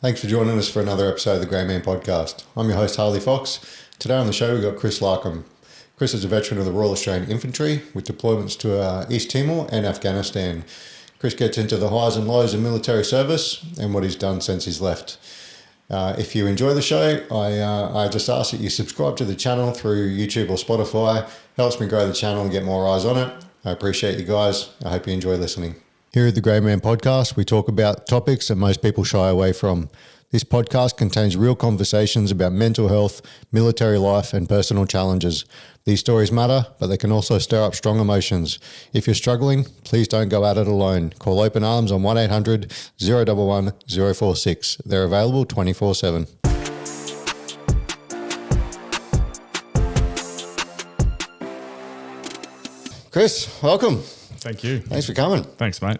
Thanks for joining us for another episode of the Grey Man Podcast. I'm your host, Harley Fox. Today on the show, we've got Chris Larkham. Chris is a veteran of the Royal Australian Infantry with deployments to East Timor and Afghanistan. Chris gets into the highs and lows of military service and what he's done since he's left. If you enjoy the show, I just ask that you subscribe to the channel through YouTube or Spotify. Helps me grow the channel and get more eyes on it. I appreciate you guys. I hope you enjoy listening. Here at the Grey Man Podcast, we talk about topics that most people shy away from. This podcast contains real conversations about mental health, military life, and personal challenges. These stories matter, but they can also stir up strong emotions. If you're struggling, please don't go at it alone. Call Open Arms on 1-800-011-046. They're available 24/7. Chris, welcome. Thank you. Thanks for coming. Thanks, mate.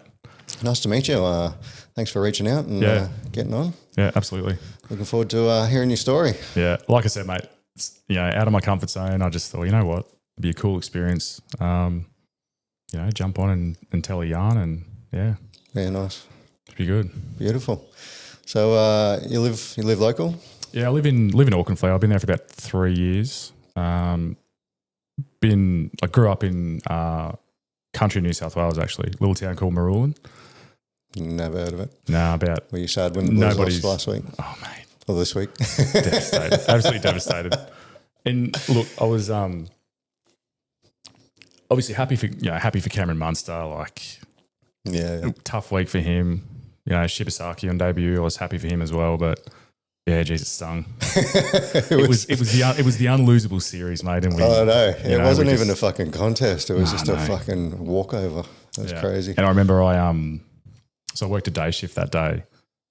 Nice to meet you. Thanks for reaching out and getting on. Yeah, absolutely. Looking forward to hearing your story. Yeah, like I said, mate, out of my comfort zone, I just thought, you know what, it'd be a cool experience. Jump on and tell a yarn and yeah, nice. It'd be good. Beautiful. So you live local? Yeah, I live in Auckland. I've been there for about 3 years. I grew up in country New South Wales, actually, a little town called Marulan. Never heard of it. No, about. Were you sad when the Blues lost last week? Oh, mate. Or this week? Devastated. Absolutely devastated. And look, I was obviously happy for Cameron Munster. Tough week for him. Shibasaki on debut. I was happy for him as well, but yeah, geez, it stung. it was the unlosable series, mate. And I know. It wasn't even a fucking contest. It was a fucking walkover. That's crazy. And I remember so I worked a day shift that day,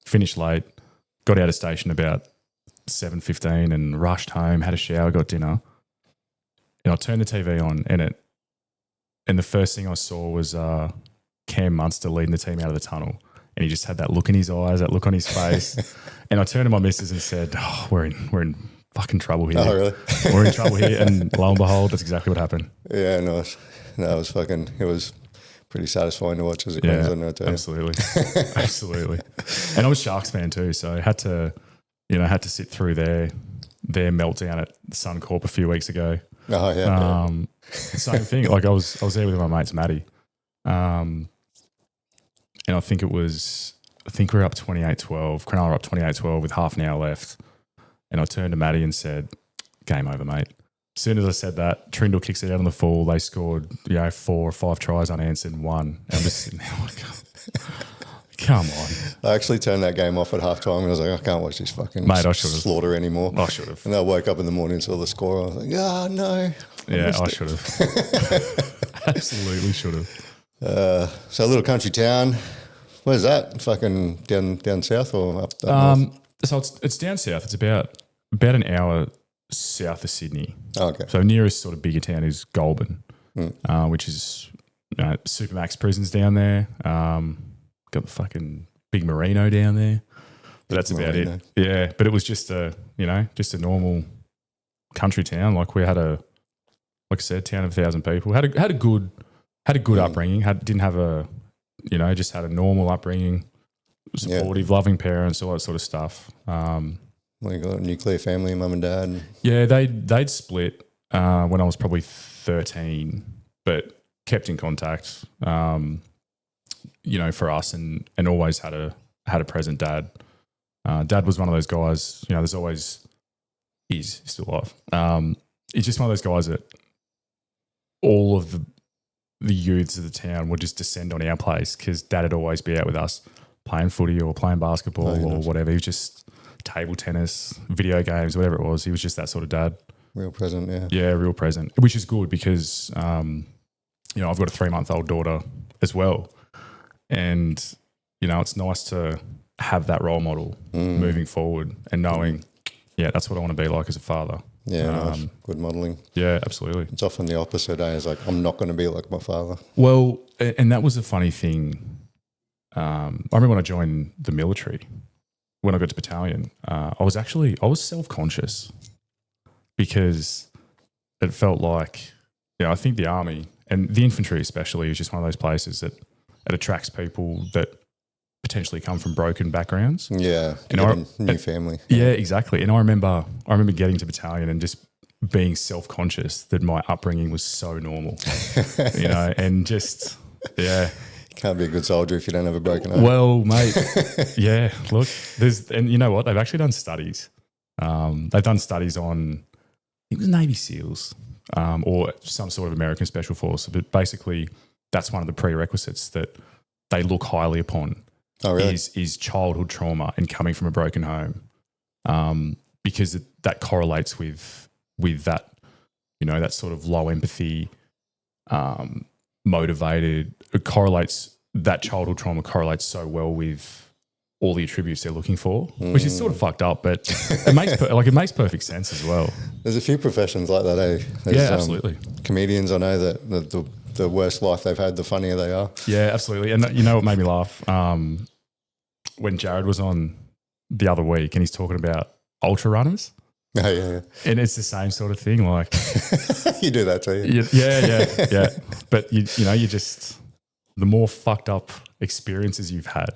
finished late, got out of station about 7:15 and rushed home, had a shower, got dinner. And I turned the TV on and the first thing I saw was Cam Munster leading the team out of the tunnel. And he just had that look in his eyes, that look on his face. And I turned to my missus and said, we're in fucking trouble here. Oh, really? We're in trouble here. And lo and behold, that's exactly what happened. Yeah, nice. No, it was pretty satisfying to watch as a Queenslander, I tell you. Absolutely. Absolutely. And I was Sharks fan too, so I had to sit through their meltdown at Suncorp a few weeks ago. Oh, yeah. Same thing. I was there with my mates, Matty. And I think we were up 28-12. Cronulla were up 28-12 with half an hour left. And I turned to Matty and said, game over, mate. As soon as I said that, Trindle kicks it out on the full. They scored 4 or 5 tries unanswered and won. And I'm just sitting there like, come on. I actually turned that game off at halftime and I was like, I can't watch this fucking slaughter anymore. I should have. And I woke up in the morning and saw the score. I was like, no. I should have. Absolutely should have. So a little country town. Where's that? Fucking down south or up north? So it's down south. It's about an hour south of Sydney. Oh, okay. So nearest sort of bigger town is Goulburn, which is Supermax prisons down there. Got the fucking big Merino down there. But that's about it. Yeah, but it was just a normal country town. Like we had like I said, town of 1,000 people. Had a good upbringing. Didn't have a just had a normal upbringing. Supportive, loving parents, all that sort of stuff. You got a nuclear family, mum and dad? Yeah, they'd split when I was probably 13, but kept in contact. For us, and always had a present dad. Dad was one of those guys. There's always he's still alive. He's just one of those guys that all of the youths of the town would just descend on our place because Dad would always be out with us playing footy or playing basketball or whatever. He was just table tennis, video games, whatever it was. He was just that sort of dad. Real present, yeah. Yeah, real present, which is good because, I've got a 3-month-old daughter as well. And, it's nice to have that role model moving forward and knowing, that's what I want to be like as a father. Yeah, nice. Good modelling. Yeah, absolutely. It's often the opposite. It's like, I'm not going to be like my father. Well, and that was a funny thing. I remember when I joined the military, when I got to battalion, I was self-conscious because it felt like, I think the army and the infantry especially is just one of those places that it attracts people that potentially come from broken backgrounds. Yeah, And new family. Yeah, exactly. And I remember getting to battalion and just being self-conscious that my upbringing was so normal, and just, yeah. You can't be a good soldier if you don't have a broken arm. Well, mate, yeah, look, and you know what? They've actually done studies. They've done studies on, I think it was Navy SEALs or some sort of American Special Force, but basically that's one of the prerequisites that they look highly upon. Oh, really? Is childhood trauma and coming from a broken home, because that correlates with that, that sort of low empathy, motivated. That childhood trauma correlates so well with all the attributes they're looking for, which is sort of fucked up, but it makes perfect sense as well. There's a few professions like that, eh? Yeah, absolutely. Comedians, I know that the worse life they've had, the funnier they are. Yeah, absolutely. And you know what made me laugh? When Jared was on the other week and he's talking about ultra runners. Oh, yeah. And it's the same sort of thing. Like you do that too. Yeah. But you just, the more fucked up experiences you've had,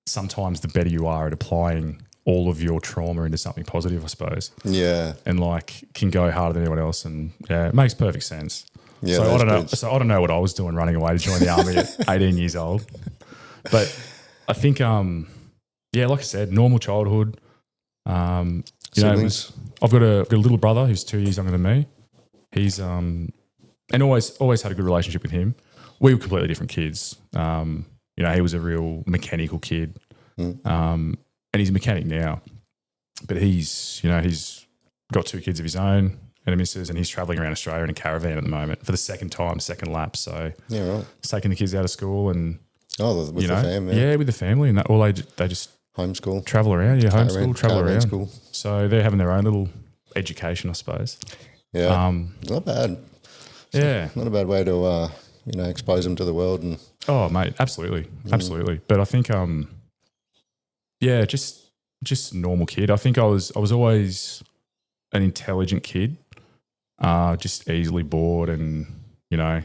sometimes the better you are at applying all of your trauma into something positive, I suppose. Yeah. And can go harder than anyone else. And yeah, it makes perfect sense. Yeah, so I don't know. So I don't know what I was doing running away to join the army at 18 years old. But I think, like I said, normal childhood. Siblings? I've got a little brother who's 2 years younger than me. He's and always had a good relationship with him. We were completely different kids. He was a real mechanical kid, and he's a mechanic now. But he's got 2 kids of his own and a missus, and he's travelling around Australia in a caravan at the moment for the second lap. So yeah, right. He's taking the kids out of school and with the family. Yeah, with the family, and that, all they just homeschool, travel around. Yeah, homeschool, travel around. School. So they're having their own little education, I suppose. Yeah, not bad. Yeah, not a bad way to expose them to the world. And oh, mate, absolutely. But I think just normal kid. I think I was always an intelligent kid, just easily bored, and I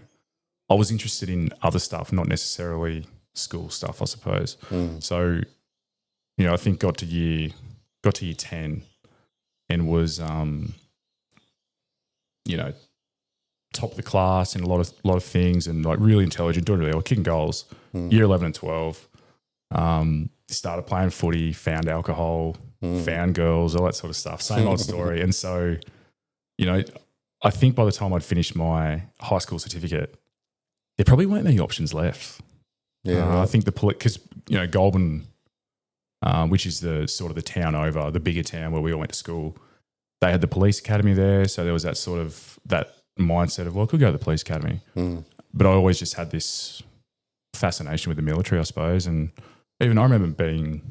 was interested in other stuff, not necessarily school stuff, I suppose. So, I think got to year 10 and was top of the class in a lot of things, and like really intelligent, doing really well, kicking goals. Year 11 and 12, started playing footy, found alcohol, found girls, all that sort of stuff. Same old story. And so, I think by the time I'd finished my high school certificate, there probably weren't many options left. Yeah, right. I think because Goulburn, which is the sort of the town over, the bigger town where we all went to school, they had the police academy there. So there was that sort of that mindset of, well, I could go to the police academy. But I always just had this fascination with the military, I suppose. And even I remember being,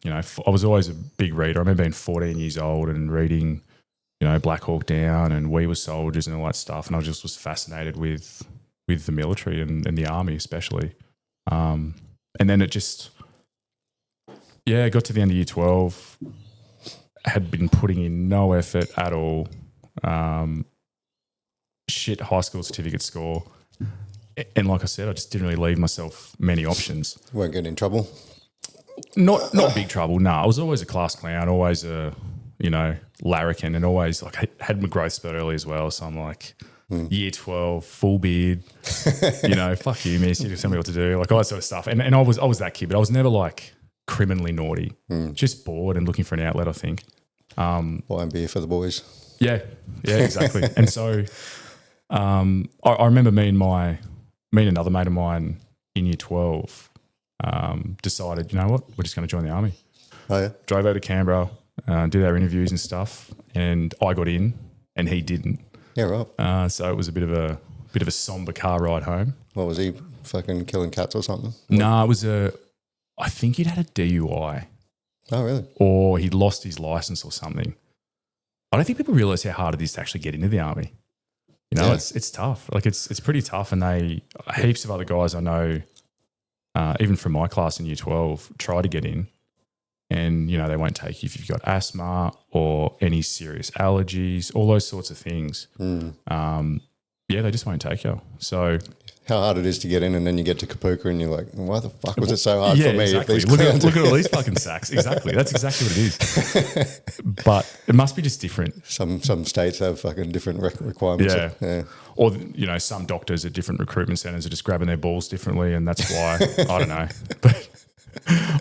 I was always a big reader. I remember being 14 years old and reading, Black Hawk Down and We Were Soldiers and all that stuff. And I just was fascinated with the military and the army especially. And then it just, got to the end of year 12, had been putting in no effort at all. Shit high school certificate score. And like I said, I just didn't really leave myself many options. Weren't getting in trouble? Not big trouble, no. I was always a class clown, always a, larrikin, and always like had my growth spurt early as well. So I'm like, year 12, full beard, fuck you, miss, you just tell me what to do, like all that sort of stuff. And I was that kid, but I was never like criminally naughty, just bored and looking for an outlet, I think. Wine and beer for the boys. Yeah, exactly. And so I remember me and another mate of mine in year 12 decided, you know what, we're just going to join the army. Oh, yeah? Drove over to Canberra, did our interviews and stuff, and I got in and he didn't. Yeah, right. So it was a bit of a somber car ride home. What was he, fucking killing cats or something? No, it was I think he'd had a DUI. Oh, really? Or he'd lost his license or something. I don't think people realise how hard it is to actually get into the army. It's tough. Like it's pretty tough, and heaps of other guys I know, even from my class in year 12, try to get in, and they won't take you if you've got asthma or any serious allergies, all those sorts of things. Yeah, they just won't take you. So how hard it is to get in, and then you get to Kapuka and you're like, why the fuck was it so hard for me? Exactly. If Look at all these fucking sacks. Exactly. That's exactly what it is. But it must be just different. Some states have fucking different requirements. Yeah. Or, some doctors at different recruitment centres are just grabbing their balls differently, and that's why, I don't know. But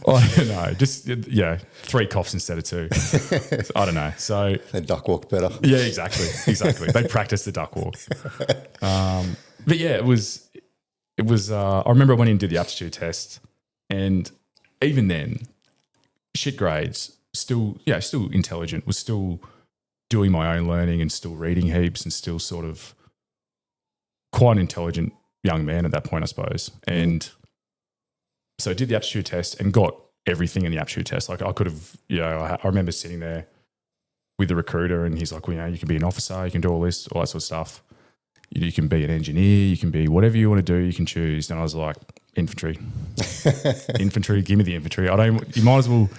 I don't know. Just, 3 coughs instead of 2. I don't know. So they duck walk better. Yeah, exactly. They practice the duck walk. But yeah, it was. I remember I went in and did the aptitude test, and even then, shit grades. Still intelligent. Was still doing my own learning and still reading heaps and still sort of quite an intelligent young man at that point, I suppose. And so I did the aptitude test and got everything in the aptitude test. Like I could have, I remember sitting there with the recruiter, and he's like, well, you can be an officer, you can do all this, all that sort of stuff. You can be an engineer, you can be whatever you want to do, you can choose. And I was like, infantry. Infantry, give me the infantry. You might as well,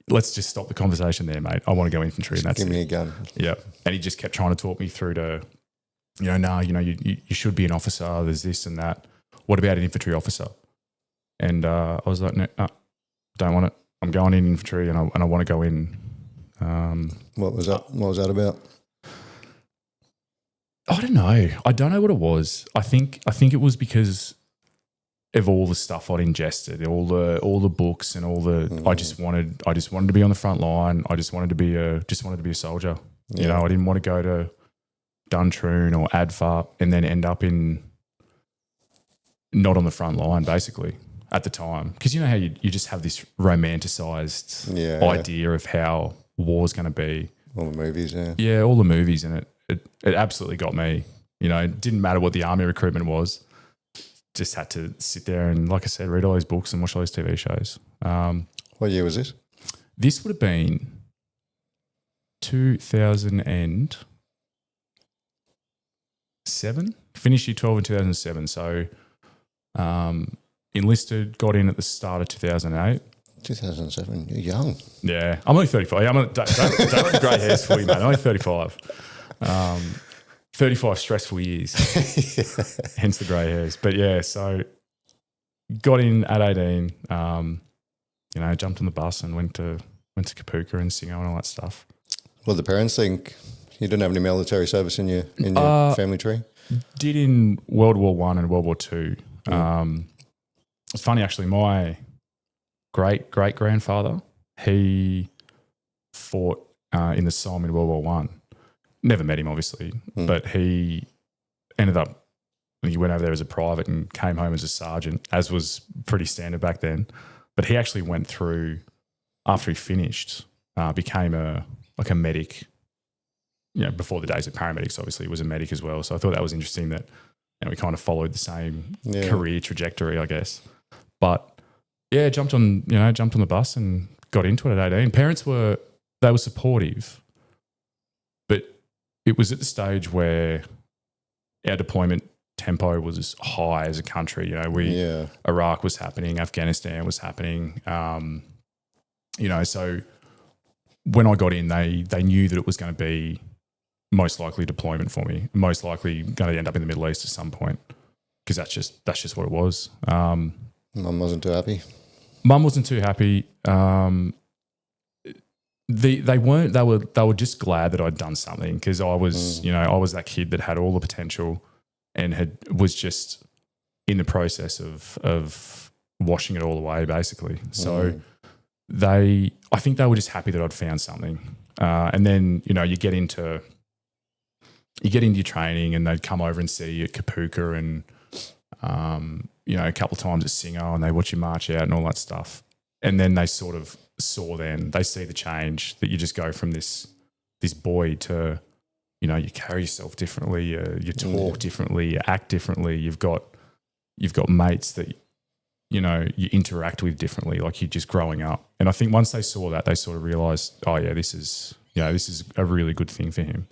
let's just stop the conversation there, mate. I want to go infantry. And that's give me a gun. Yeah. And he just kept trying to talk me through to, you should be an officer, there's this and that. What about an infantry officer? And I was like, no, don't want it. I'm going in infantry and I want to go in. What was that? What was that about? I don't know. I don't know what it was. I think it was because of all the stuff I'd ingested, all the books and all the. I just wanted to be on the front line. I just wanted to be a soldier. Yeah. I didn't want to go to Duntroon or ADFA and then end up in not on the front line, basically, at the time. Because you know how you just have this romanticised idea of how war's going to be. All the movies, yeah. Yeah, all the movies, and it absolutely got me. It didn't matter what the army recruitment was. Just had to sit there and, like I said, read all those books and watch all those TV shows. What year was this? This would have been 2007. Finished year 12 in 2007. So enlisted, got in at the start of 2008. 2007, you're young. Yeah, I'm only 35. Don't let the grey hairs fool you, mate. I'm only 35. 35 stressful years, hence the grey hairs. But yeah, so got in at 18, jumped on the bus and went to Kapuka and Singo and all that stuff. What did the parents think? You didn't have any military service in your family tree? Did in World War I and World War II. It's funny, actually, my great-great-grandfather, he fought in the Somme in World War I. Never met him, obviously, but he ended up, he went over there as a private and came home as a sergeant, as was pretty standard back then. But he actually went through, after he finished, became a medic, before the days of paramedics, obviously, he was a medic as well. So I thought that was interesting that we kind of followed the same career trajectory, I guess. But yeah, jumped on the bus and got into it at 18. Parents were supportive, but it was at the stage where our deployment tempo was high as a country. Iraq was happening, Afghanistan was happening. So when I got in, they knew that it was going to be most likely deployment for me, most likely going to end up in the Middle East at some point, because that's just what it was. Mum wasn't too happy. Mum wasn't too happy. They weren't. They were just glad that I'd done something, because I was, I was that kid that had all the potential and was just in the process of washing it all away, basically. So I think they were just happy that I'd found something. And then you get into your training, and they'd come over and see you at Kapuka and a couple of times at Singo, and they watch you march out and all that stuff. And then they sort of they see the change, that you just go from this boy to, you carry yourself differently, you talk differently, you act differently. You've got mates that, you interact with differently, like you're just growing up. And I think once they saw that, they sort of realised, oh yeah, this is a really good thing for him.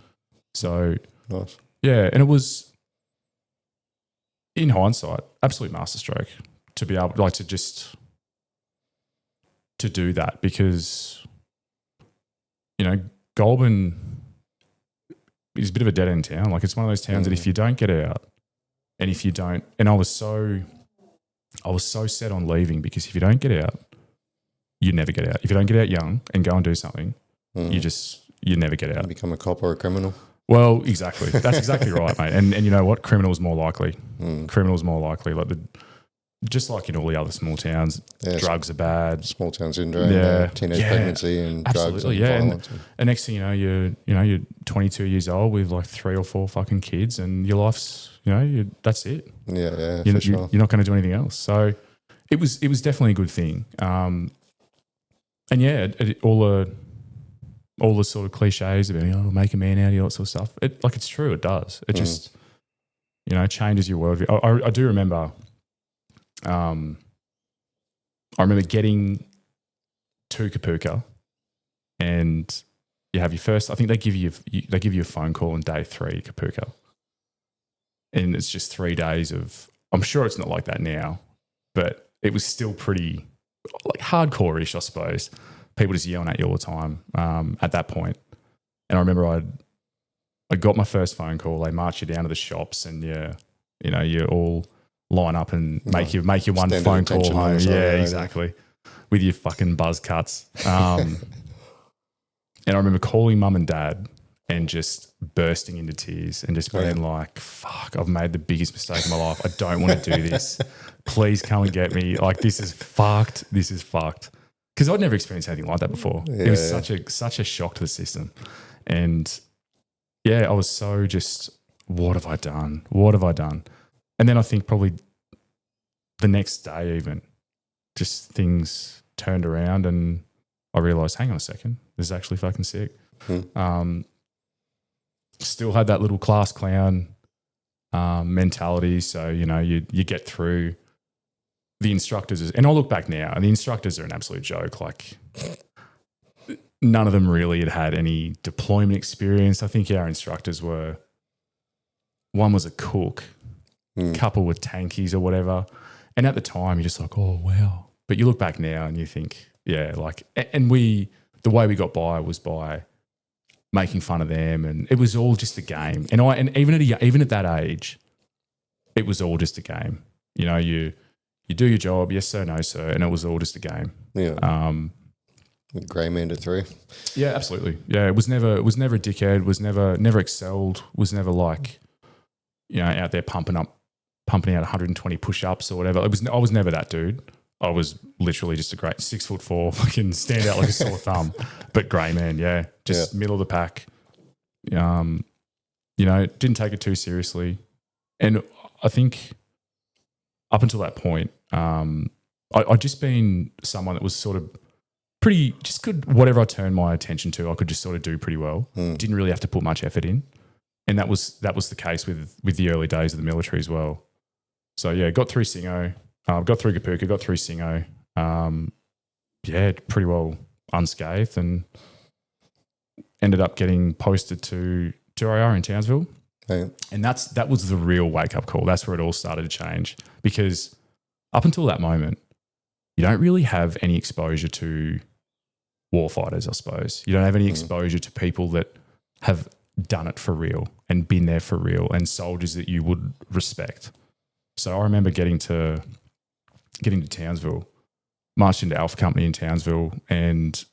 So nice. Yeah, and it was, in hindsight, absolute masterstroke to be able to do that, because, Goulburn is a bit of a dead end town. Like, it's one of those towns that if you don't get out And if you don't, and I was so set on leaving, because if you don't get out, you never get out. If you don't get out young and go and do something, you never get out. You become a cop or a criminal. Well, exactly. That's exactly right, mate. And you know what? Criminals more likely. Criminals more likely. Like just like in all the other small towns, drugs are bad. Small town syndrome, teenage pregnancy and drugs and violence. And next thing you know, you're 22 years old with like 3 or 4 fucking kids, and your life's, that's it. Yeah, you're, for sure. You're not going to do anything else. So it was definitely a good thing. And yeah, all the sort of cliches about make a man out of you, all that sort of stuff. It's true. It does. It just changes your worldview. I do remember. I remember getting to Kapooka, and you have your first. I think they give you a phone call on day 3, Kapooka, and it's just 3 days of. I'm sure it's not like that now, but it was still pretty like hardcore-ish, I suppose. People just yelling at you all the time at that point. And I remember I got my first phone call. They march you down to the shops, and you all line up and make your one phone call home. Yeah, exactly. With your fucking buzz cuts. And I remember calling mum and dad and just bursting into tears and just being like, fuck, I've made the biggest mistake of my life. I don't want to do this. Please come and get me. Like, this is fucked. This is fucked. Because I'd never experienced anything like that before. It was such a shock to the system. And yeah, I was so just, what have I done? What have I done? And then I think probably the next day even, just things turned around and I realised, hang on a second, this is actually fucking sick. Still had that little class clown mentality. So, you get through. The instructors, and I'll look back now, and the instructors are an absolute joke. Like, none of them really had any deployment experience. I think our instructors one was a cook, couple with tankies or whatever. And at the time, you're just like, oh, wow. But you look back now and you think, yeah, like, and the way we got by was by making fun of them, and it was all just a game. And even at that age, it was all just a game. You do your job, yes sir, no sir, and it was all just a game. Yeah. Grey man at 3. Yeah, absolutely. Yeah, it was never a dickhead. Was never excelled. Was never like, out there pumping out 120 push-ups or whatever. I was never that dude. I was literally just a great 6'4", fucking stand out like a sore thumb, but grey man. Yeah, just middle of the pack. Didn't take it too seriously, and I think up until that point, I'd just been someone that was sort of pretty just good. Whatever I turned my attention to, I could just sort of do pretty well. Didn't really have to put much effort in, and that was the case with the early days of the military as well. So yeah, got through Singo, got through Kapooka, got through Singo. Pretty well unscathed, and ended up getting posted to 2AR in Townsville. Yeah. And that was the real wake-up call. That's where it all started to change, because up until that moment, you don't really have any exposure to warfighters, I suppose. You don't have any exposure to people that have done it for real and been there for real, and soldiers that you would respect. So I remember getting to Townsville, marched into Alpha Company in Townsville, and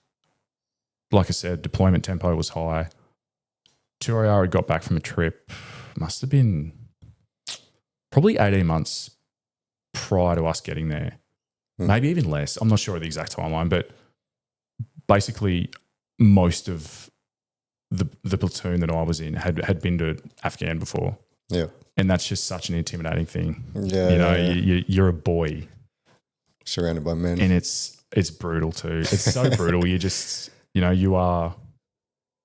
like I said, deployment tempo was high. 2AR had got back from a trip, must have been probably 18 months prior to us getting there. Maybe even less. I'm not sure of the exact timeline, but basically most of the platoon that I was in had been to Afghan before. Yeah. And that's just such an intimidating thing. Yeah. You're a boy. Surrounded by men. And it's brutal too. It's so brutal. You just, you're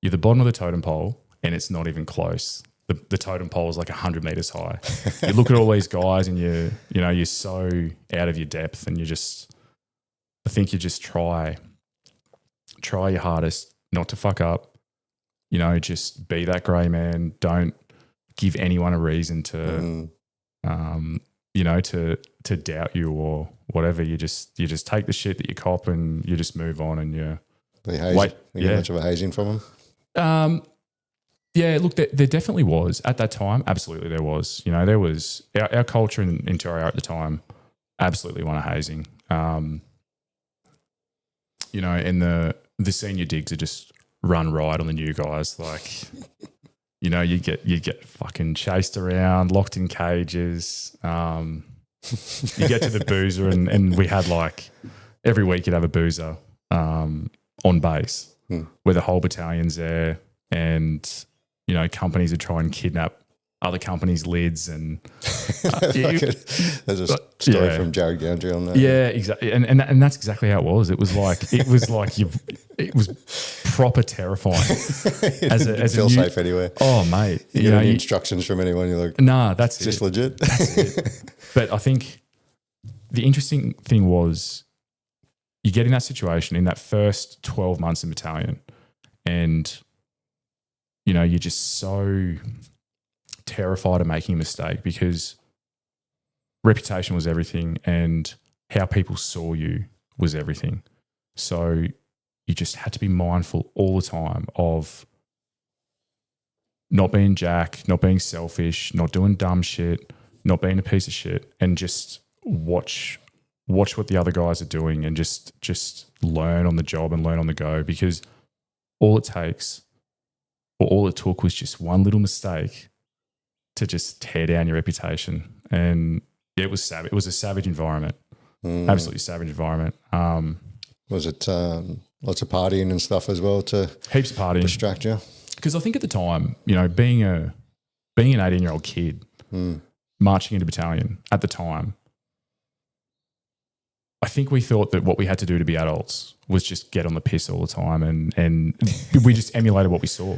the bottom of the totem pole, and it's not even close. The totem pole is like 100 meters high. You look at all these guys, and you're so out of your depth, and I think you just try your hardest not to fuck up. Just be that grey man. Don't give anyone a reason to, to doubt you or whatever. You just take the shit that you cop, and you just move on, and you get much of a hazing from them? Yeah, look, there definitely was. At that time, absolutely there was. You know, there was our culture in Torrio at the time, absolutely one of hazing. You know, and the senior digs are just run riot on the new guys. Like, you know, you get fucking chased around, locked in cages. You get to the boozer and we had like every week you'd have a boozer on base where the whole battalion's there and, you know, companies would try and kidnap other companies' lids and there's a story from Jared Gandry on that. Yeah, exactly. And that's exactly how it was. It was proper terrifying. as feel safe anyway. Oh, mate. You get any instructions from anyone, you're like, nah, that's just legit. That's it. But I think the interesting thing was you get in that situation in that first 12 months in battalion and, you know, you're just so terrified of making a mistake because reputation was everything and how people saw you was everything. So you just had to be mindful all the time of not being jack, not being selfish, not doing dumb shit, not being a piece of shit, and just watch what the other guys are doing and just learn on the job and learn on the go, because all it takes or all it took was just one little mistake to just tear down your reputation. And it was savage. It was a savage environment, absolutely savage environment. Was it lots of partying and stuff as well to heaps of partying, distract you? Because I think at the time, you know, being an 18-year-old kid marching into battalion at the time, I think we thought that what we had to do to be adults was just get on the piss all the time, and we just emulated what we saw,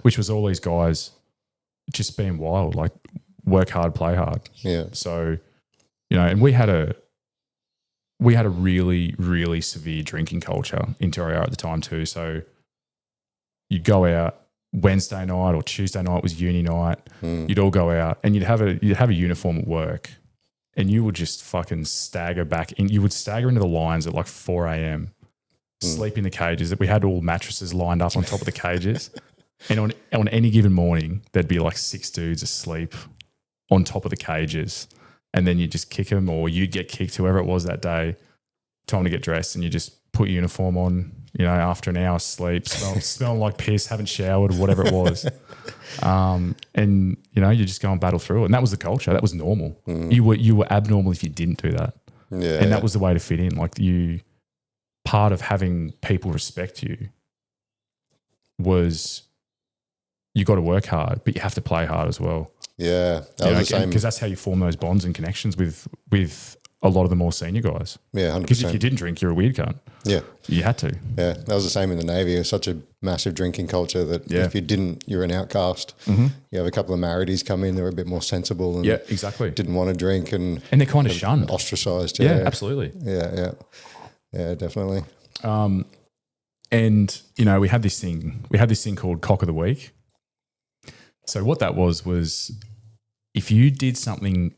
which was all these guys just being wild, like work hard, play hard. Yeah. So, you know, and we had a really, really severe drinking culture in Torrio at the time too. So you'd go out Wednesday night or Tuesday night was uni night. You'd all go out and you'd have a uniform at work, and you would just fucking stagger back in. You would stagger into the lines at like 4 a.m. Sleep in the cages. That we had all mattresses lined up on top of the cages. And on any given morning, there'd be like 6 dudes asleep on top of the cages. And then you just kick them, or you'd get kicked, whoever it was that day, time to get dressed, and you just put your uniform on, you know, after an hour's sleep, smelling like piss, haven't showered or whatever it was. And, you know, you just go and battle through it. And that was the culture. That was normal. You were abnormal if you didn't do that. Yeah. And that was the way to fit in. Like part of having people respect you was you got to work hard, but you have to play hard as well. Yeah, that was the same. Because that's how you form those bonds and connections with a lot of the more senior guys. Yeah, 100%. Because if you didn't drink, you're a weird cunt. Yeah. You had to. Yeah, that was the same in the Navy. It was such a massive drinking culture that if you didn't, you're an outcast. You have a couple of marriedies come in, they're a bit more sensible and exactly. didn't want to drink and they're kind of shunned. Ostracised. Yeah, absolutely. Yeah, definitely. And, you know, we had this thing called Cock of the Week. So what that was if you did something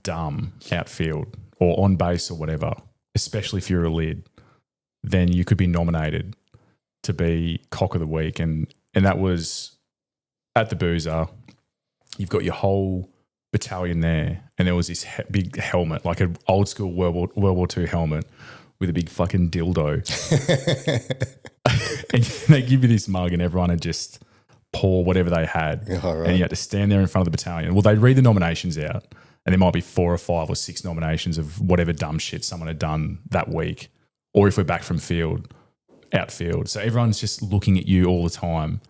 dumb outfield or on base or whatever, especially if you're a lid, then you could be nominated to be Cock of the Week. And that was at the boozer. You've got your whole battalion there, and there was this big helmet, like an old school World War II helmet with a big fucking dildo. And they give you this mug and everyone would just pour whatever they had. Right. And you had to stand there in front of the battalion. Well, they'd read the nominations out, and there might be 4 or 5 or 6 nominations of whatever dumb shit someone had done that week, or if we're back from outfield. So everyone's just looking at you all the time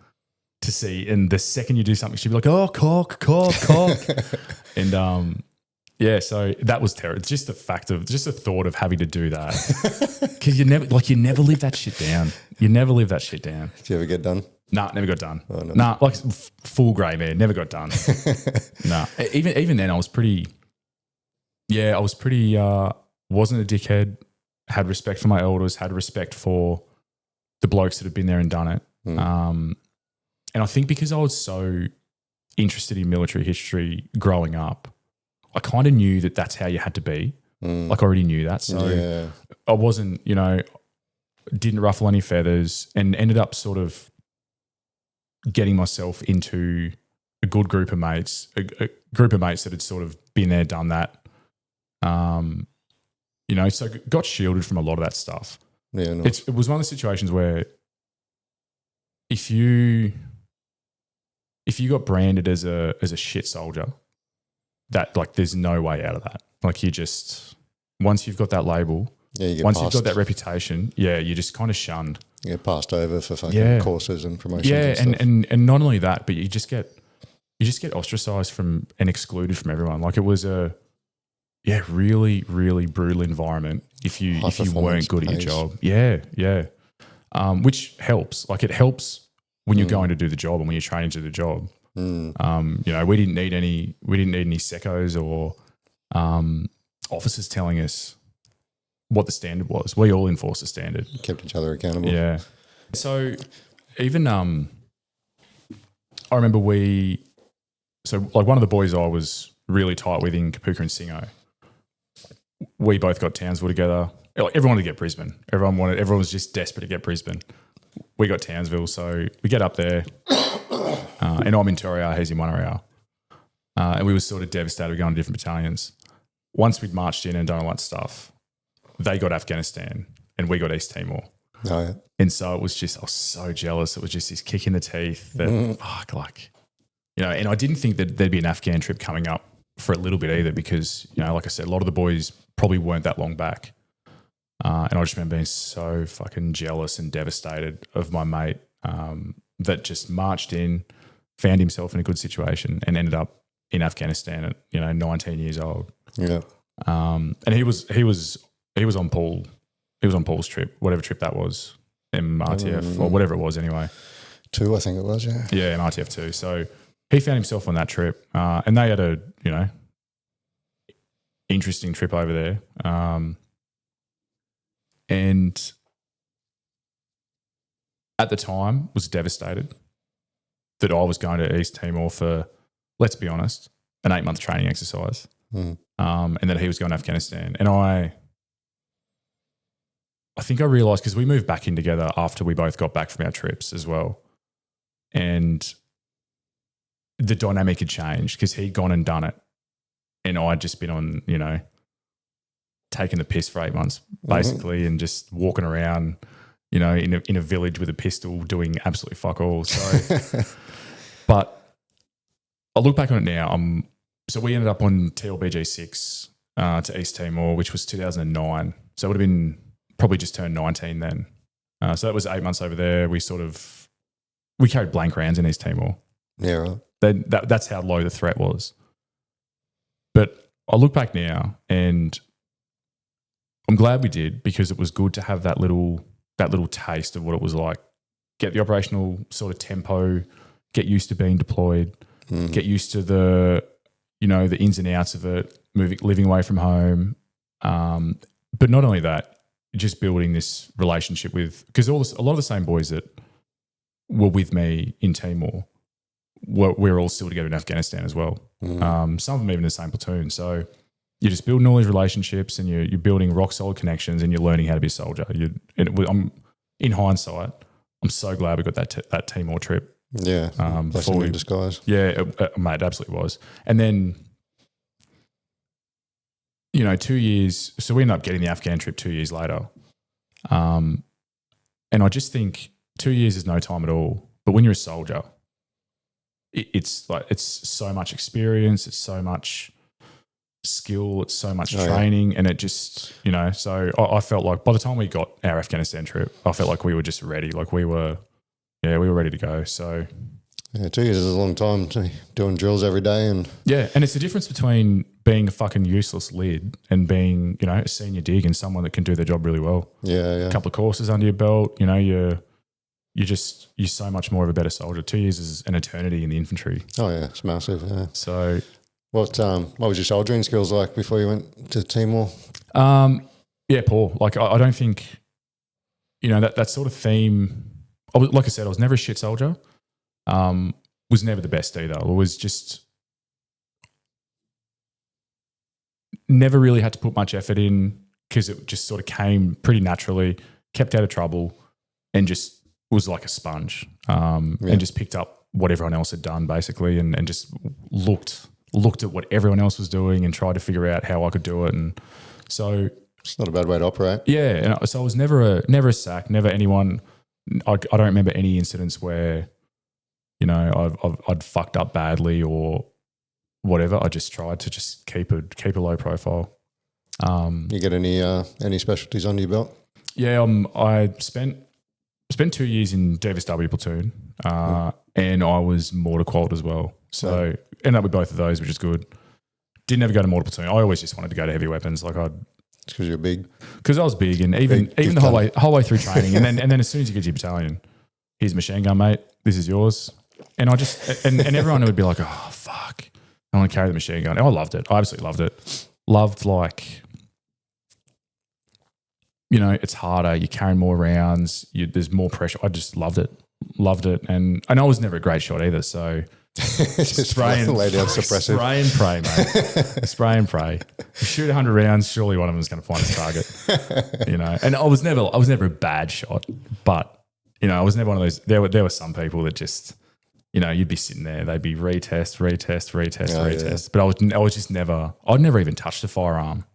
to see. And the second you do something, she'd be like, "Oh, cock." And so that was terrible. Just the thought of having to do that, because you never live that shit down. You never live that shit down. Did you ever get done? Nah, never got done. Oh, no. Nah, like full grey man, never got done. Nah, even then I was pretty. Yeah, I was pretty. Wasn't a dickhead. Had respect for my elders. Had respect for the blokes that have been there and done it. And I think because I was so interested in military history growing up, I kind of knew that that's how you had to be. Like I already knew that. So I wasn't, you know, didn't ruffle any feathers and ended up sort of getting myself into a good group of mates, a group of mates that had sort of been there, done that. So got shielded from a lot of that stuff. Yeah, nice. It was one of the situations where if you got branded as a shit soldier, that like there's no way out of that. Like you just once you've got that label, once you've got that reputation, you're just kind of shunned. You get passed over for fucking courses and promotions. Yeah, and stuff. and not only that, but you just get ostracized from and excluded from everyone. Like it was a really, really brutal environment if you weren't good at your job. Yeah. Which helps. Like it helps when you're going to do the job and when you're training to do the job. We didn't need any secos or officers telling us what the standard was. We all enforced the standard. Kept each other accountable. Yeah. So even I remember one of the boys I was really tight with in Kapuka and Singo, we both got Townsville together. Like everyone wanted to get Brisbane. Everyone was just desperate to get Brisbane. We got Townsville, so we get up there, and I'm in 2RAR, he's in 1RAR. And we were sort of devastated going to different battalions. Once we'd marched in and done all that stuff, they got Afghanistan and we got East Timor. Oh, yeah. And so it was just, I was so jealous. It was just this kick in the teeth that, and I didn't think that there'd be an Afghan trip coming up for a little bit either because, like I said, a lot of the boys probably weren't that long back. And I just remember being so fucking jealous and devastated of my mate that just marched in, found himself in a good situation and ended up in Afghanistan at, 19 years old. Yeah. And he was on Paul. He was on Paul's trip, whatever trip that was, MRTF or whatever it was anyway. 2, I think it was, yeah. Yeah, MRTF 2. So he found himself on that trip and they had a, interesting trip over there. And at the time was devastated that I was going to East Timor for, let's be honest, an 8-month training exercise. And that he was going to Afghanistan. And I think I realised because we moved back in together after we both got back from our trips as well. And the dynamic had changed because he'd gone and done it. And I'd just been on, taking the piss for 8 months basically and just walking around, in a village with a pistol doing absolutely fuck all. So, but I look back on it now. So we ended up on TLBG 6 to East Timor, which was 2009. So it would have been probably just turned 19 then. So that was 8 months over there. We carried blank rounds in East Timor. Yeah, right. That's how low the threat was. But I look back now and I'm glad we did because it was good to have that little taste of what it was like. Get the operational sort of tempo, get used to being deployed, get used to the ins and outs of it, living away from home. But not only that, just building this relationship with, because a lot of the same boys that were with me in Timor, we're all still together in Afghanistan as well. Some of them even in the same platoon. So you're just building all these relationships and you're building rock solid connections and you're learning how to be a soldier. In hindsight, I'm so glad we got that Timor trip. Yeah, blessing in disguise. Yeah, mate, it absolutely was. And then, 2 years, so we ended up getting the Afghan trip 2 years later. And I just think 2 years is no time at all. But when you're a soldier, it's so much experience, it's so much skill, it's so much training, and it just, so I felt like by the time we got our Afghanistan trip, I felt like we were just ready. Like we were ready to go. So yeah, 2 years is a long time to be doing drills every day. And and it's the difference between being a fucking useless lid and being, a senior dig and someone that can do their job really well. Yeah. A couple of courses under your belt, you're so much more of a better soldier. 2 years is an eternity in the infantry. Oh yeah, it's massive. Yeah. So what was your soldiering skills like before you went to Timor? Yeah, poor. Like I don't think, that sort of theme. Like I said, I was never a shit soldier. Was never the best either. I was just never really had to put much effort in because it just sort of came pretty naturally. Kept out of trouble and just was like a sponge. And just picked up what everyone else had done basically, and just looked at what everyone else was doing and tried to figure out how I could do it. And so it's not a bad way to operate. Yeah, and so I was never a sack, never anyone. I don't remember any incidents where, you know, I'd fucked up badly or whatever. I just tried to just keep a low profile. You get any specialties under your belt? Yeah, I spent 2 years in DVSW platoon, and I was mortar qualified as well. So ended up with both of those, which is good. Didn't ever go to mortar platoon. I always just wanted to go to heavy weapons. Like it's because you're big. Because I was big, and even the whole way through training, and then as soon as you get to your battalion, here's a machine gun, mate. This is yours. And I just and everyone would be like, oh fuck, I want to carry the machine gun. And I loved it. I absolutely loved it. Loved, like, you know, it's harder. You're carrying more rounds. There's more pressure. I just loved it. And I was never a great shot either. So spray and pray, mate. Spray and pray. You shoot 100 rounds, surely one of them is going to find its target. You know, and I was never a bad shot, but you know, I was never one of those. There were some people that just, you know, you'd be sitting there, they'd be retest. Yeah. But I was just never. I'd never even touched a firearm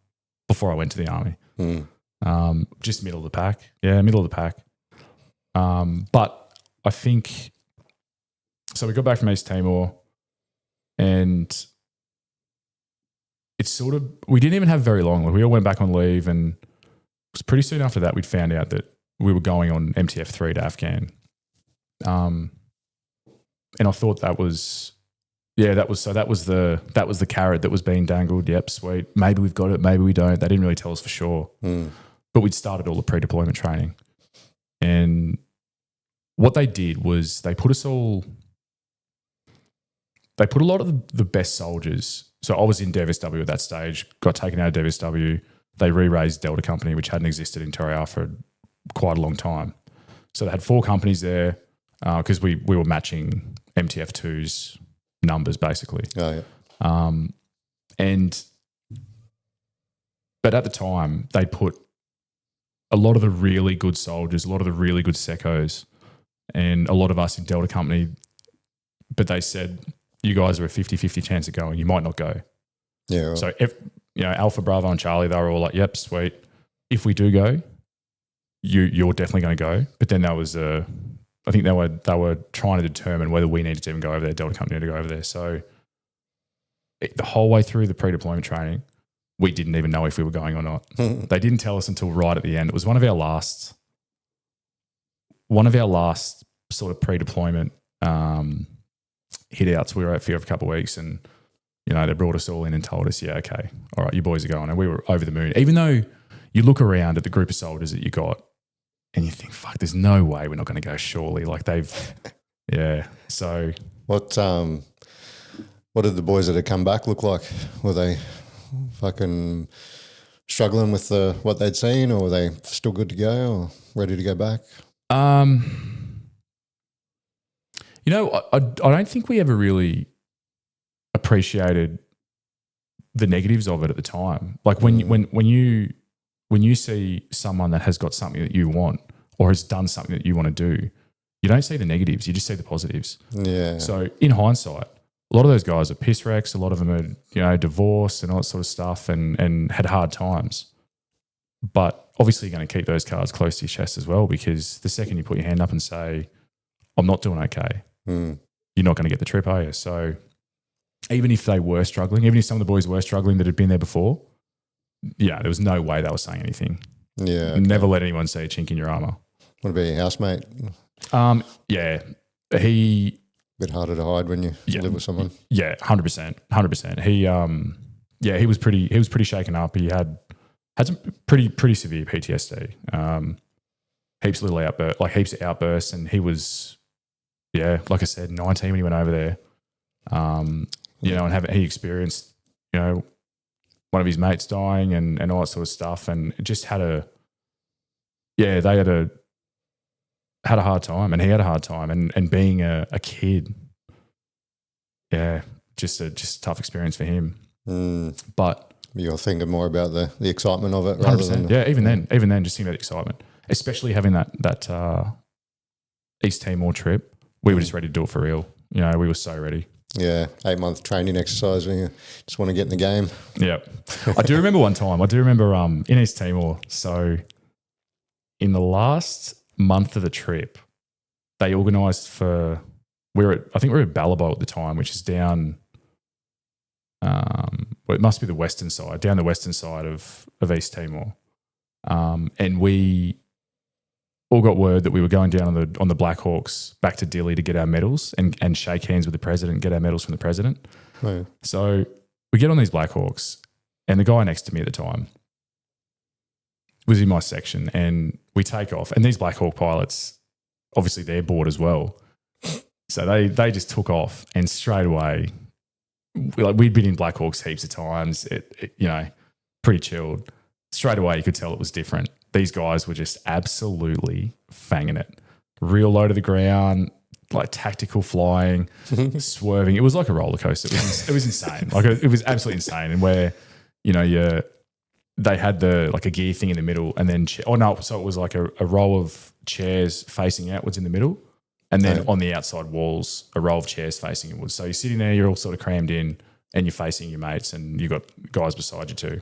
before I went to the army. Just middle of the pack. Yeah, middle of the pack. But I think. So we got back from East Timor, and it's sort of, we didn't even have very long. Like, we all went back on leave, and it was pretty soon after that we'd found out that we were going on MTF3 to Afghan. And I thought that was the carrot that was being dangled. Yep, sweet. Maybe we've got it, maybe we don't. They didn't really tell us for sure. But we'd started all the pre-deployment training. And what they did was they put a lot of the best soldiers. So I was in DVSW at that stage, got taken out of DVSW. They re-raised Delta Company, which hadn't existed in Torreya for quite a long time. So they had 4 companies there because we were matching MTF2's numbers basically. Oh, yeah. But at the time, they put a lot of the really good soldiers, a lot of the really good secos, and a lot of us in Delta Company, but they said, you guys are a 50-50 chance of going. You might not go. Yeah. Right. So, Alpha, Bravo, and Charlie, they were all like, yep, sweet. If we do go, you're definitely going to go. But then that was I think they were trying to determine whether we needed to even go over there, Delta Company needed to go over there. So the whole way through the pre-deployment training, we didn't even know if we were going or not. They didn't tell us until right at the end. It was one of our last sort of pre-deployment hit outs. We were out for a couple of weeks, and you know, they brought us all in and told us, yeah, okay, all right, you boys are going. And we were over the moon. Even though you look around at the group of soldiers that you got and you think, fuck, there's no way we're not going to go, surely. Like yeah. So what did the boys that had come back look like? Were they fucking struggling with what they'd seen, or were they still good to go or ready to go back? You know, I don't think we ever really appreciated the negatives of it at the time. Like when you see someone that has got something that you want or has done something that you want to do, you don't see the negatives, you just see the positives. Yeah. So in hindsight, a lot of those guys are piss wrecks. A lot of them are, you know, divorced and all that sort of stuff, and had hard times. But obviously you're going to keep those cards close to your chest as well, because the second you put your hand up and say, I'm not doing okay, you're not going to get the trip, are you? So even if they were struggling, even if some of the boys were struggling that had been there before, yeah, there was no way they were saying anything. Yeah. Okay. Never let anyone see a chink in your armour. What about your housemate? Yeah. He... Bit harder to hide when you live with someone. Yeah, 100%. He was pretty shaken up. He had some pretty severe PTSD. Heaps of outbursts, and he was, like I said, 19 when he went over there. You know, and he experienced, you know, one of his mates dying and all that sort of stuff, and just they had a hard time, and he had a hard time, and being a kid, just a tough experience for him. But you're thinking more about the excitement of it, 100%. Rather than even then, just thinking about the excitement, especially having that East Timor trip. We were just ready to do it for real. You know, we were so ready. Yeah, 8-month training exercise when you just want to get in the game. Yeah. I do remember one time, in East Timor, so in the last month of the trip, they organised I think we were at Ballabo at the time, which is down, it must be the western side, down the western side of East Timor. And we all got word that we were going down on the Black Hawks back to Dili to get our medals and shake hands with the president, get our medals from the president. Right. So we get on these Black Hawks, and the guy next to me at the time was in my section, and we take off. And these Black Hawk pilots, obviously they're bored as well. So they just took off, and straight away, we'd been in Black Hawks heaps of times, you know, pretty chilled. Straight away you could tell it was different. These guys were just absolutely fanging it. Real low to the ground, like tactical flying, swerving. It was like a roller coaster. It was insane. Like it was absolutely insane. And where, you know, they had a gear thing in the middle, and then so it was like a row of chairs facing outwards in the middle, and then on the outside walls, a row of chairs facing inwards. So you're sitting there, you're all sort of crammed in, and you're facing your mates, and you've got guys beside you too.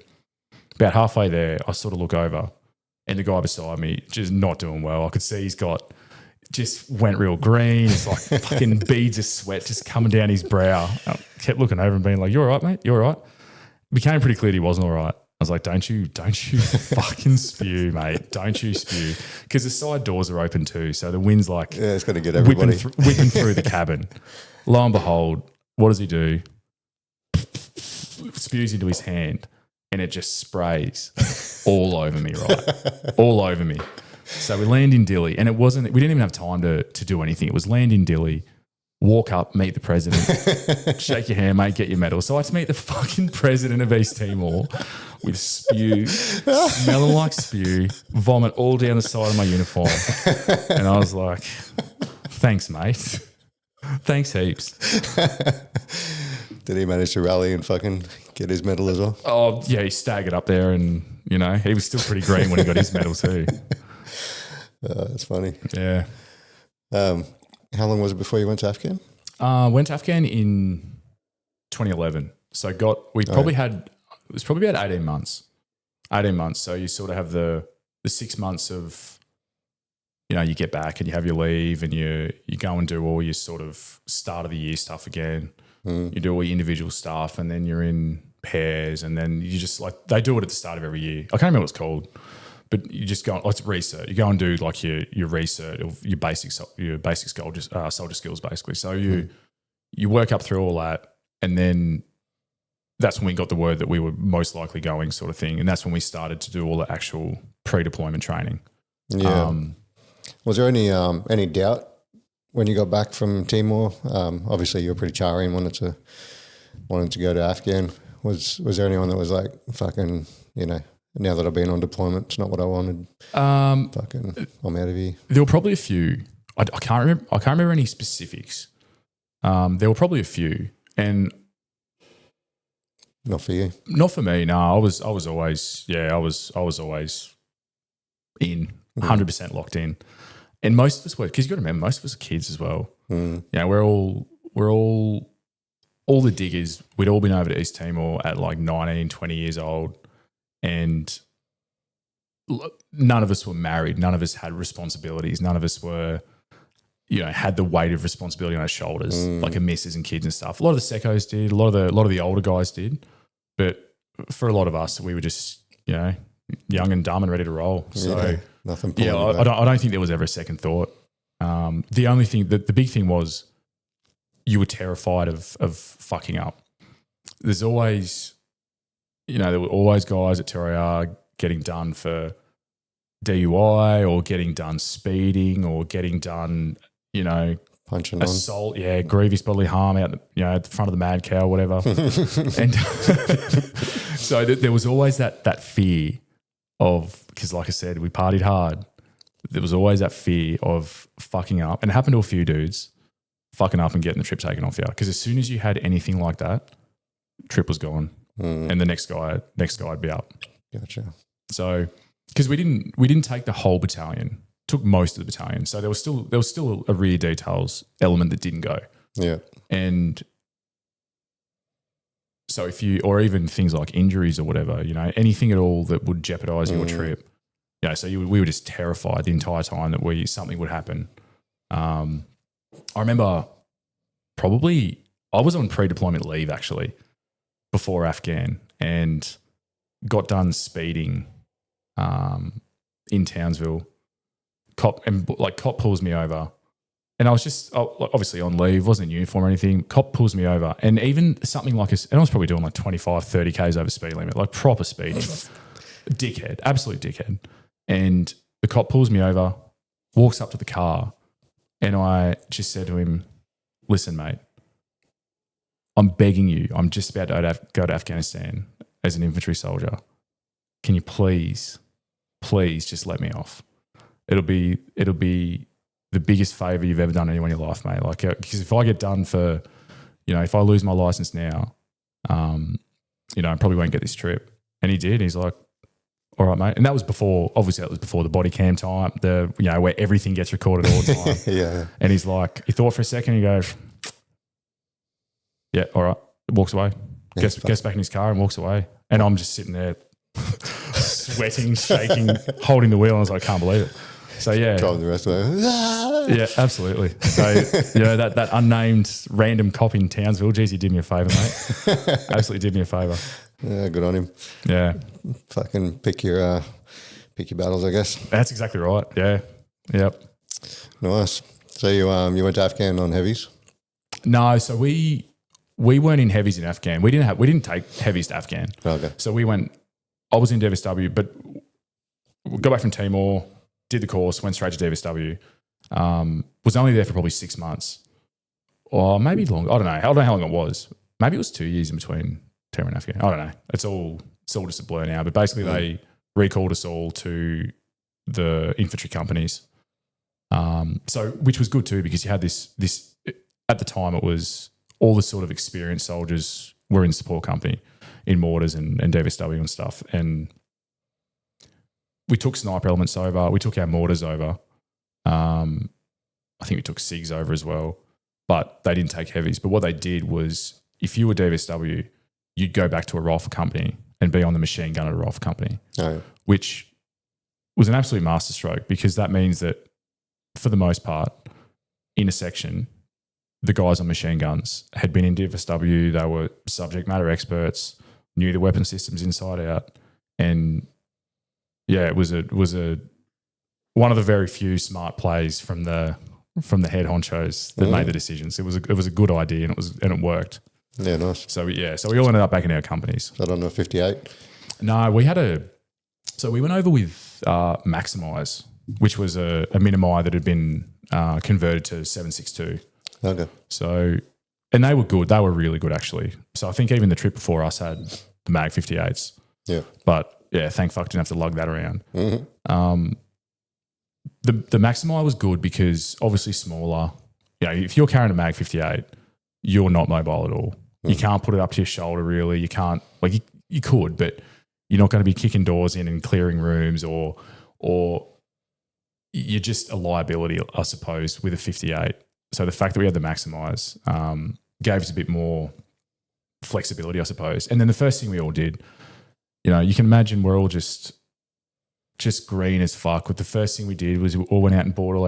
About halfway there, I sort of look over, and the guy beside me just not doing well. I could see he's just went real green. It's like fucking beads of sweat just coming down his brow. I kept looking over and being like, "You all right, mate? You all right?" It became pretty clear he wasn't all right. I was like, don't you fucking spew, mate. Don't you spew. Because the side doors are open too. So the wind's like it's going to get everybody. Whipping through the cabin. Lo and behold, what does he do? Spews into his hand, and it just sprays all over me, right? All over me. So we land in Dili, and we didn't even have time to do anything. It was land in Dili, walk up, meet the president, shake your hand, mate, get your medal. So I had to meet the fucking president of East Timor with spew, smelling like spew, vomit all down the side of my uniform. And I was like, thanks, mate. Thanks heaps. Did he manage to rally and fucking get his medal as well? Oh, yeah, he staggered up there, and, you know, he was still pretty green when he got his medal too. That's funny. Yeah. How long was it before you went to Afghan? Went to Afghan in 2011. So it was probably about 18 months. 18 months. So you sort of have the 6 months of, you know, you get back and you have your leave, and you go and do all your sort of start of the year stuff again. You do all your individual stuff, and then you're in pairs, and then you just they do it at the start of every year. I can't remember what it's called. But you just go, it's research. You go and do like your research of your basic soldier skills, basically. So you work up through all that, and then that's when we got the word that we were most likely going, sort of thing. And that's when we started to do all the actual pre-deployment training. Yeah. Was there any doubt when you got back from Timor? Obviously, you were pretty charry and wanted to go to Afghan. Was there anyone that was like, fucking, you know, now that I've been on deployment, it's not what I wanted. I'm out of here. There were probably a few. I can't remember any specifics. There were probably a few, and not for you. Not for me. No, I was always in 100% locked in, and most of us were, because you got to remember, most of us are kids as well. You know, we're all the diggers. We'd all been over to East Timor at like 19, 20 years old. And none of us were married. None of us had responsibilities. None of us were, you know, had the weight of responsibility on our shoulders, like a missus and kids and stuff. A lot of the secos did. A lot of the older guys did. But for a lot of us, we were just, you know, young and dumb and ready to roll. So nothing. Yeah, I don't think there was ever a second thought. The only thing, the big thing was, you were terrified of fucking up. There's always, you know, there were always guys at TRR getting done for DUI or getting done speeding or getting done, you know, punching assault, grievous bodily harm out, at the front of the mad cow, whatever. And so there was always that fear of, because like I said, we partied hard. There was always that fear of fucking up, and it happened to a few dudes, fucking up and getting the trip taken off you. Because as soon as you had anything like that, trip was gone. And the next guy would be up. Gotcha. So, because we didn't take the whole battalion, took most of the battalion. So there was still a rear details element that didn't go. Yeah. And so or even things like injuries or whatever, anything at all that would jeopardize your trip. So we were just terrified the entire time that something would happen. I remember I was on pre-deployment leave actually before Afghan and got done speeding in Townsville. Cop pulls me over. And I was just obviously on leave, wasn't in uniform or anything. Cop pulls me over. And even something like and I was probably doing like 25, 30 Ks over speed limit, like proper speed. Dickhead, absolute dickhead. And the cop pulls me over, walks up to the car, and I just said to him, listen, mate, I'm begging you. I'm just about to go to Afghanistan as an infantry soldier. Can you please just let me off? It'll be the biggest favour you've ever done anyone in your life, mate. Like, because if I get done for, if I lose my license now, I probably won't get this trip. And he did. He's like, all right, mate. And that was before the body cam time, where everything gets recorded all the time. Yeah. And he's like, he thought for a second, he goes, yeah, all right. Walks away. Gets back in his car and walks away. And I'm just sitting there sweating, shaking, holding the wheel. And I was like, I can't believe it. So yeah, driving the rest of the way. Yeah, absolutely. So that unnamed random cop in Townsville, geez, he did me a favour, mate. Absolutely did me a favour. Yeah, good on him. Yeah, fucking pick your battles, I guess. That's exactly right. Yeah, yep. Nice. So you went to Afghan on heavies? No, so we weren't in heavies in Afghan. We didn't take heavies to Afghan. Okay. So we went. I was in DVSW, but we got back from Timor. Did the course, went straight to DVSW. Was only there for probably 6 months, or maybe longer. I don't know how long it was. Maybe it was 2 years in between Timor and Afghan. I don't know. It's all just a blur now. But basically, they recalled us all to the infantry companies. So which was good too, because you had this at the time it was all the sort of experienced soldiers were in support company in mortars and DVSW and stuff, and we took sniper elements over. We took our mortars over. I think we took SIGs over as well, but they didn't take heavies. But what they did was, if you were DVSW, you'd go back to a rifle company and be on the machine gun at a rifle company, which was an absolute masterstroke, because that means that for the most part, in a section, the guys on machine guns had been in DVSW. They were subject matter experts, knew the weapon systems inside out, and yeah, it was one of the very few smart plays from the head honchos that made the decisions. It was a good idea, and it worked. Yeah, nice. So we all ended up back in our companies. Is that on a 58? No, we went over with Maximize, which was a Minimi that had been converted to 7.62. Okay. So, and they were good. They were really good, actually. So I think even the trip before us had the Mag 58s. Yeah. But yeah, thank fuck didn't have to lug that around. Mm-hmm. The Maximi was good because obviously smaller. If you're carrying a Mag 58, you're not mobile at all. You can't put it up to your shoulder really. You can't, you could, but you're not going to be kicking doors in and clearing rooms, or you're just a liability, I suppose, with a 58. So the fact that we had the Maximize gave us a bit more flexibility, I suppose. And then the first thing we all did, you can imagine we're all just green as fuck. But the first thing we did was we all went out and bought all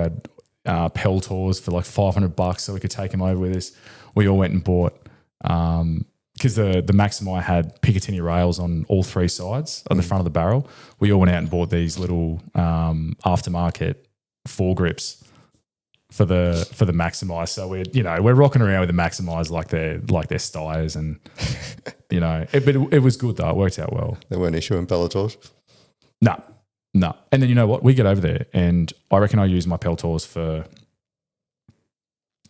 our Peltors for like $500 so we could take them over with us. We all went and bought, because the Maximi had Picatinny rails on all three sides on the front of the barrel. We all went out and bought these little aftermarket foregrips for the Maximize. So we're rocking around with the Maximize like they're Steyrs, and but it was good though. It worked out well. They weren't issuing Peltors? No. And then you know what? We get over there, and I reckon I used my Peltors for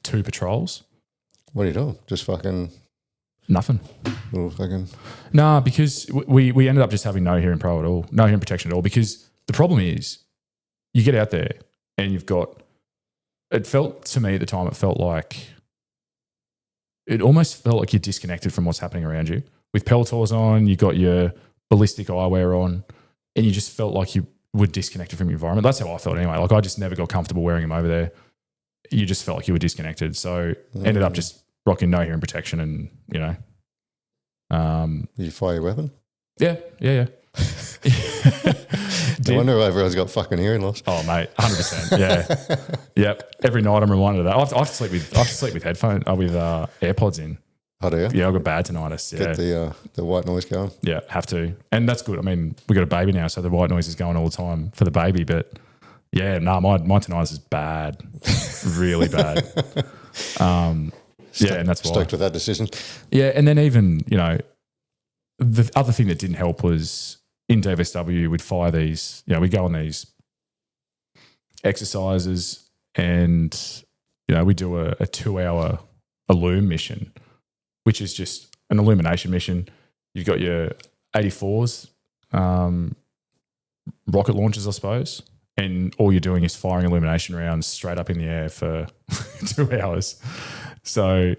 2 patrols. What are you doing? Just fucking nothing. Little fucking Nah, because we ended up just having no hearing pro at all, no hearing protection at all. Because the problem is, you get out there and you've got. It felt to me at the time, it almost felt like you're disconnected from what's happening around you. With Peltors on, you got your ballistic eyewear on, and you just felt like you were disconnected from your environment. That's how I felt anyway. Like I just never got comfortable wearing them over there. you just felt like you were disconnected. So ended up just rocking no hearing protection and, Did you fire your weapon? Yeah. No wonder everyone's got fucking hearing loss. Oh, mate, 100%. Yeah. Yep. Every night I'm reminded of that. I have to sleep with headphones, with AirPods in. Oh, do you? Yeah, I've got bad tinnitus. Yeah. Get the white noise going. Yeah, have to. And that's good. I mean, we got a baby now, so the white noise is going all the time for the baby. But yeah, my tinnitus is bad. Really bad. And that's why. Stoked with that decision. Yeah, and then even, the other thing that didn't help was in DVSW, we'd fire these, we'd go on these exercises and, we do a 2-hour Illum mission, which is just an illumination mission. You've got your 84s, rocket launchers, I suppose, and all you're doing is firing illumination rounds straight up in the air for 2 hours. So,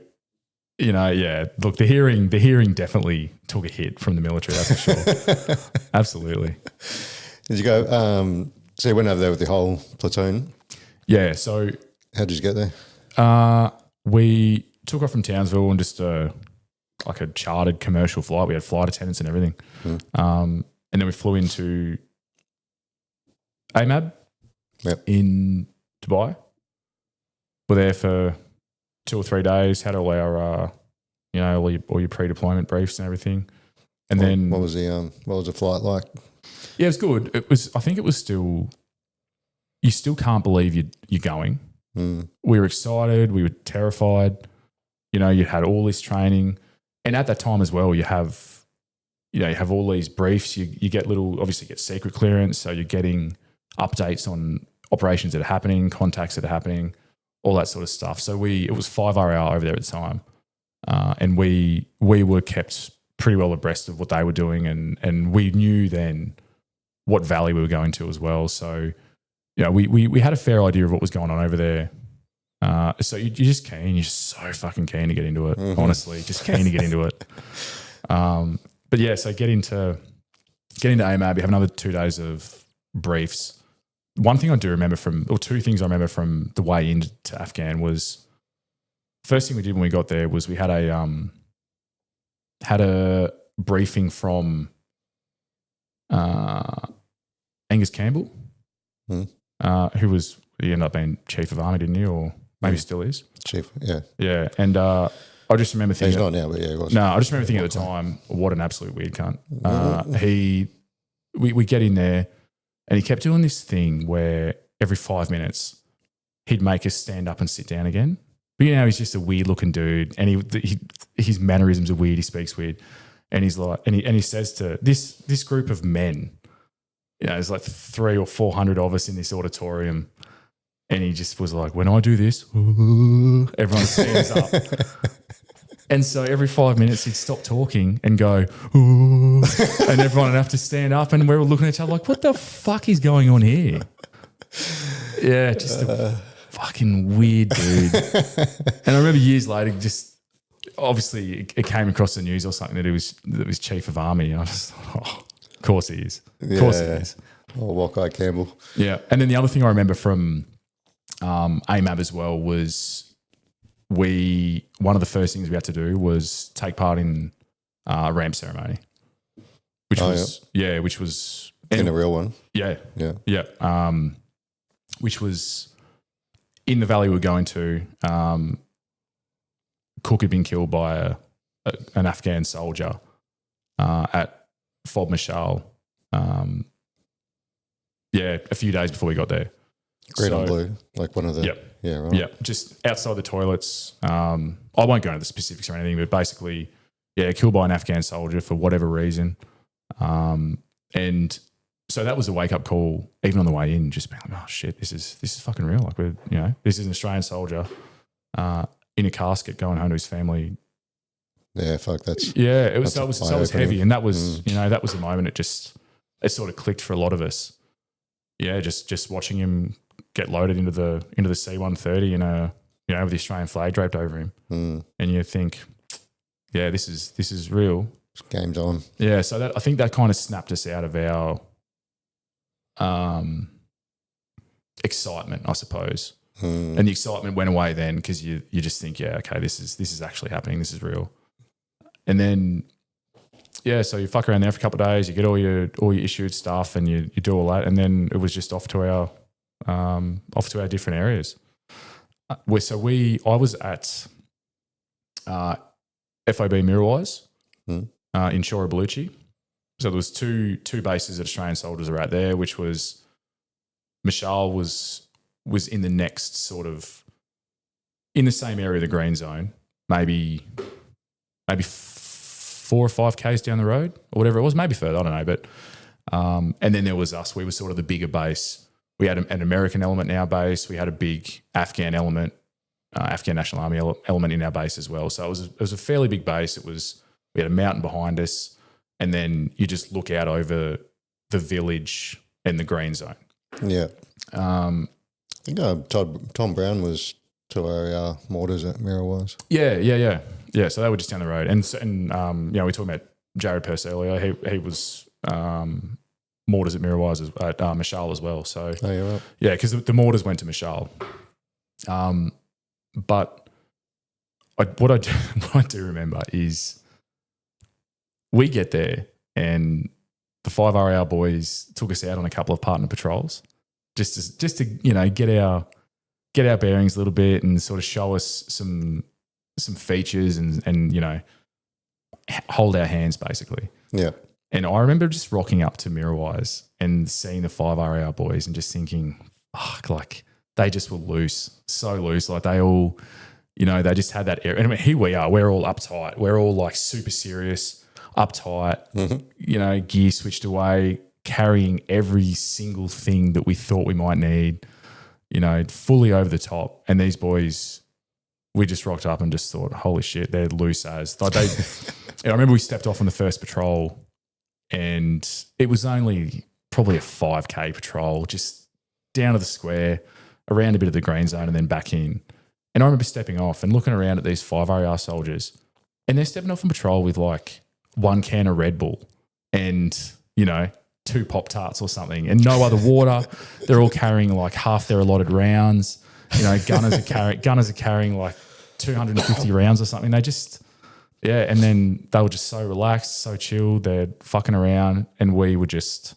look, the hearing definitely took a hit from the military, that's for sure. Absolutely. Did you go, so you went over there with the whole platoon? Yeah, so... How did you get there? We took off from Townsville and just like a chartered commercial flight. We had flight attendants and everything. And then we flew into AMAB in Dubai. We're there for 2 or 3 days, had all our, all your pre-deployment briefs and everything. And then... What was the flight like? Yeah, it was good. I think it was still... You still can't believe you're going. We were excited. We were terrified. You had all this training. And at that time as well, you have all these briefs. You get obviously get secret clearance. So you're getting updates on operations that are happening, contacts that are happening, all that sort of stuff. So it was 5RR over there at the time. And we were kept pretty well abreast of what they were doing. And we knew then what valley we were going to as well. So, we had a fair idea of what was going on over there. So you're just keen. You're so fucking keen to get into it, honestly. Just keen to get into it. But yeah, so get into AMAB. You have another 2 days of briefs. One thing I do remember two things I remember from the way into Afghan was, first thing we did when we got there was we had a briefing from Angus Campbell, who he ended up being Chief of Army, didn't he? Or maybe still is. Chief, yeah. Yeah, and I just remember thinking... He's not now, but yeah, he was. No, I just remember thinking at the time, what an absolute weird cunt. We get in there and he kept doing this thing where every 5 minutes he'd make us stand up and sit down again. But he's just a weird looking dude and his mannerisms are weird, he speaks weird. And he's like, and he says to this group of men, there's like 300 or 400 of us in this auditorium. And he just was like, when I do this, everyone stands up. And so every 5 minutes he'd stop talking and go, and everyone would have to stand up. And we're all looking at each other like, what the fuck is going on here? Yeah, just a fucking weird dude. And I remember years later, just obviously it came across the news or something that he was Chief of Army. And I just thought, oh, of course he is. Of course he is. Oh, Walkeye Campbell. Yeah. And then the other thing I remember from AMAB as well was one of the first things we had to do was take part in a ramp ceremony, which was in a real one. Yeah. Which was in the valley we were going to. Cook had been killed by an Afghan soldier at Fob Mashal. A few days before we got there. Green and blue, like one of the... Yep. Yeah, right. Yeah, just outside the toilets. I won't go into the specifics or anything, but basically, killed by an Afghan soldier for whatever reason. And so that was a wake-up call, even on the way in, just being like, oh, shit, this is fucking real. Like, this is an Australian soldier in a casket going home to his family. Yeah, fuck, that's... Yeah, it was heavy. And that was, that was the moment it sort of clicked for a lot of us. Yeah, just watching him get loaded into the C-130 with the Australian flag draped over him, and you think, this is real. It's game's on. Yeah, so I think that kind of snapped us out of our excitement, I suppose. And the excitement went away then because you just think, yeah, okay, this is actually happening. This is real. And then, yeah, so you fuck around there for a couple of days, you get all your issued stuff and you do all that. And then it was just off to our different areas. I was at FOB Mirrorwise in Shora Bellucci. So there was two bases that Australian soldiers are at there, which was Mishal was in the next sort of in the same area of the green zone, maybe 4 or 5 Ks down the road or whatever it was, maybe further, I don't know. But and then there was us. We were sort of the bigger base. We had an American element in our base. We had a big Afghan element, Afghan National Army element in our base as well. So it was a fairly big base. We had a mountain behind us, and then you just look out over the village and the green zone. Yeah. I think Tom Brown was to our mortars at Mirrorwise. Yeah. So they were just down the road, and we were talking about Jared Purse earlier. He was mortars at Mirrorwise at Mishal as well. So you're right. Yeah, because the mortars went to Mishal. But what I do remember is we get there and the 5RAR boys took us out on a couple of partner patrols just to get our bearings a little bit and sort of show us some features and hold our hands basically. Yeah. And I remember just rocking up to Mirrorwise and seeing the 5RAR boys and just thinking, fuck, like they just were loose, so loose. Like they all, they just had that air. And I mean, here we are, we're all uptight. We're all like super serious, uptight, gear switched away, carrying every single thing that we thought we might need, fully over the top. And these boys, we just rocked up and just thought, holy shit, they're loose as. Like I remember we stepped off on the first patrol and it was only probably a 5K patrol, just down to the square, around a bit of the green zone and then back in. And I remember stepping off and looking around at these 5RAR soldiers and they're stepping off on patrol with like 1 can of Red Bull and, 2 Pop-Tarts or something and no other water. They're all carrying like half their allotted rounds. Gunners are carrying like 250 rounds or something. They just, and then they were just so relaxed, so chilled. They're fucking around and we were just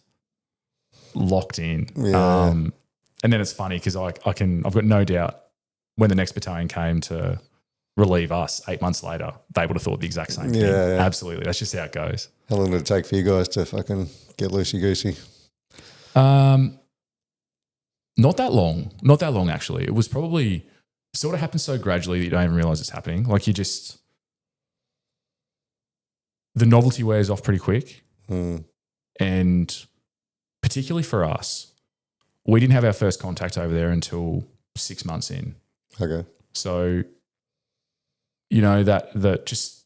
locked in. Yeah. And then it's funny because I've got no doubt when the next battalion came to relieve us 8 months later, they would have thought the exact same thing. Yeah. Absolutely. That's just how it goes. How long did it take for you guys to fucking get loosey-goosey? Not that long actually. It was probably sort of happened so gradually that you don't even realize it's happening. Like the novelty wears off pretty quick. And particularly for us, we didn't have our first contact over there until 6 months in. Okay. So, that just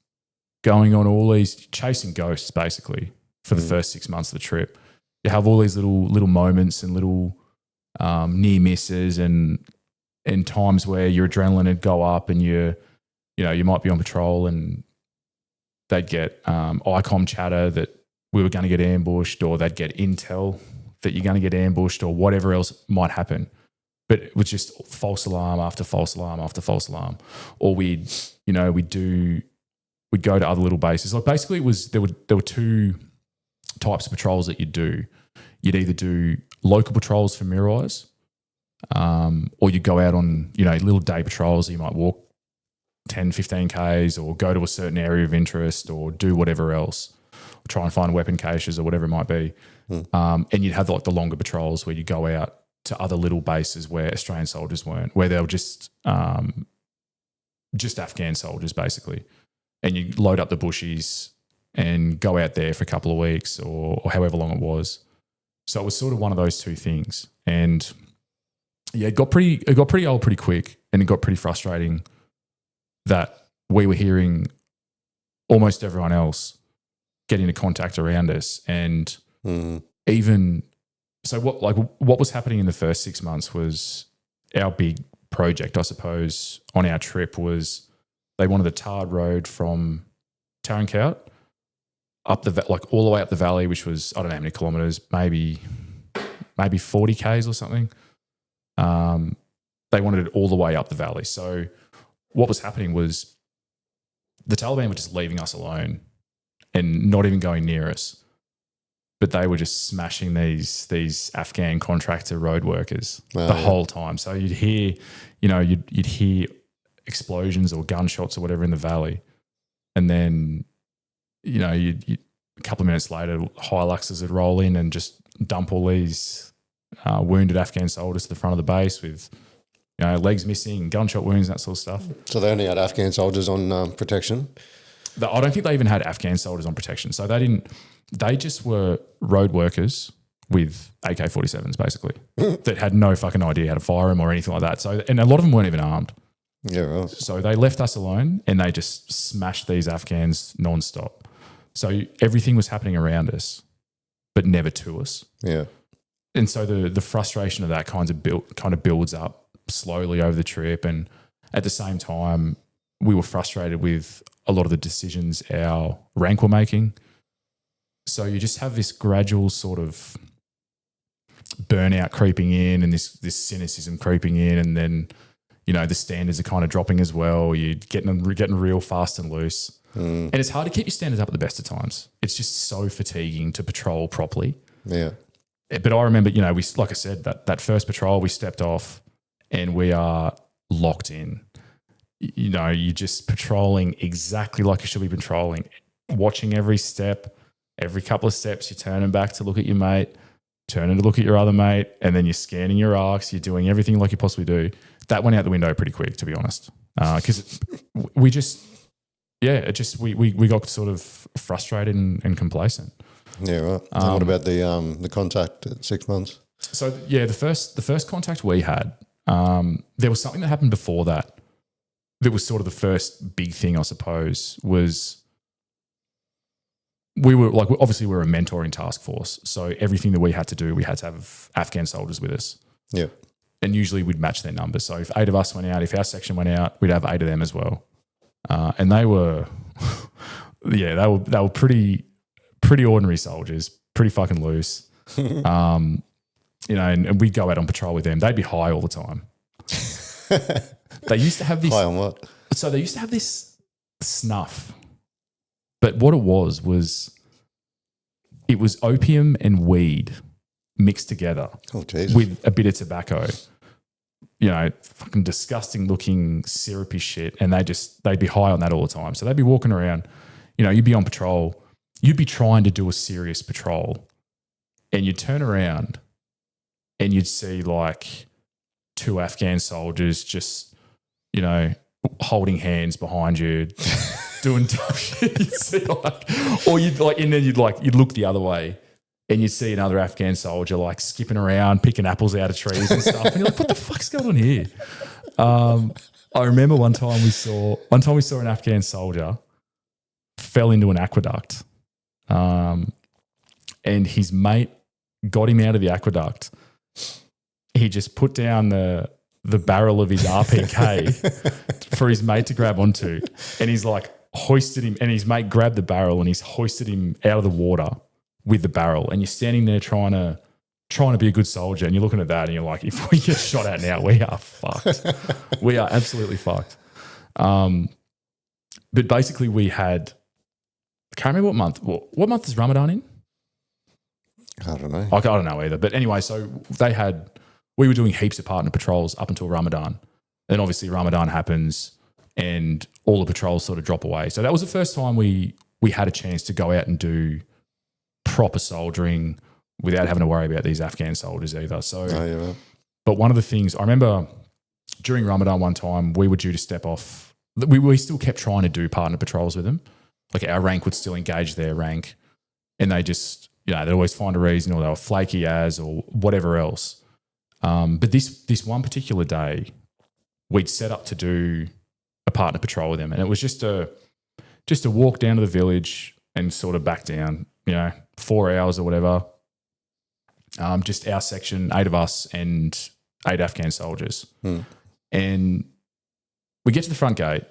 going on all these chasing ghosts basically for the first 6 months of the trip. You have all these little moments and little near misses and times where your adrenaline would go up and you might be on patrol and they'd get ICOM chatter that we were going to get ambushed, or they'd get intel that you're going to get ambushed, or whatever else might happen. But it was just false alarm after false alarm after false alarm. Or we'd go to other little bases. Like basically there were 2 types of patrols that you'd do. You'd either do local patrols for Mirrorwise, or you'd go out on, little day patrols. You might walk 10, 15 Ks or go to a certain area of interest or do whatever else, or try and find weapon caches or whatever it might be. And you'd have like the longer patrols where you go out to other little bases where Australian soldiers weren't, where they were just Afghan soldiers basically. And you load up the bushies and go out there for a couple of weeks or however long it was. So it was sort of one of those 2 things. And it got pretty old pretty quick, and it got pretty frustrating that we were hearing almost everyone else get into contact around us. And even so what was happening in the first 6 months was our big project, I suppose, on our trip was they wanted the tarred road from Tarankout up all the way up the valley, which was, I don't know how many kilometres, maybe 40 Ks or something. they wanted it all the way up the valley. So what was happening was the Taliban were just leaving us alone and not even going near us. But they were just smashing these Afghan contractor road workers the whole time. So you'd hear, you'd hear explosions or gunshots or whatever in the valley. And then, you'd a couple of minutes later, Hiluxes would roll in and just dump all these wounded Afghan soldiers to the front of the base with, legs missing, gunshot wounds, that sort of stuff. So they only had Afghan soldiers on protection? I don't think they even had Afghan soldiers on protection. So they just were road workers with AK-47s, basically, that had no fucking idea how to fire them or anything like that. So, and a lot of them weren't even armed. Yeah, right. So they left us alone and they just smashed these Afghans nonstop. So everything was happening around us, but never to us. Yeah. And so the frustration of that kind of builds up slowly over the trip. And at the same time, we were frustrated with a lot of the decisions our rank were making. So you just have this gradual sort of burnout creeping in and this cynicism creeping in, and then, the standards are kind of dropping as well. You're getting real fast and loose. And it's hard to keep your standards up at the best of times. It's just so fatiguing to patrol properly. Yeah. But I remember, we, like I said, that first patrol, we stepped off and we are locked in. You're just patrolling exactly like you should be patrolling, watching every step. Every couple of steps, you're turning back to look at your mate, turning to look at your other mate, and then you're scanning your arcs. You're doing everything like you possibly do. That went out the window pretty quick, to be honest, because we got sort of frustrated and complacent. Yeah, right. And what about the contact at 6 months? So yeah, the first contact we had, there was something that happened before that. That was sort of the first big thing, I suppose, was. We were obviously we're a mentoring task force. So everything that we had to do, we had to have Afghan soldiers with us. Yeah. And usually we'd match their numbers. So if 8 of us went out, if our section went out, we'd have 8 of them as well. And they were, they were pretty ordinary soldiers, pretty fucking loose. And we'd go out on patrol with them. They'd be high all the time. They used to have this. High on what? So they used to have this snuff. But what it was opium and weed mixed together with a bit of tobacco. Fucking disgusting looking syrupy shit. And they'd be high on that all the time. So they'd be walking around, you'd be on patrol. You'd be trying to do a serious patrol and you'd turn around and you'd see like 2 Afghan soldiers just, holding hands behind you. Doing tough shit, you'd see and then you'd look the other way and you'd see another Afghan soldier like skipping around, picking apples out of trees and stuff. And you're like, what the fuck's going on here? I remember one time we saw an Afghan soldier fell into an aqueduct, and his mate got him out of the aqueduct. He just put down the barrel of his RPK for his mate to grab onto, and he's like hoisted him, and his mate grabbed the barrel and he's hoisted him out of the water with the barrel. And you're standing there trying to be a good soldier, and you're looking at that and you're like, if we get shot at now, we are fucked. We are absolutely fucked. But basically we had, I can't remember what month. What month is Ramadan in? I don't know. I don't know either. But anyway, so we were doing heaps of partner patrols up until Ramadan. Then obviously Ramadan happens and all the patrols sort of drop away. So that was the first time we had a chance to go out and do proper soldiering without having to worry about these Afghan soldiers either. So, right. But one of the things, I remember during Ramadan one time, we were due to step off. We still kept trying to do partner patrols with them. Like our rank would still engage their rank, and they just, they'd always find a reason, or they were flaky as or whatever else. But this one particular day, we'd set up to do a partner patrol with them, and it was just a walk down to the village and sort of back down, 4 hours or whatever. Just our section, 8 of us and 8 Afghan soldiers. And we get to the front gate.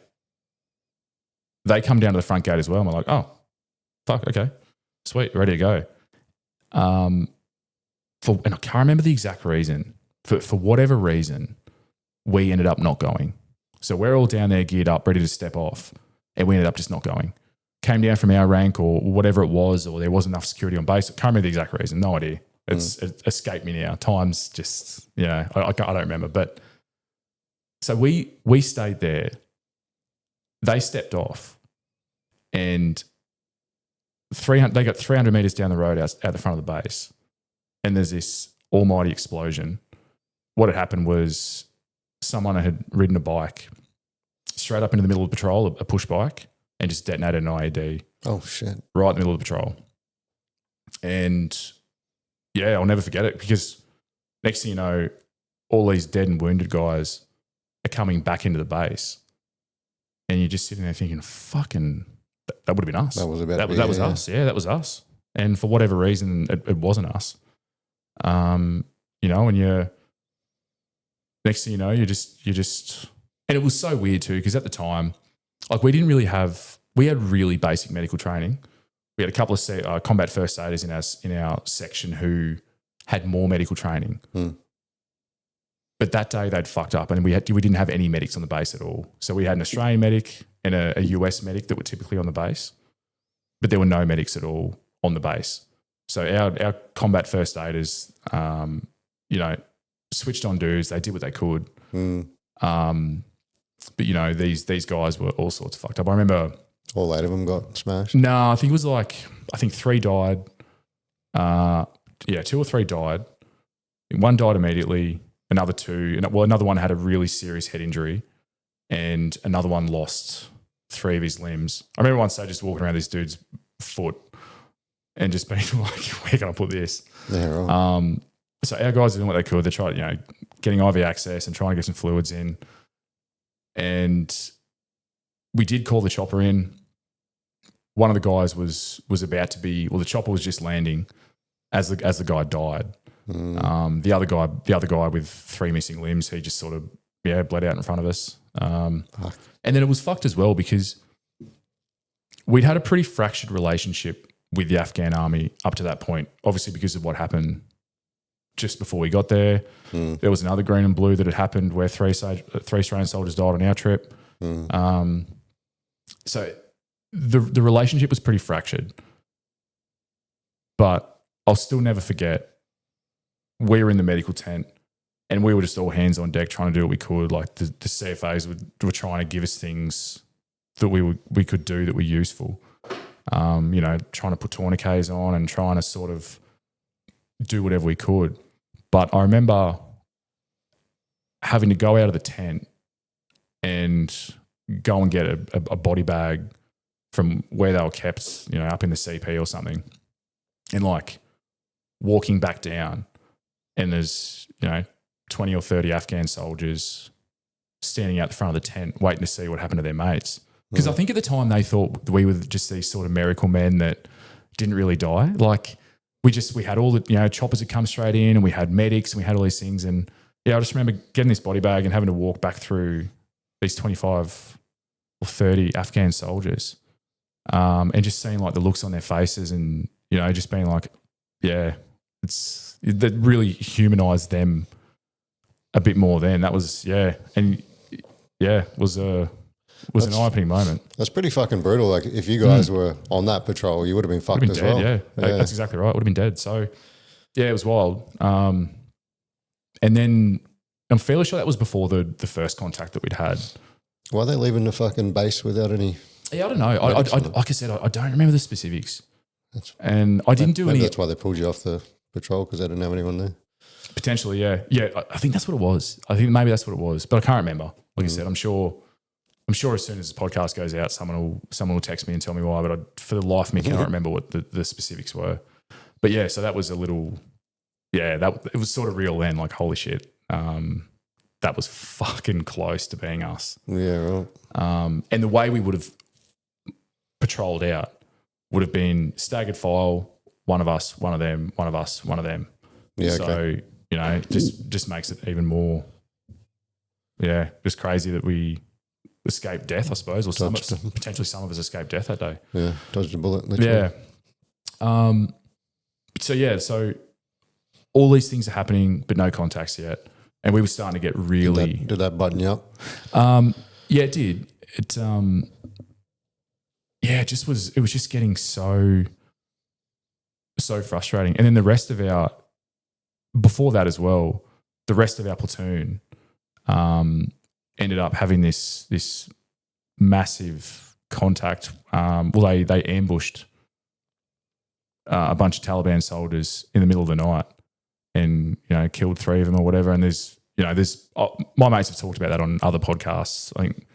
They come down to the front gate as well. And we're like, oh, fuck, okay, sweet, ready to go. And I can't remember the exact reason. For whatever reason, we ended up not going. So we're all down there geared up, ready to step off, and we ended up just not going. Came down from our rank or whatever it was, or there wasn't enough security on base. I can't remember the exact reason. No idea. It escaped me now. Time's just, I don't remember. But so we stayed there. They stepped off, and they got 300 meters down the road out the front of the base, and there's this almighty explosion. What had happened was someone had ridden a bike straight up into the middle of the patrol, a push bike, and just detonated an IED. Oh, shit. Right in the middle of the patrol. And yeah, I'll never forget it, because next thing you know, all these dead and wounded guys are coming back into the base. And you're just sitting there thinking, fucking, that would have been us. That was about that was us. Yeah, that was us. And for whatever reason, it wasn't us. And you're, next thing you know, you just, and it was so weird too, because at the time, like we had really basic medical training. We had a couple of combat first aiders in our section who had more medical training. But that day they'd fucked up, and we didn't have any medics on the base at all. So we had an Australian medic and a US medic that were typically on the base, but there were no medics at all on the base. So our combat first aiders, switched on dudes. They did what they could. But these guys were all sorts of fucked up. I remember all 8 of them got smashed. No, I think it was 3 died. 2 or 3 died. One died immediately. Another 2, another one had a really serious head injury, and another one lost 3 of his limbs. I remember one stage just walking around this dude's foot and just being like, "Where can I put this?" Yeah, right. So our guys are doing what they could. They tried, getting IV access and trying to get some fluids in. And we did call the chopper in. One of the guys was about to be, the chopper was just landing as the guy died. The other guy with 3 missing limbs, he just sort of bled out in front of us. And then it was fucked as well, because we'd had a pretty fractured relationship with the Afghan army up to that point, obviously because of what happened just before we got there. There was another green and blue that had happened where 3 Australian soldiers died on our trip. So the relationship was pretty fractured. But I'll still never forget, we were in the medical tent and we were just all hands on deck trying to do what we could. Like the CFAs were trying to give us things that we could do that were useful. Trying to put tourniquets on and trying to sort of do whatever we could. But I remember having to go out of the tent and go and get a body bag from where they were kept, up in the CP or something, and like walking back down, and there's 20 or 30 Afghan soldiers standing out the front of the tent waiting to see what happened to their mates. Because I think at the time they thought we were just these sort of miracle men that didn't really die. Like we had all the choppers that come straight in, and we had medics, and we had all these things. And I just remember getting this body bag and having to walk back through these 25 or 30 Afghan soldiers, and just seeing like the looks on their faces, and just being like, that really humanized them a bit more. Then that was was an eye-opening moment. That's pretty fucking brutal. Like if you guys were on that patrol, you would have been fucked as dead, well. Yeah, that's exactly right. Would have been dead. So it was wild. And then I'm fairly sure that was before the first contact that we'd had. Why are they leaving the fucking base without any? Yeah, I don't know. I like I said, I don't remember the specifics. I didn't do any. That's why they pulled you off the patrol, because they didn't have anyone there. Potentially, yeah. I think that's what it was. I think maybe that's what it was, but I can't remember. Like I said, I'm sure as soon as this podcast goes out, someone will text me and tell me why. But for the life of me, I can't remember what the specifics were. But yeah, so that was a little. Yeah, it was sort of real then. Like holy shit. That was fucking close to being us. Yeah, right. And the way we would have patrolled out would have been staggered file, one of us, one of them, one of us, one of them. Yeah, so, okay. Just makes it even more, just crazy that we escaped death, I suppose, or potentially some of us escaped death that day. Yeah, dodged a bullet, literally. Yeah. So all these things are happening, but no contacts yet. And we were starting to get really... Did that button you up? Yeah, it did. It it was just getting so frustrating. And then the rest of before that as well, the rest of our platoon ended up having this massive contact. They ambushed a bunch of Taliban soldiers in the middle of the night and, killed 3 of them or whatever. And there's my mates have talked about that on other podcasts. I think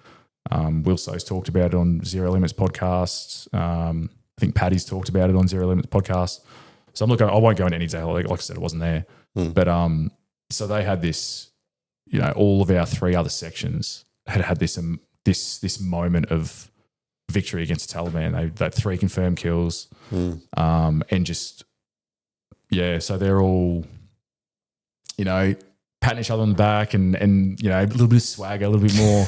Will So's talked about it on Zero Limits podcasts. I think Paddy's talked about it on Zero Limits podcast. So I won't go into any detail. Like I said, it wasn't there. But so they had this, all of our 3 other sections had this this moment of victory against the Taliban. They had 3 confirmed kills, and just so they're all, patting each other on the back and a little bit of swagger, a little bit more,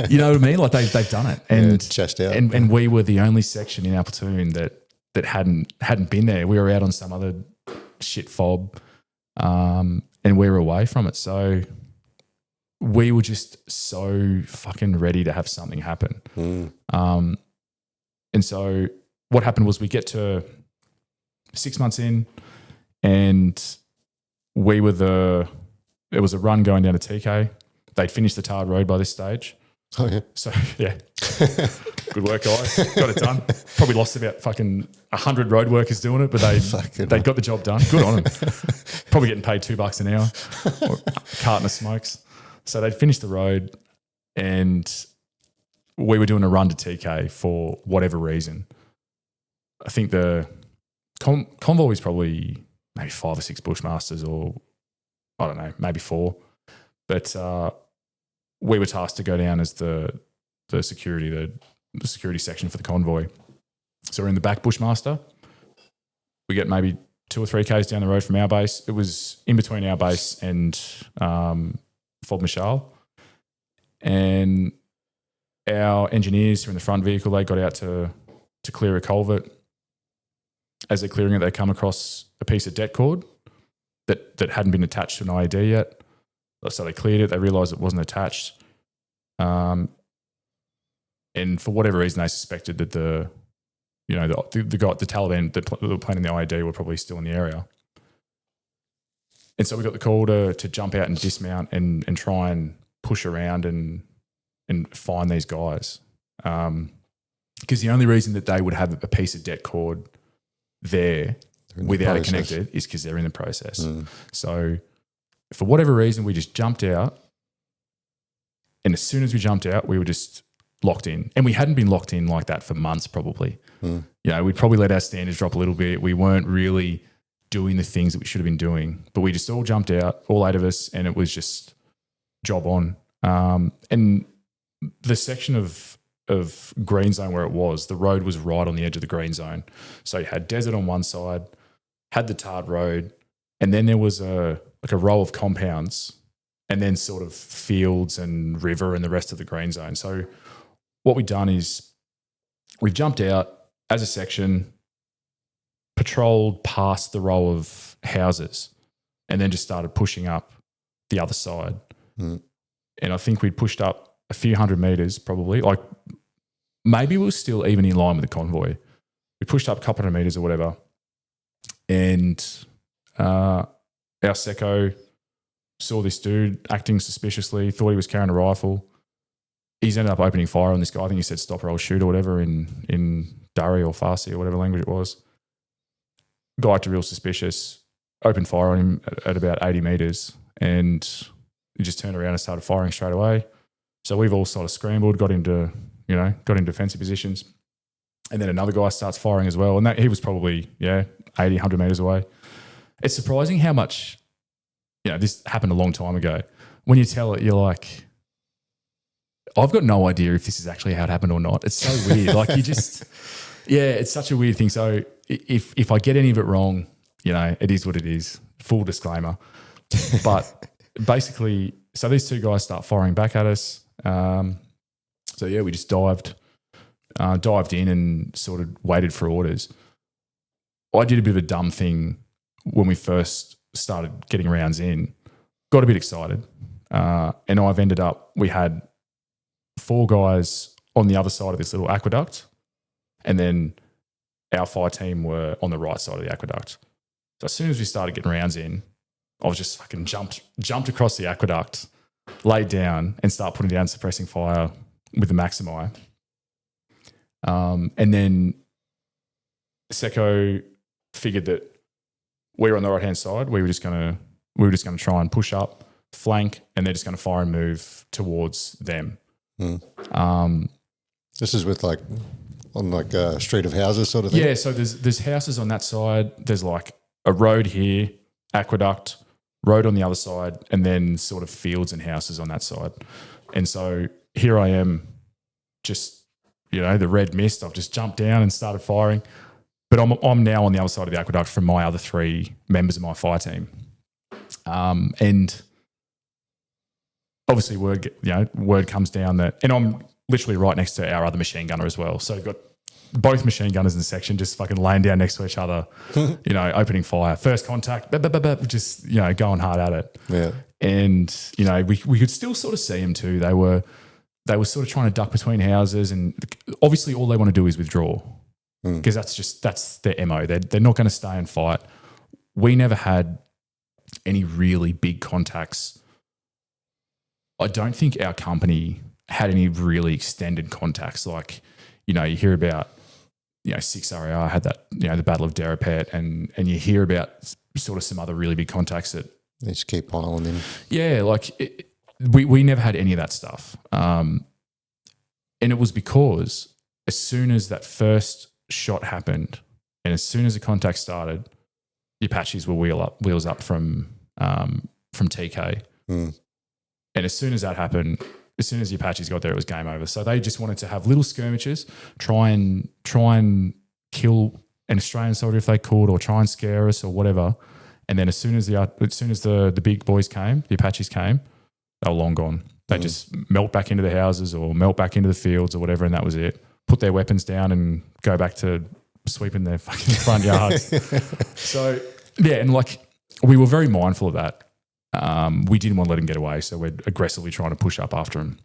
you know what I mean? Like they've done it, and chest out, and we were the only section in our platoon that hadn't been there. We were out on some other shit fob, and we were away from it. So we were just so fucking ready to have something happen. And so what happened was we get to 6 months in, and it was a run going down to TK. They'd finished the tarred road by this stage. Oh, yeah. So, yeah. Good work, guys. Got it done. Probably lost about fucking 100 road workers doing it, but they got the job done. Good on them. Probably getting paid $2 an hour or a carton of smokes. So they'd finished the road, and we were doing a run to TK for whatever reason. I think the convoy was probably maybe 5 or 6 Bushmasters, or I don't know, maybe 4. But we were tasked to go down as the security section for the convoy. So we're in the back Bushmaster. We get maybe 2 or 3 Ks down the road from our base. It was in between our base and Fob Mishal. And our engineers who were in the front vehicle, they got out to clear a culvert. As they're clearing it, they come across a piece of det cord that hadn't been attached to an IED yet. So they cleared it. They realised it wasn't attached. And for whatever reason, they suspected that the Taliban that were planning the IED were probably still in the area. And so we got the call to jump out and dismount and try and push around and find these guys. Because the only reason that they would have a piece of det cord there without it connected is because they're in the process. So for whatever reason, we just jumped out. And as soon as we jumped out, we were just locked in. And we hadn't been locked in like that for months probably. We'd probably let our standards drop a little bit. We weren't really doing the things that we should have been doing. But we just all jumped out, all 8 of us, and it was just job on. And the section of green zone where it was, the road was right on the edge of the green zone. So you had desert on one side, had the tarred road, and then there was a row of compounds, and then sort of fields and river and the rest of the green zone. So what we've done is we've jumped out as a section, patrolled past the row of houses, and then just started pushing up the other side. And I think we'd pushed up a few hundred meters probably, like maybe we were still even in line with the convoy. We pushed up a couple of meters or whatever, and our Seco saw this dude acting suspiciously, thought he was carrying a rifle. He's ended up opening fire on this guy. I think he said stop or I'll shoot or whatever in Dari or Farsi or whatever language it was. Guy acted real suspicious, opened fire on him at about 80 meters, and he just turned around and started firing straight away. So we've all sort of scrambled, got into defensive positions. And then another guy starts firing as well. And he was probably, 80, 100 meters away. It's surprising how much, this happened a long time ago. When you tell it, you're like, I've got no idea if this is actually how it happened or not. It's so weird. Like you just, it's such a weird thing. So if I get any of it wrong, it is what it is. Full disclaimer. But basically, so these 2 guys start firing back at us. We just dived in and sort of waited for orders. I did a bit of a dumb thing when we first started getting rounds in. got a bit excited. And I've ended up, we had 4 guys on the other side of this little aqueduct, and then our fire team were on the right side of the aqueduct. So as soon as we started getting rounds in, I was just fucking jumped across the aqueduct, laid down, and start putting down suppressing fire with the Maximi. And then Seco figured that we were on the right hand side. We were just gonna try and push up, flank, and they're just gonna fire and move towards them. This is with on a street of houses sort of thing? Yeah, so there's houses on that side. There's like a road here, aqueduct, road on the other side, and then sort of fields and houses on that side. And so here I am, just, the red mist. I've just jumped down and started firing. But I'm now on the other side of the aqueduct from my other 3 members of my fire team. And obviously word comes down that, and I'm literally right next to our other machine gunner as well. So we've got both machine gunners in the section just fucking laying down next to each other, opening fire. First contact, just, going hard at it. Yeah. And, we could still sort of see them too. They were sort of trying to duck between houses, and obviously all they want to do is withdraw, because that's their MO. They're not going to stay and fight. We never had any really big contacts. I don't think our company had any really extended contacts. Like, you hear about, 6RAR had that, the Battle of Derapet, and you hear about sort of some other really big contacts that they just keep piling in. Yeah, we never had any of that stuff. And it was because as soon as that first shot happened, and as soon as the contact started, the Apaches were wheels up from TK. And as soon as that happened, as soon as the Apaches got there, it was game over. So they just wanted to have little skirmishes, try and kill an Australian soldier if they could, or try and scare us or whatever. And then as soon as the big boys came, the Apaches came, they were long gone. They just melt back into the houses or melt back into the fields or whatever, and that was it. Put their weapons down and go back to sweeping their fucking front yards. So yeah, and we were very mindful of that. We didn't want to let him get away, so we're aggressively trying to push up after him.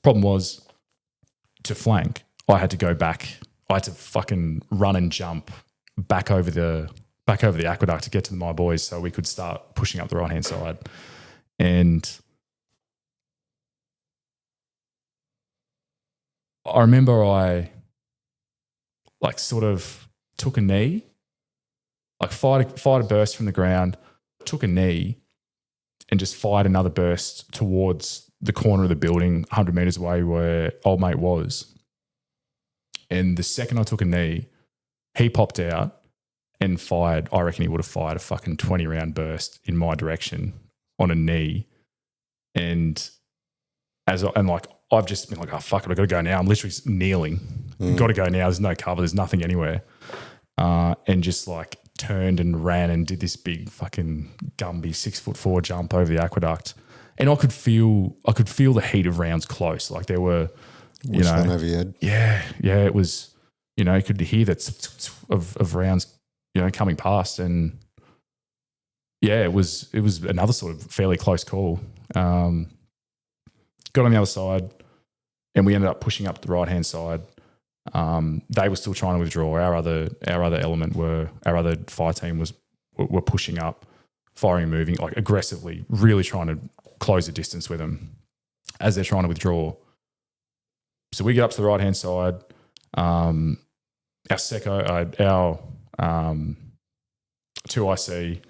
Problem was, to flank, I had to go back. I had to fucking run and jump back over the aqueduct to get to my boys, so we could start pushing up the right hand side. And I remember I sort of took a knee, fired a burst from the ground, took a knee, and just fired another burst towards the corner of the building 100 metres away where old mate was. And the second I took a knee, he popped out and fired, I reckon he would have fired a fucking 20-round burst in my direction on a knee. And I've just been like, oh, fuck it, I've got to go now. I'm literally kneeling. Got to go now. There's no cover. There's nothing anywhere. And just turned and ran and did this big fucking Gumby 6'4" jump over the aqueduct. And I could feel the heat of rounds close. There were, whistling over your head. Yeah, it was, you could hear that of rounds, coming past. And yeah, it was another sort of fairly close call. Got on the other side, and we ended up pushing up the right hand side. They were still trying to withdraw. Our other element our other fire team were pushing up, firing and moving, aggressively, really trying to close the distance with them as they're trying to withdraw. So we get up to the right hand side. Our Seco, our 2IC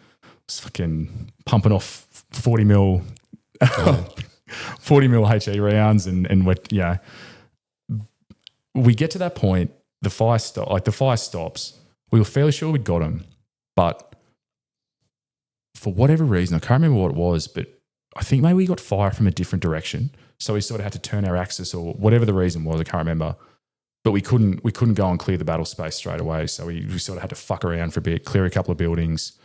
was fucking pumping off 40 mil 40 mil HE rounds, and we're, we get to that point, the fire stops. We were fairly sure we'd got him, but for whatever reason, I can't remember what it was, but I think maybe we got fire from a different direction. So we sort of had to turn our axis, or whatever the reason was, I can't remember. But we couldn't go and clear the battle space straight away. So we sort of had to fuck around for a bit, clear a couple of buildings.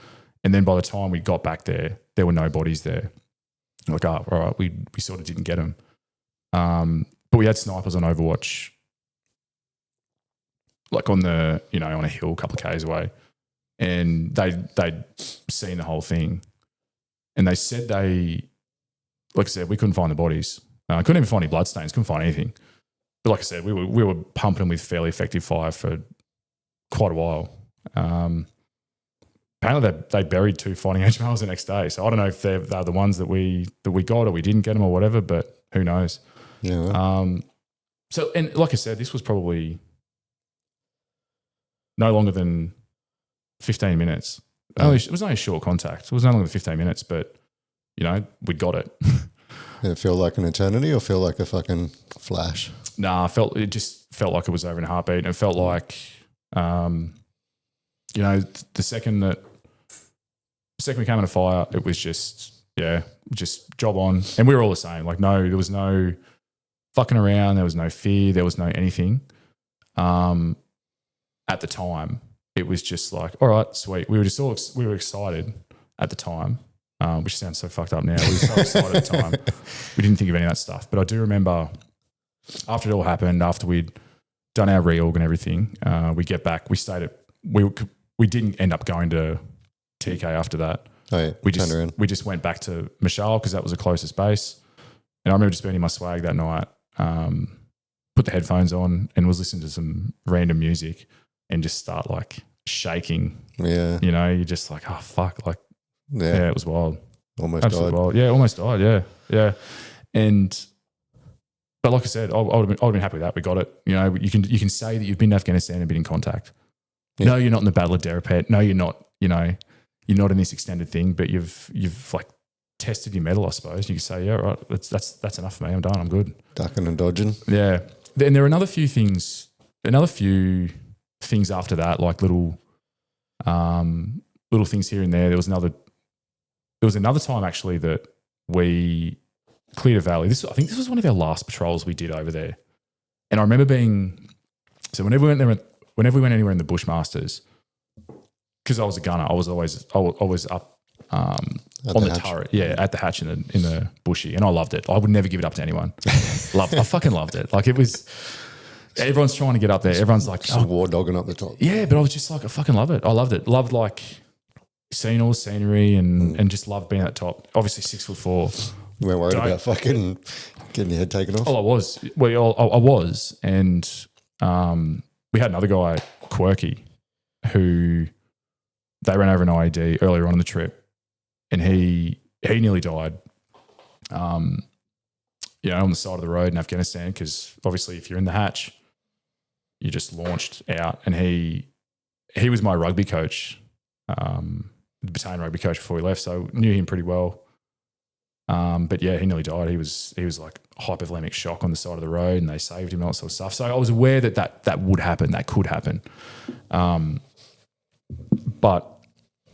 And then by the time we got back there were no bodies there. All right, we sort of didn't get them. But we had snipers on Overwatch, on the, on a hill a couple of Ks away. And they'd seen the whole thing. And they said like I said, we couldn't find the bodies. Couldn't even find any bloodstains, couldn't find anything. But like I said, we were pumping them with fairly effective fire for quite a while. Apparently they buried 2 fighting H males the next day. So I don't know if they're the ones that we got or we didn't get them or whatever, but who knows. Yeah. So, and like I said, this was probably no longer than 15 minutes. It was only a short contact. It was no longer than 15 minutes, but, we got it. Did it feel like an eternity or feel like a fucking flash? Nah, it just felt like it was over in a heartbeat. And it felt like, the second we came under fire, it was just job on. And we were all the same. Like, no, there was no fucking around. There was no fear. There was no anything. At the time, it was just like, all right, sweet. We were excited at the time, which sounds so fucked up now. We were so excited at the time. We didn't think of any of that stuff. But I do remember after it all happened, after we'd done our reorg and everything, we get back. We didn't end up going to TK after that. Oh yeah, we just went back to Michelle because that was the closest base. And I remember just being in my swag that night, put the headphones on and was listening to some random music and just start like shaking. Yeah. You're just like, oh fuck. Like, yeah, it was wild. Almost Absolutely died. wild. Yeah, almost died. Yeah. Yeah. But like I said, I would have been happy with that. We got it. You can say that you've been to Afghanistan and been in contact. Yeah. No, you're not in the Battle of Derapet. No, you're not, you're not in this extended thing, but you've like tested your mettle, I suppose. You can say, yeah, right, that's enough for me. I'm done. I'm good. Ducking and dodging. Yeah. Then there are another few things after that, like little things here and there. There was another time actually that we cleared a valley. I think this was one of our last patrols we did over there. And I remember whenever we went anywhere in the Bushmasters, because I was a gunner, I was always up on the turret. Yeah, at the hatch in the bushy. And I loved it. I would never give it up to anyone. I fucking loved it. Like, it was, everyone's trying to get up there. Everyone's like, just war dogging up the top. Yeah, but I was just like, I fucking love it. I loved it. Loved like seeing all the scenery and just loved being at the top. Obviously 6'4". You weren't worried about fucking getting your head taken off? Oh, I was. Well, I was. And we had another guy, Quirky, who they ran over an IED earlier on in the trip, and he nearly died. On the side of the road in Afghanistan, because obviously if you're in the hatch, you just launched out. And he was my rugby coach, the battalion rugby coach before we left, so knew him pretty well. But yeah, he nearly died. He was like hypovolemic shock on the side of the road, and they saved him and all that sort of stuff. So I was aware that would happen, that could happen. But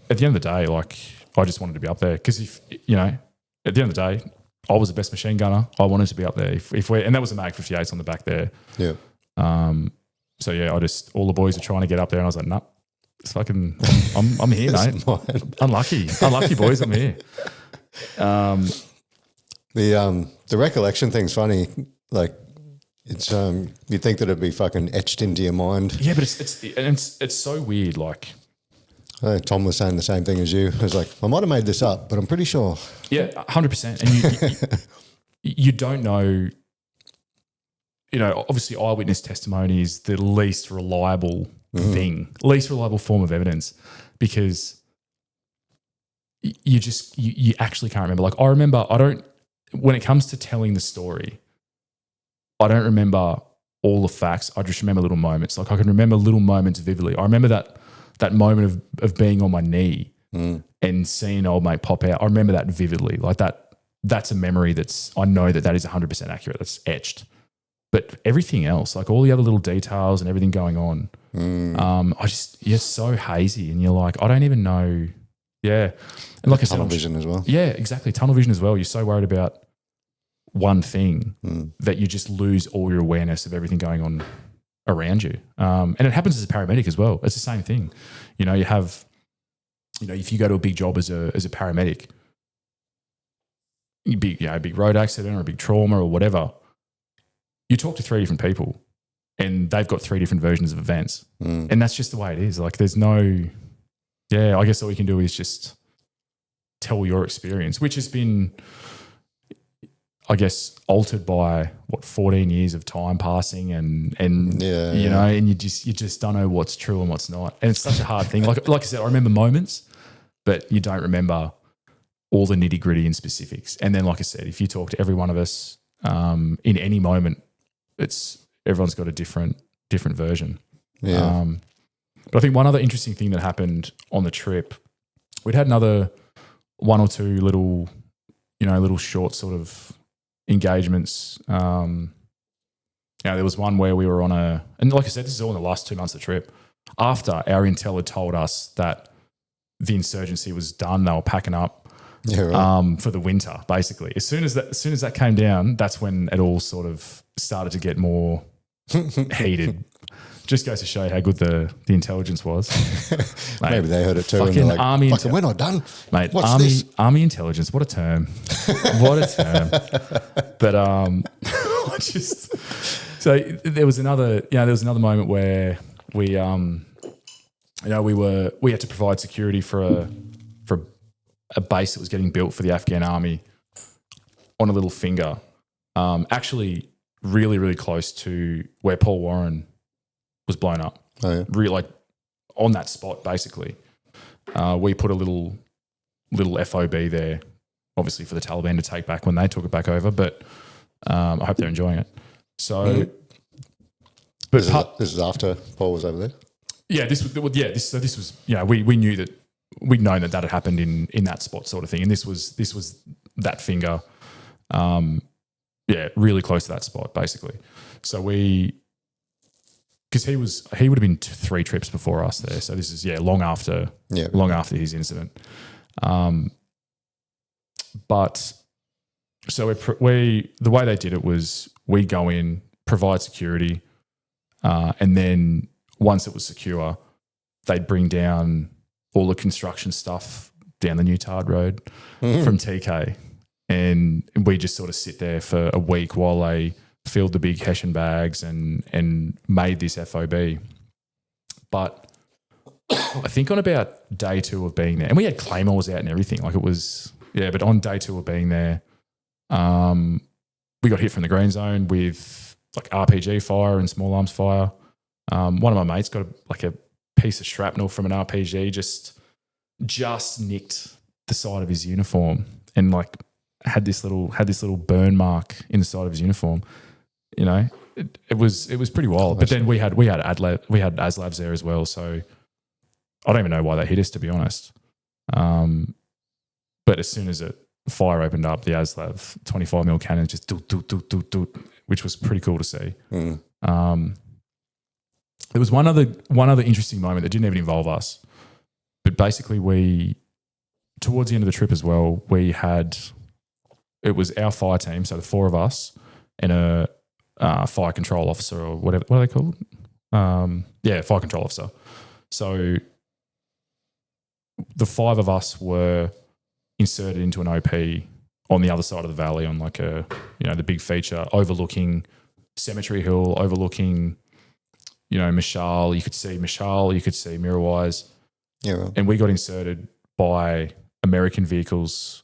at the end of the day, like, I just wanted to be up there because at the end of the day, I was the best machine gunner. I wanted to be up there. And that was a Mag 58s on the back there. Yeah. So yeah, all the boys were trying to get up there, and I was like, nah, it's fucking, I'm here, mate. Unlucky boys, I'm here. The recollection thing's funny. Like, it's you'd think that it'd be fucking etched into your mind. Yeah, but it's so weird. Like, Tom was saying the same thing as you. It was like, I might have made this up, but I'm pretty sure. Yeah, 100%. And you don't know. Obviously, eyewitness testimony is the least reliable thing, least reliable form of evidence, because you actually can't remember. Like, I remember, when it comes to telling the story, I don't remember all the facts. I just remember little moments. Like, I can remember little moments vividly. I remember that moment of being on my knee and seeing old mate pop out. I remember that vividly. Like, that's a memory I know that is 100% accurate. That's etched. But everything else, like all the other little details and everything going on, you're so hazy, and you're like, I don't even know. Yeah. And like I said, tunnel vision as well. Yeah, exactly. Tunnel vision as well. You're so worried about one thing that you just lose all your awareness of everything going on around you. And it happens as a paramedic as well. It's the same thing. You have, if you go to a big job as a paramedic, a big road accident or a big trauma or whatever, you talk to 3 different people and they've got 3 different versions of events. And that's just the way it is. Like, there's no, I guess all you can do is just tell your experience, which has been, I guess, altered by 14 years of time passing and you know, and you just don't know what's true and what's not. And it's such a hard thing. Like I said, I remember moments, but you don't remember all the nitty gritty and specifics. And then, like I said, if you talk to every one of us in any moment, everyone's got a different version. Yeah. But I think one other interesting thing that happened on the trip, we'd had another one or two little short sort of engagements. There was one where we were on and like I said, this is all in the last 2 months of the trip. After our intel had told us that the insurgency was done, they were packing up for the winter, basically. As soon as that came down, that's when it all sort of started to get more heated. Just goes to show how good the intelligence was. Mate, maybe they heard it too. Fucking and like, army we're not done. Mate, what's this? Army intelligence, what a term. What a term. But so there was another moment where we had to provide security for a base that was getting built for the Afghan army on a little finger. Actually really, really close to where Paul Warren was blown up. Oh, yeah. Really, like on that spot, basically. We put a little FOB there, obviously for the Taliban to take back when they took it back over. But I hope they're enjoying it. So, but this is after Paul was over there. Yeah, this was we knew that we'd known that had happened in that spot, sort of thing, and this was that finger, really close to that spot, basically. So because he would have been 3 trips before us there. So this is long after his incident. But so the way they did it was we'd go in, provide security, and then once it was secure, they'd bring down all the construction stuff down the New Tard Road from TK, and we just sort of sit there for a week while they filled the big Hessian bags and made this FOB. But I think on about day 2 of being there, and we had claymores out and everything, like it was, but on day 2 of being there, we got hit from the green zone with like RPG fire and small arms fire. One of my mates got a piece of shrapnel from an RPG, just nicked the side of his uniform and like had this little burn mark in the side of his uniform. You know, it was pretty wild. But then we had ASLAVs there as well, so I don't even know why they hit us, to be honest. But as soon as fire opened up, the ASLAV 25mm cannon just do, which was pretty cool to see. There was one other interesting moment that didn't even involve us, but basically towards the end of the trip as well, it was our fire team, so the 4 of us and a fire control officer or whatever. What are they called? Fire control officer. So the 5 of us were inserted into an OP on the other side of the valley on like the big feature overlooking Cemetery Hill, overlooking, Mishal. You could see Mishal, you could see Mirrorwise. Yeah. Right. And we got inserted by American vehicles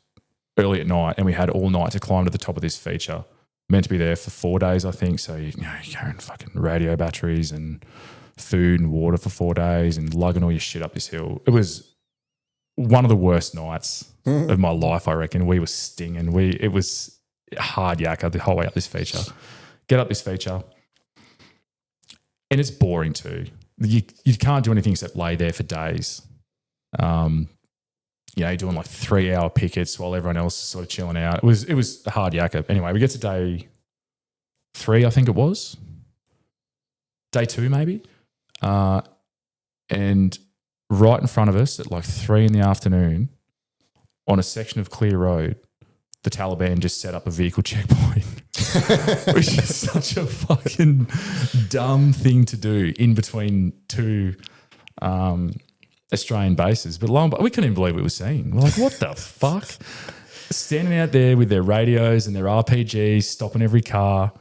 early at night, and we had all night to climb to the top of this feature. Meant to be there for 4 days, I think. So you're carrying fucking radio batteries and food and water for 4 days and lugging all your shit up this hill. It was one of the worst nights of my life, I reckon. We were stinging. It was hard yakka the whole way up this feature. Get up this feature, and it's boring too. You can't do anything except lay there for days. You're doing like 3-hour pickets while everyone else is sort of chilling out. It was a hard yakka. Anyway, we get to day 3, I think it was. Day 2 maybe. And right in front of us at like 3 PM on a section of clear road, the Taliban just set up a vehicle checkpoint, which is such a fucking dumb thing to do in between 2 Australian bases. But we couldn't even believe what we were seeing. We're like, what the fuck? Standing out there with their radios and their RPGs, stopping every car,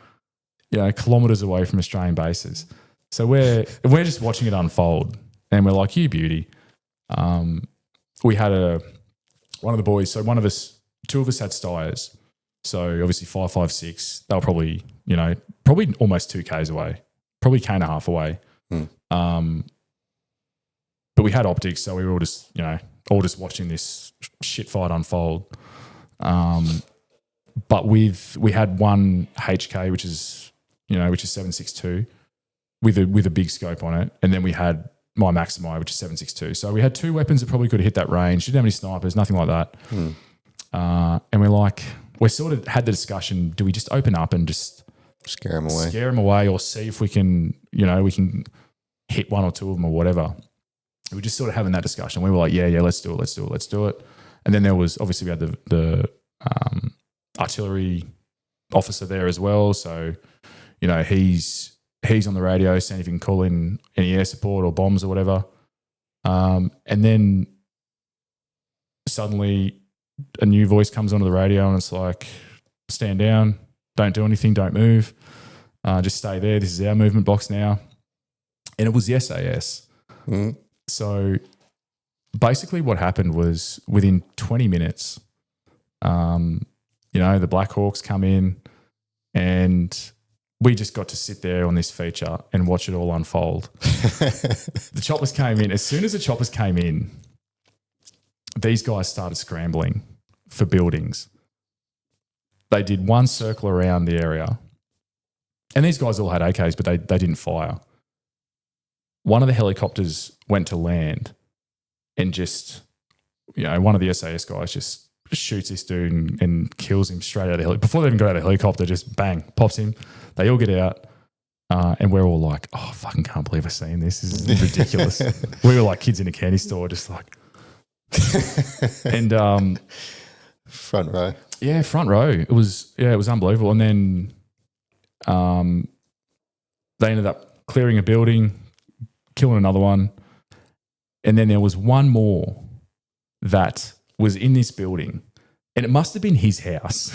kilometres away from Australian bases. So we're just watching it unfold, and we're like, you beauty. We had one of the boys, so one of us, two of us had Styres. So obviously 556, they were probably, probably almost 2 Ks away, probably 1.5 away. But we had optics, so we were all just, all just watching this shit fight unfold. But we had one HK, which is 762 with a big scope on it. And then we had my Maximi, which is 762. So we had 2 weapons that probably could have hit that range. Didn't have any snipers, nothing like that. And we sort of had the discussion, do we just open up and just scare them away or see if we can, we can hit 1 or 2 of them or whatever. We were just sort of having that discussion. We were like, yeah, let's do it. And then there was, obviously we had the artillery officer there as well. So, he's on the radio saying if you can call in any air support or bombs or whatever. And then suddenly a new voice comes onto the radio and it's like, stand down, don't do anything, don't move, just stay there. This is our movement box now. And it was the SAS. So basically what happened was within 20 minutes, the Black Hawks come in and we just got to sit there on this feature and watch it all unfold. The choppers came in. As soon as the choppers came in, these guys started scrambling for buildings. They did one circle around the area. And these guys all had AKs, but they didn't fire. One of the helicopters went to land and just, one of the SAS guys just shoots this dude and kills him straight out of the helicopter. Before they even got out of the helicopter, just bang, pops him. They all get out. And we're all like, oh, I fucking can't believe I've seen this. This is ridiculous. We were like kids in a candy store, just like. And front row. Yeah, front row. It was unbelievable. And then they ended up clearing a building, killing another one. And then there was one more that was in this building, and it must have been his house.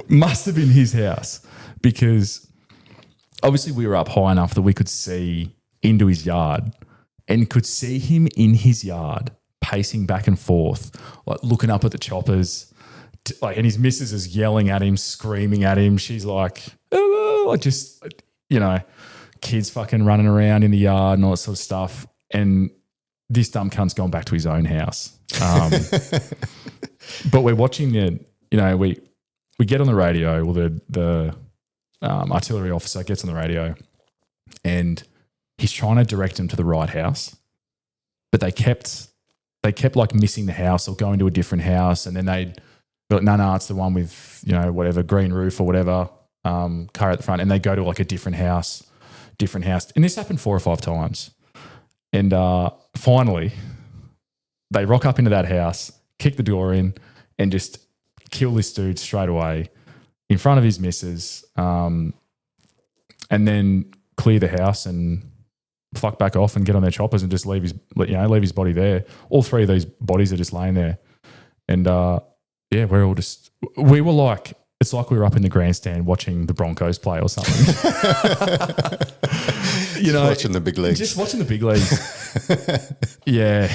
Must have been his house, because obviously we were up high enough that we could see into his yard and could see him in his yard pacing back and forth, like looking up at the choppers, and his missus is yelling at him, screaming at him. She's like, oh, just, kids fucking running around in the yard and all that sort of stuff. And this dumb cunt's gone back to his own house. But we're watching we get on the radio, or the artillery officer gets on the radio, and he's trying to direct him to the right house, but they kept like missing the house or going to a different house, and then they'd be like, no, it's the one with whatever green roof or whatever, car at the front, and they go to like a different house, and this happened 4 or 5 times, and finally they rock up into that house, kick the door in, and just kill this dude straight away in front of his missus, and then clear the house and fuck back off and get on their choppers and just leave his body there. All 3 of these bodies are just laying there. And we were like, it's like we were up in the grandstand watching the Broncos play or something. Watching the big leagues. Just watching the big leagues. Yeah.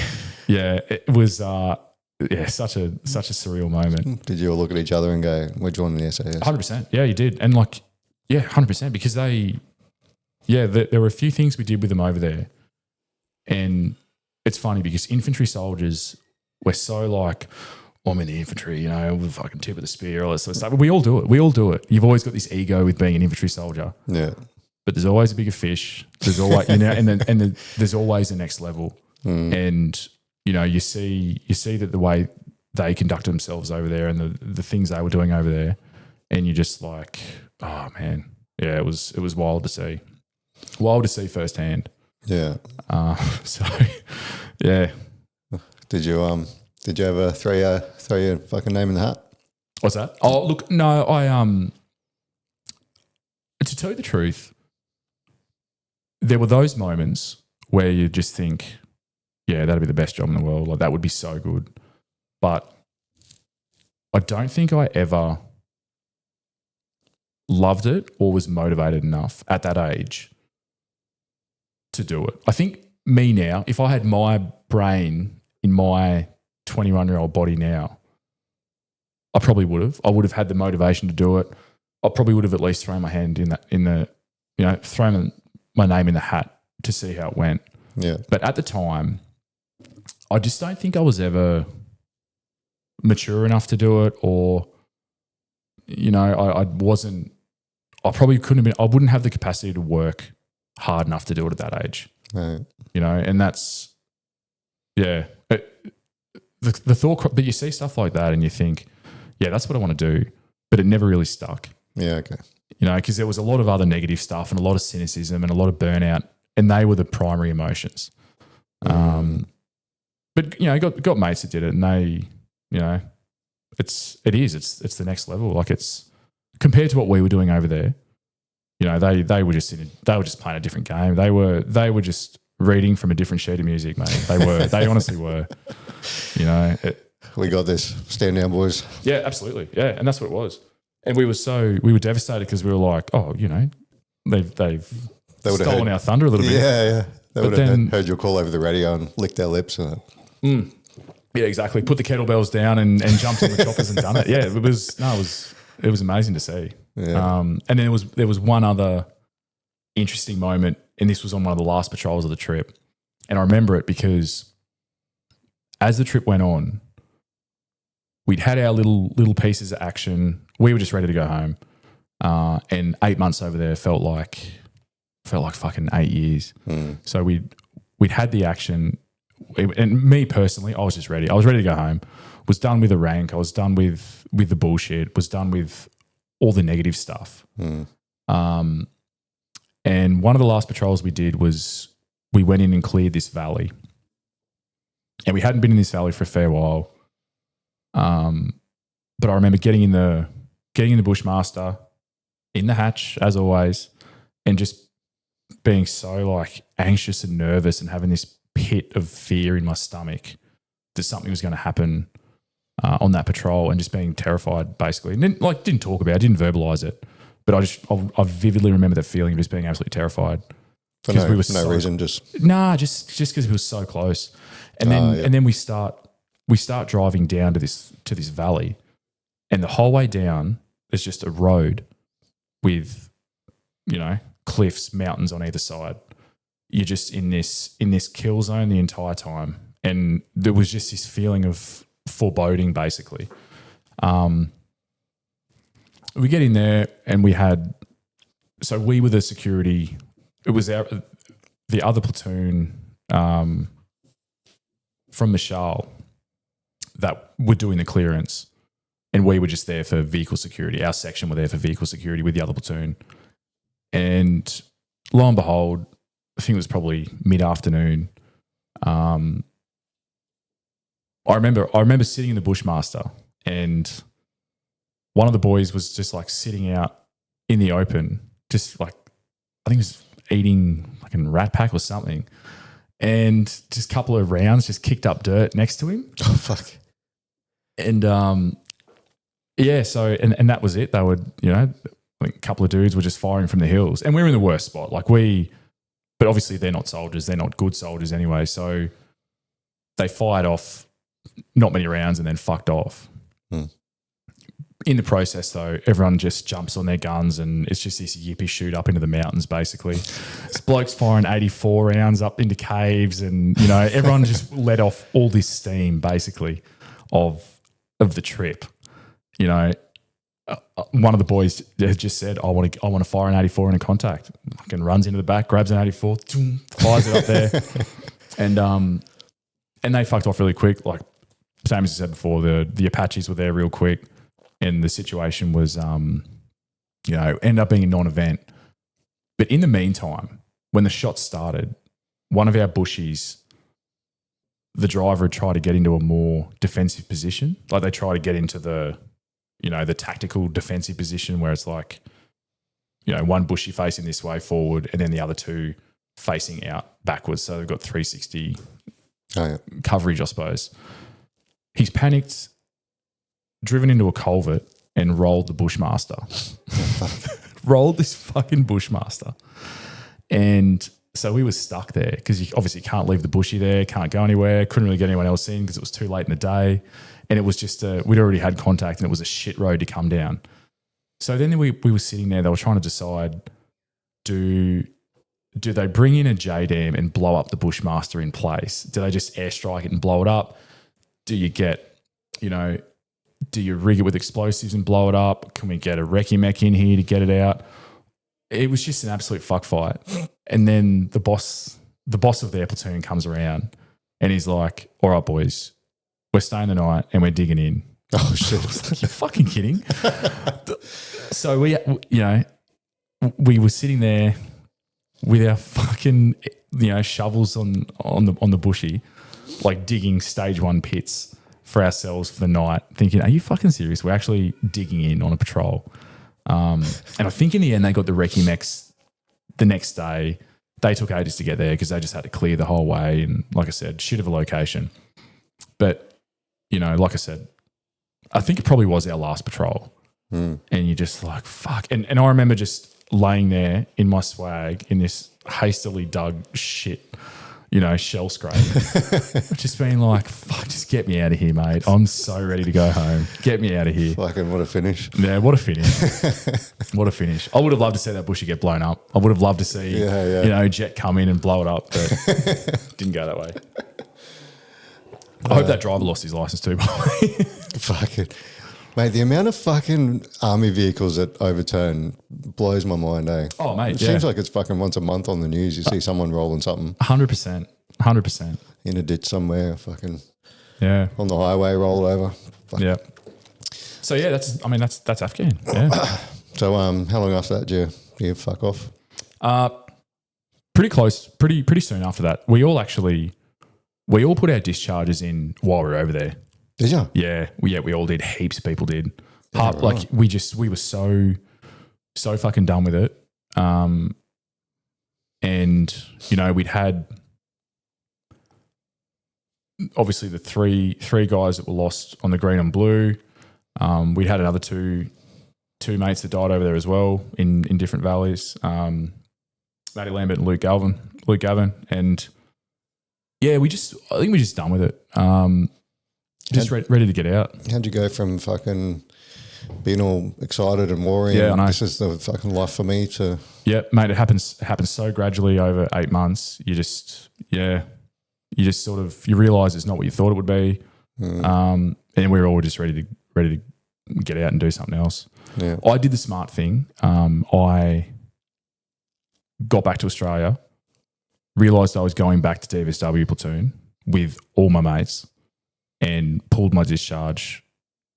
It was such a surreal moment. Did you all look at each other and go, we're joining the SAS? 100%. Yeah, you did. And 100%, because there were a few things we did with them over there. And it's funny because infantry soldiers, we're so like, I'm in the infantry, we're fucking tip of the spear, all that sort of stuff. But we all do it. You've always got this ego with being an infantry soldier. Yeah. But there's always a bigger fish. There's always, there's always the next level. And, you see that the way they conducted themselves over there and the things they were doing over there, and you're just like, oh man, yeah, it was wild to see. Wild to see firsthand. Yeah. So, yeah. Did you ever throw your fucking name in the hat? What's that? Oh, look, no, to tell you the truth, there were those moments where you just think, yeah, that'd be the best job in the world. Like, that would be so good. But I don't think I ever loved it or was motivated enough at that age to do it. I think me now, if I had my brain in my 21-year-old body now, I probably would have. I would have had the motivation to do it. I probably would have at least thrown my hand thrown my name in the hat to see how it went. Yeah. But at the time, I just don't think I was ever mature enough to do it, or, I wasn't, I probably couldn't have been, I wouldn't have the capacity to work hard enough to do it at that age. Right. And that's, the thought, but you see stuff like that and you think, yeah, that's what I want to do, but it never really stuck. Yeah, okay. Because there was a lot of other negative stuff and a lot of cynicism and a lot of burnout, and they were the primary emotions. But got mates that did it, and they, it's the next level. Like, it's compared to what we were doing over there. They were just playing a different game. They were just reading from a different sheet of music, mate. They honestly were. We got this. Stand down, boys. Yeah, absolutely. Yeah, and that's what it was. And we were devastated because we were like, oh, they've stolen our thunder a little bit. Yeah. They would have heard your call over the radio and licked their lips. Yeah, exactly. Put the kettlebells down and jumped on the choppers and done it. Yeah, it was amazing to see. Yeah. And then there was one other interesting moment, and this was on one of the last patrols of the trip. And I remember it because as the trip went on, we'd had our little pieces of action. We were just ready to go home. And 8 months over there felt like fucking 8 years. So we'd had the action. And me personally, I was just ready. I was ready to go home. Was done with the rank. I was done with the bullshit. Was done with all the negative stuff. And one of the last patrols we did was we went in and cleared this valley. And we hadn't been in this valley for a fair while. But I remember getting in the Bushmaster in the hatch, as always, and just being so like anxious and nervous and having this pit of fear in my stomach that something was going to happen on that patrol, and just being terrified basically. And didn't talk about it, didn't verbalize it, but I vividly remember that feeling of just being absolutely terrified. For no reason, just because we were so close. And then we start driving down to this valley, and the whole way down there's just a road with, cliffs, mountains on either side. You're just in this kill zone the entire time, and there was just this feeling of foreboding, basically. We get in there, and we were the security. It was the other platoon from Mishal that were doing the clearance, and we were just there for vehicle security. Our section were there for vehicle security with the other platoon. And lo and behold, I think it was probably mid-afternoon. I remember sitting in the Bushmaster, and one of the boys was just like sitting out in the open, just like, I think he was eating like a rat pack or something, and just a couple of rounds just kicked up dirt next to him. Oh, fuck. And so that was it. They would, a couple of dudes were just firing from the hills, and we were in the worst spot. But obviously they're not soldiers. They're not good soldiers anyway. So they fired off not many rounds and then fucked off. In the process, though, everyone just jumps on their guns, and it's just this yippee shoot up into the mountains, basically. This bloke's firing 84 rounds up into caves, and, everyone just let off all this steam, basically, of the trip. One of the boys has just said, I want to fire an 84 in a contact. Fucking runs into the back, grabs an 84, fires it up there. And they fucked off really quick. Like, same as I said before, the Apaches were there real quick, and the situation was, ended up being a non-event. But in the meantime, when the shots started, one of our bushies, the driver had tried to get into a more defensive position. Like, they try to get into the tactical defensive position where it's like, one bushy facing this way forward and then the other two facing out backwards. So they've got 360 coverage, I suppose. He's panicked, driven into a culvert, and rolled the Bushmaster. Rolled this fucking Bushmaster. And So we were stuck there because you obviously can't leave the bushy there, can't go anywhere, couldn't really get anyone else in because it was too late in the day. And it was just, we'd already had contact and it was a shit road to come down. So then we were sitting there, they were trying to decide, do they bring in a JDAM and blow up the Bushmaster in place? Do they just airstrike it and blow it up? Do you get, do you rig it with explosives and blow it up? Can we get a recce mech in here to get it out? It was just an absolute fuck fight. And then the boss of their platoon comes around and he's like, all right, boys, we're staying the night and we're digging in. Oh, shit. I was like, you're fucking kidding. So we were sitting there with our fucking, shovels on the bushy, like digging stage 1 pits for ourselves for the night, thinking, are you fucking serious? We're actually digging in on a patrol. And I think in the end they got the recce mechs the next day. They took ages to get there because they just had to clear the whole way. And like I said, shit of a location. But, like I said, I think it probably was our last patrol. And you're just like, fuck. And I remember just laying there in my swag in this hastily dug shit, shell scrape. Just being like, fuck, just get me out of here, mate. I'm so ready to go home. Get me out of here. Fucking what a finish. Yeah, what a finish. What a finish. I would have loved to see that bushy get blown up. I would have loved to see, Jet come in and blow it up, but didn't go that way. I hope that driver lost his license too, by the way. Fuck it. Mate, the amount of fucking army vehicles that overturn blows my mind, eh? Oh, mate, It seems like it's fucking once a month on the news. You see someone rolling something. 100%. 100%. In a ditch somewhere, fucking on the highway, roll over. Fuck. Yeah. So, yeah, that's Afghan. Yeah. So, how long after that do you fuck off? Pretty close, pretty soon after that. We all put our discharges in while we were over there. Did you? Yeah, we all did. Heaps of people did. Yeah, right. Like we were so fucking done with it. And we'd had obviously the three guys that were lost on the green and blue. We'd had another two mates that died over there as well in different valleys. Matty Lambert and Luke Gavin, and yeah, I think we're just done with it. Just ready to get out. How'd you go from fucking being all excited and worrying? Yeah, I know. This is the fucking life for me to... Yeah, mate, it happens so gradually over 8 months. You just sort of, you realise it's not what you thought it would be. And we were all just ready to get out and do something else. Yeah. I did the smart thing. I got back to Australia, realised I was going back to DVSW platoon with all my mates, and pulled my discharge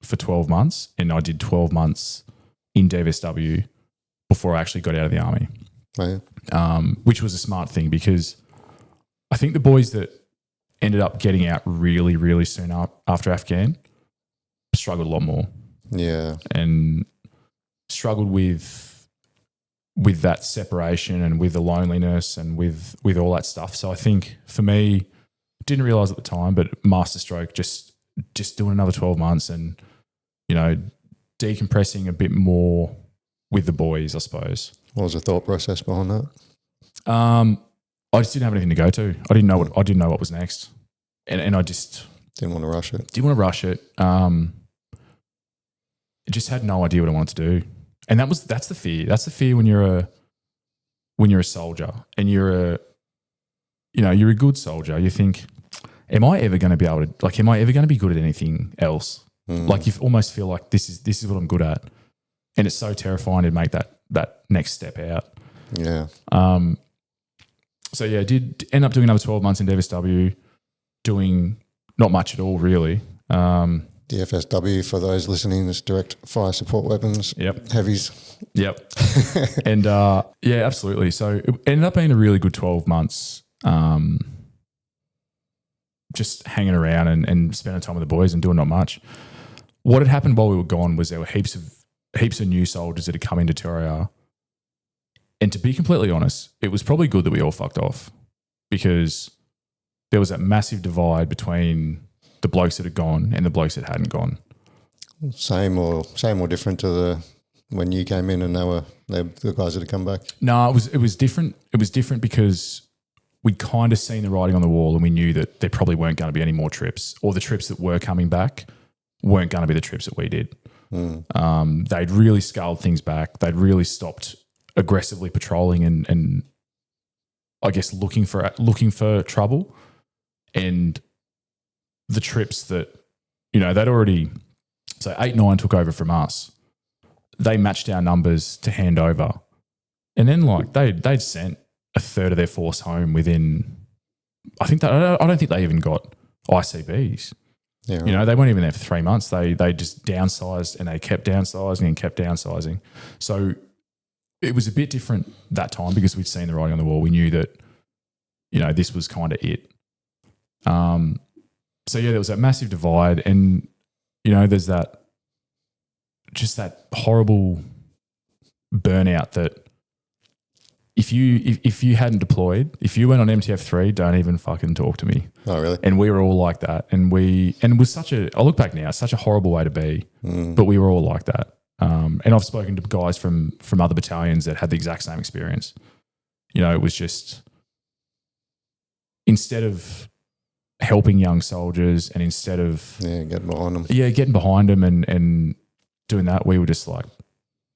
for 12 months. And I did 12 months in DVSW before I actually got out of the army, which was a smart thing because I think the boys that ended up getting out really, really soon after Afghan struggled a lot more. Yeah. And struggled with that separation and with the loneliness and with all that stuff. So I think for me, didn't realise at the time, but masterstroke, just doing another 12 months and, decompressing a bit more with the boys, I suppose. What was the thought process behind that? I just didn't have anything to go to. I didn't know what was next. And I just... Didn't want to rush it. Didn't want to rush it. I just had no idea what I wanted to do. And that's the fear. That's the fear when you're a soldier and you're a good soldier. You think, am I ever going to be able to, am I ever going to be good at anything else? Like you almost feel like this is what I'm good at. And it's so terrifying to make that next step out. Yeah. So yeah, I did end up doing another 12 months in DVSW, doing not much at all really. DFSW, for those listening, is direct fire support weapons. Yep. Heavies. Yep. And yeah, absolutely. So it ended up being a really good 12 months. Just hanging around and spending time with the boys and doing not much. What had happened while we were gone was there were heaps of new soldiers that had come into TRR. And to be completely honest, it was probably good that we all fucked off because there was that massive divide between the blokes that had gone and the blokes that hadn't gone. Same or different to when you came in and they were the guys that had come back? No, it was different. It was different because we'd kind of seen the writing on the wall, and we knew that there probably weren't going to be any more trips, or the trips that were coming back weren't going to be the trips that we did. They'd really scaled things back. They'd really stopped aggressively patrolling and I guess looking for trouble. And the trips that, they'd already, so 8, 9 took over from us. They matched our numbers to hand over. And then they'd sent a third of their force home within, I don't think they even got ICBs. Yeah, right. They weren't even there for 3 months. They just downsized, and they kept downsizing and kept downsizing. So it was a bit different that time because we'd seen the writing on the wall. We knew that, this was kind of it. So yeah, there was that massive divide, and there's that horrible burnout that if you hadn't deployed, if you went on MTF3, don't even fucking talk to me. Oh, really? And we were all like that. And it was I look back now, it's such a horrible way to be, but we were all like that. And I've spoken to guys from other battalions that had the exact same experience. It was just, instead of helping young soldiers and instead of getting behind them. Yeah, getting behind them and doing that, we were just like,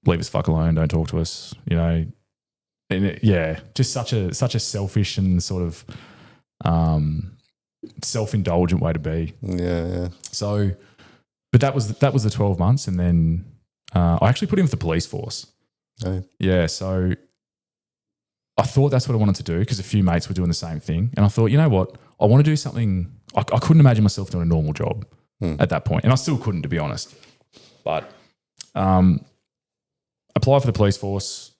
leave us fuck alone, don't talk to us, And just such a selfish and sort of self-indulgent way to be. Yeah. So, but that was the 12 months, and then I actually put in for the police force. Oh. Yeah, so I thought that's what I wanted to do because a few mates were doing the same thing, and I thought, you know what, I want to do something. I couldn't imagine myself doing a normal job at that point, and I still couldn't, to be honest. But applied for the police force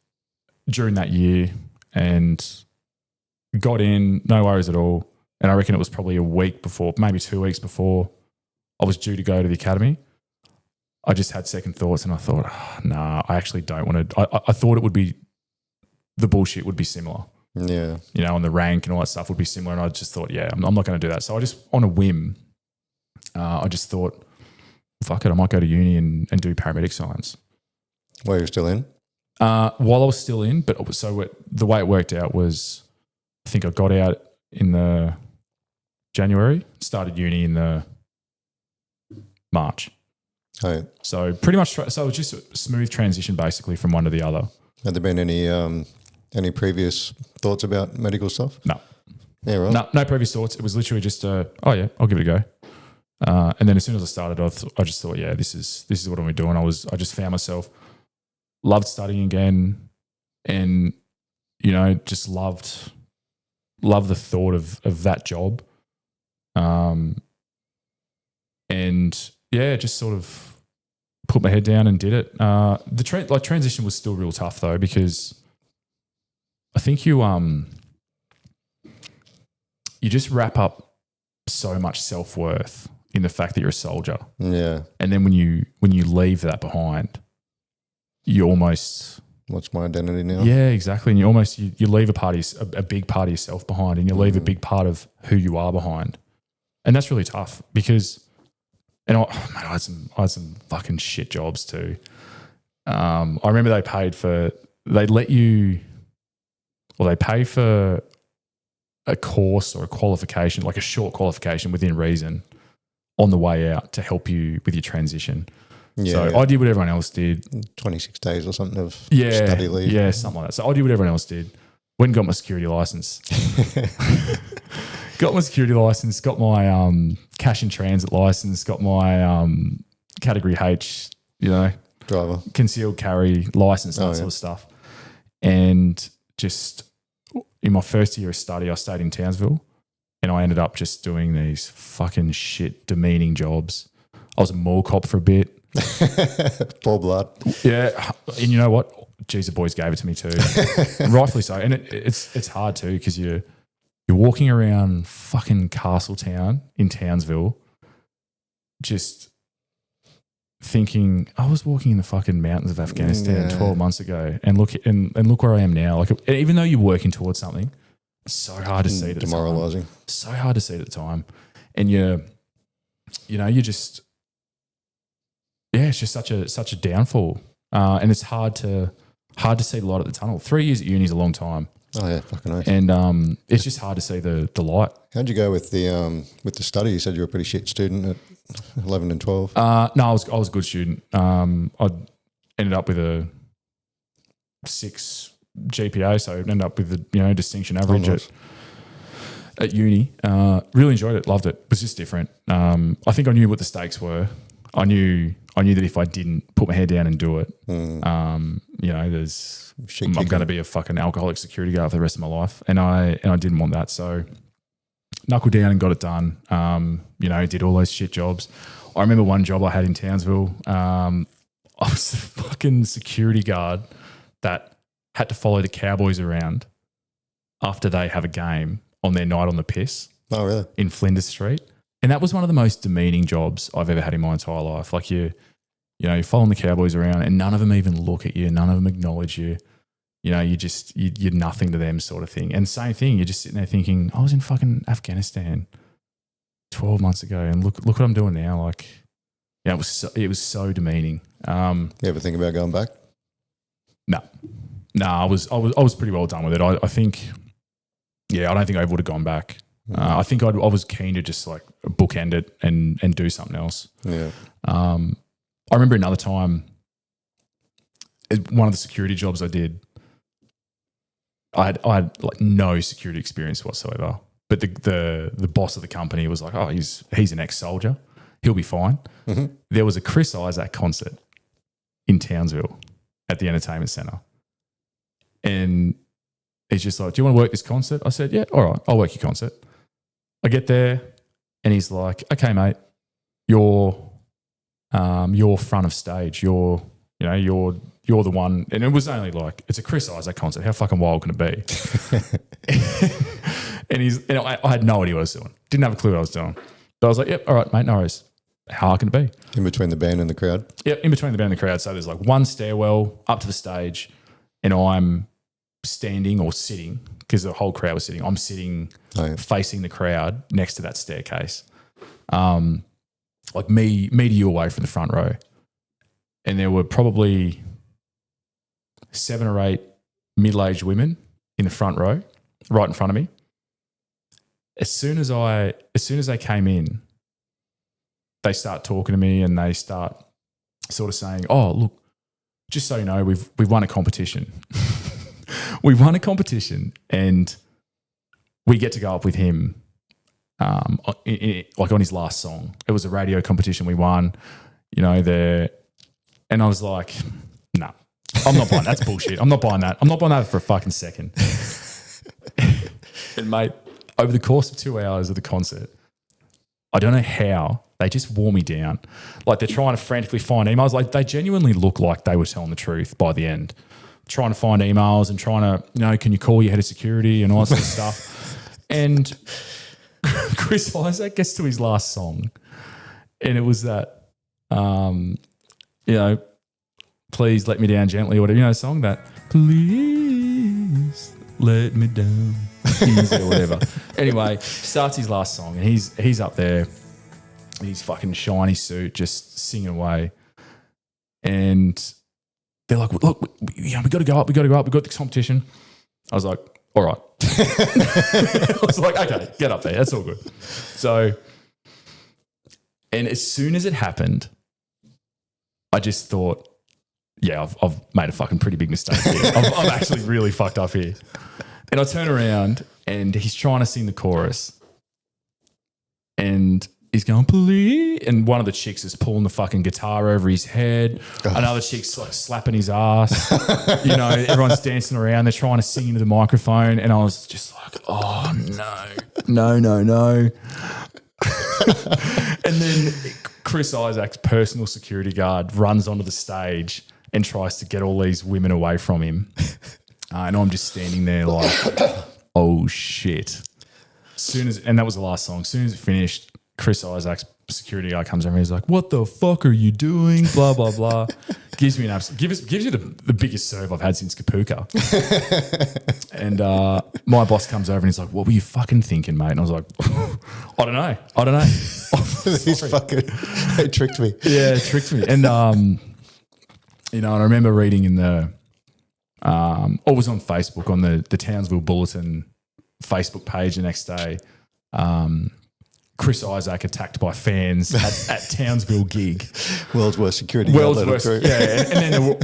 during that year and got in, no worries at all. And I reckon it was probably a week before, maybe 2 weeks before I was due to go to the academy. I just had second thoughts and I thought, nah, I actually don't want to. I thought it would be, the bullshit would be similar. Yeah. And the rank and all that stuff would be similar. And I just thought, I'm not going to do that. So I just, on a whim, I just thought, fuck it, I might go to uni and do paramedic science. While you're still in? While I was still in, but so the way it worked out was, I think I got out in the January, started uni in the March. Oh, yeah. So pretty much, so it was just a smooth transition basically from one to the other. Had there been any previous thoughts about medical stuff? No. Yeah, right. No previous thoughts. It was literally just, I'll give it a go. And then as soon as I started, I just thought, this is what I'm doing. I just found myself, loved studying again, and just loved the thought of that job, and just sort of put my head down and did it. The transition was still real tough though, because I think you just wrap up so much self-worth in the fact that you're a soldier. Yeah. And then when you leave that behind, you almost, what's my identity now? Yeah, exactly. And you almost you leave a big part of yourself behind, and you leave a big part of who you are behind. And that's really tough because, and I had some fucking shit jobs too. I remember they pay for a course or a qualification, like a short qualification within reason, on the way out to help you with your transition. Yeah, so I did what everyone else did. 26 days or something of study leave. Yeah, something like that. So I did what everyone else did. Went and got my security license. Got my security license, got my cash in transit license, got my category H, driver, concealed carry license, that sort of stuff. And just in my first year of study, I stayed in Townsville, and I ended up just doing these fucking shit, demeaning jobs. I was a mall cop for a bit. Poor blood. Yeah. And you know what? Geez, the boys gave it to me too. Rightfully so. And it's hard too, because you're walking around fucking Castletown in Townsville just thinking, I was walking in the fucking mountains of Afghanistan 12 months ago, and look where I am now. Like, even though you're working towards something, it's so hard to see it at the time. Demoralising. So hard to see it at the time. And you're just, it's just such a downfall. And it's hard to see the light at the tunnel. 3 years at uni is a long time. Oh yeah, fucking nice. And it's just hard to see the light. How'd you go with the study? You said you were a pretty shit student at 11 and 12. No, I was a good student. I ended up with a 6 GPA, so I ended up with a distinction average at uni. Really enjoyed it, loved it. It was just different. I think I knew what the stakes were. I knew that if I didn't put my head down and do it, I'm going to be a fucking alcoholic security guard for the rest of my life, and I didn't want that. So knuckled down and got it done. Did all those shit jobs. I remember one job I had in Townsville. I was the fucking security guard that had to follow the Cowboys around after they have a game on their night on the piss. Oh, really? In Flinders Street. And that was one of the most demeaning jobs I've ever had in my entire life. Like you're following the Cowboys around and none of them even look at you. None of them acknowledge you. You're nothing to them sort of thing. And same thing, you're just sitting there thinking, I was in fucking Afghanistan 12 months ago and look what I'm doing now. Like, it was so demeaning. You ever think about going back? No, I was pretty well done with it. I think, I don't think I would have gone back. I think I was keen to just like bookend it and do something else. Yeah. I remember another time, one of the security jobs I did, I had like no security experience whatsoever. But the boss of the company was like, oh, he's an ex-soldier. He'll be fine. Mm-hmm. There was a Chris Isaac concert in Townsville at the entertainment centre. And he's just like, do you want to work this concert? I said, yeah, all right, I'll work your concert. I get there and he's like, okay, mate, you're front of stage. You're the one. And it was only like, it's a Chris Isaac concert. How fucking wild can it be? and I had no idea what I was doing. Didn't have a clue what I was doing. But I was like, yep, all right, mate, no worries. How hard can it be? In between the band and the crowd? Yep, in between the band and the crowd. So there's like one stairwell up to the stage and I'm standing or sitting, because the whole crowd was sitting. I'm sitting facing the crowd next to that staircase. Like me to you away from the front row. And there were probably 7 or 8 middle-aged women in the front row, right in front of me. As soon as they came in, they start talking to me and they start sort of saying, oh, look, just so you know, we've won a competition. We've won a competition and we get to go up with him like on his last song. It was a radio competition we won, and I was like, no, I'm not buying that. That's bullshit. I'm not buying that. I'm not buying that for a fucking second. And mate, over the course of 2 hours of the concert, I don't know how, they just wore me down. Like they're trying to frantically find emails. Like they genuinely look like they were telling the truth by the end. Trying to find emails and trying to, can you call your head of security and all that sort of stuff. And Chris Isaac gets to his last song and it was that, please let me down gently or whatever, song that, please let me down easy or whatever. Anyway, starts his last song and he's up there in his fucking shiny suit just singing away. And they're like, look, we got to go up. We got this competition. I was like, all right. I was like, okay, get up there. That's all good. So, and as soon as it happened, I just thought, yeah, I've made a fucking pretty big mistake here. I'm actually really fucked up here. And I turn around and he's trying to sing the chorus and he's going, please. And one of the chicks is pulling the fucking guitar over his head. Another chick's like slapping his ass. Everyone's dancing around. They're trying to sing into the microphone. And I was just like, oh, no. And then Chris Isaac's personal security guard runs onto the stage and tries to get all these women away from him. And I'm just standing there like, oh, shit. And that was the last song. As soon as it finished, Chris Isaac's security guy comes over and he's like, what the fuck are you doing? Blah, blah, blah. Gives me gives you the biggest serve I've had since Kapuka. And my boss comes over and he's like, what were you fucking thinking, mate? And I was like, I don't know. They tricked me. Yeah, it tricked me. And, and I remember reading in the or was on Facebook on the Townsville Bulletin Facebook page the next day. Chris Isaac attacked by fans at Townsville gig. World's worst security. World's worst, yeah. And then there were,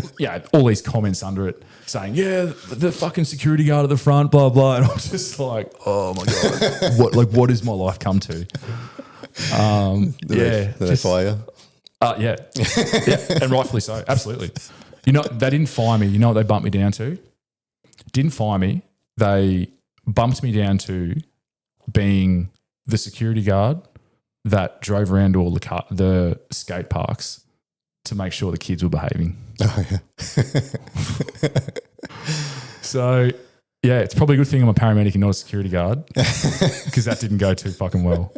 all these comments under it saying, the fucking security guard at the front, blah, blah. And I was just like, oh my God, what has my life come to? Did they fire you? Yeah, and rightfully so, absolutely. They didn't fire me. You know what they bumped me down to? Didn't fire me. They bumped me down to being the security guard that drove around all the skate parks to make sure the kids were behaving. Oh, yeah. So, yeah, it's probably a good thing I'm a paramedic and not a security guard because that didn't go too fucking well.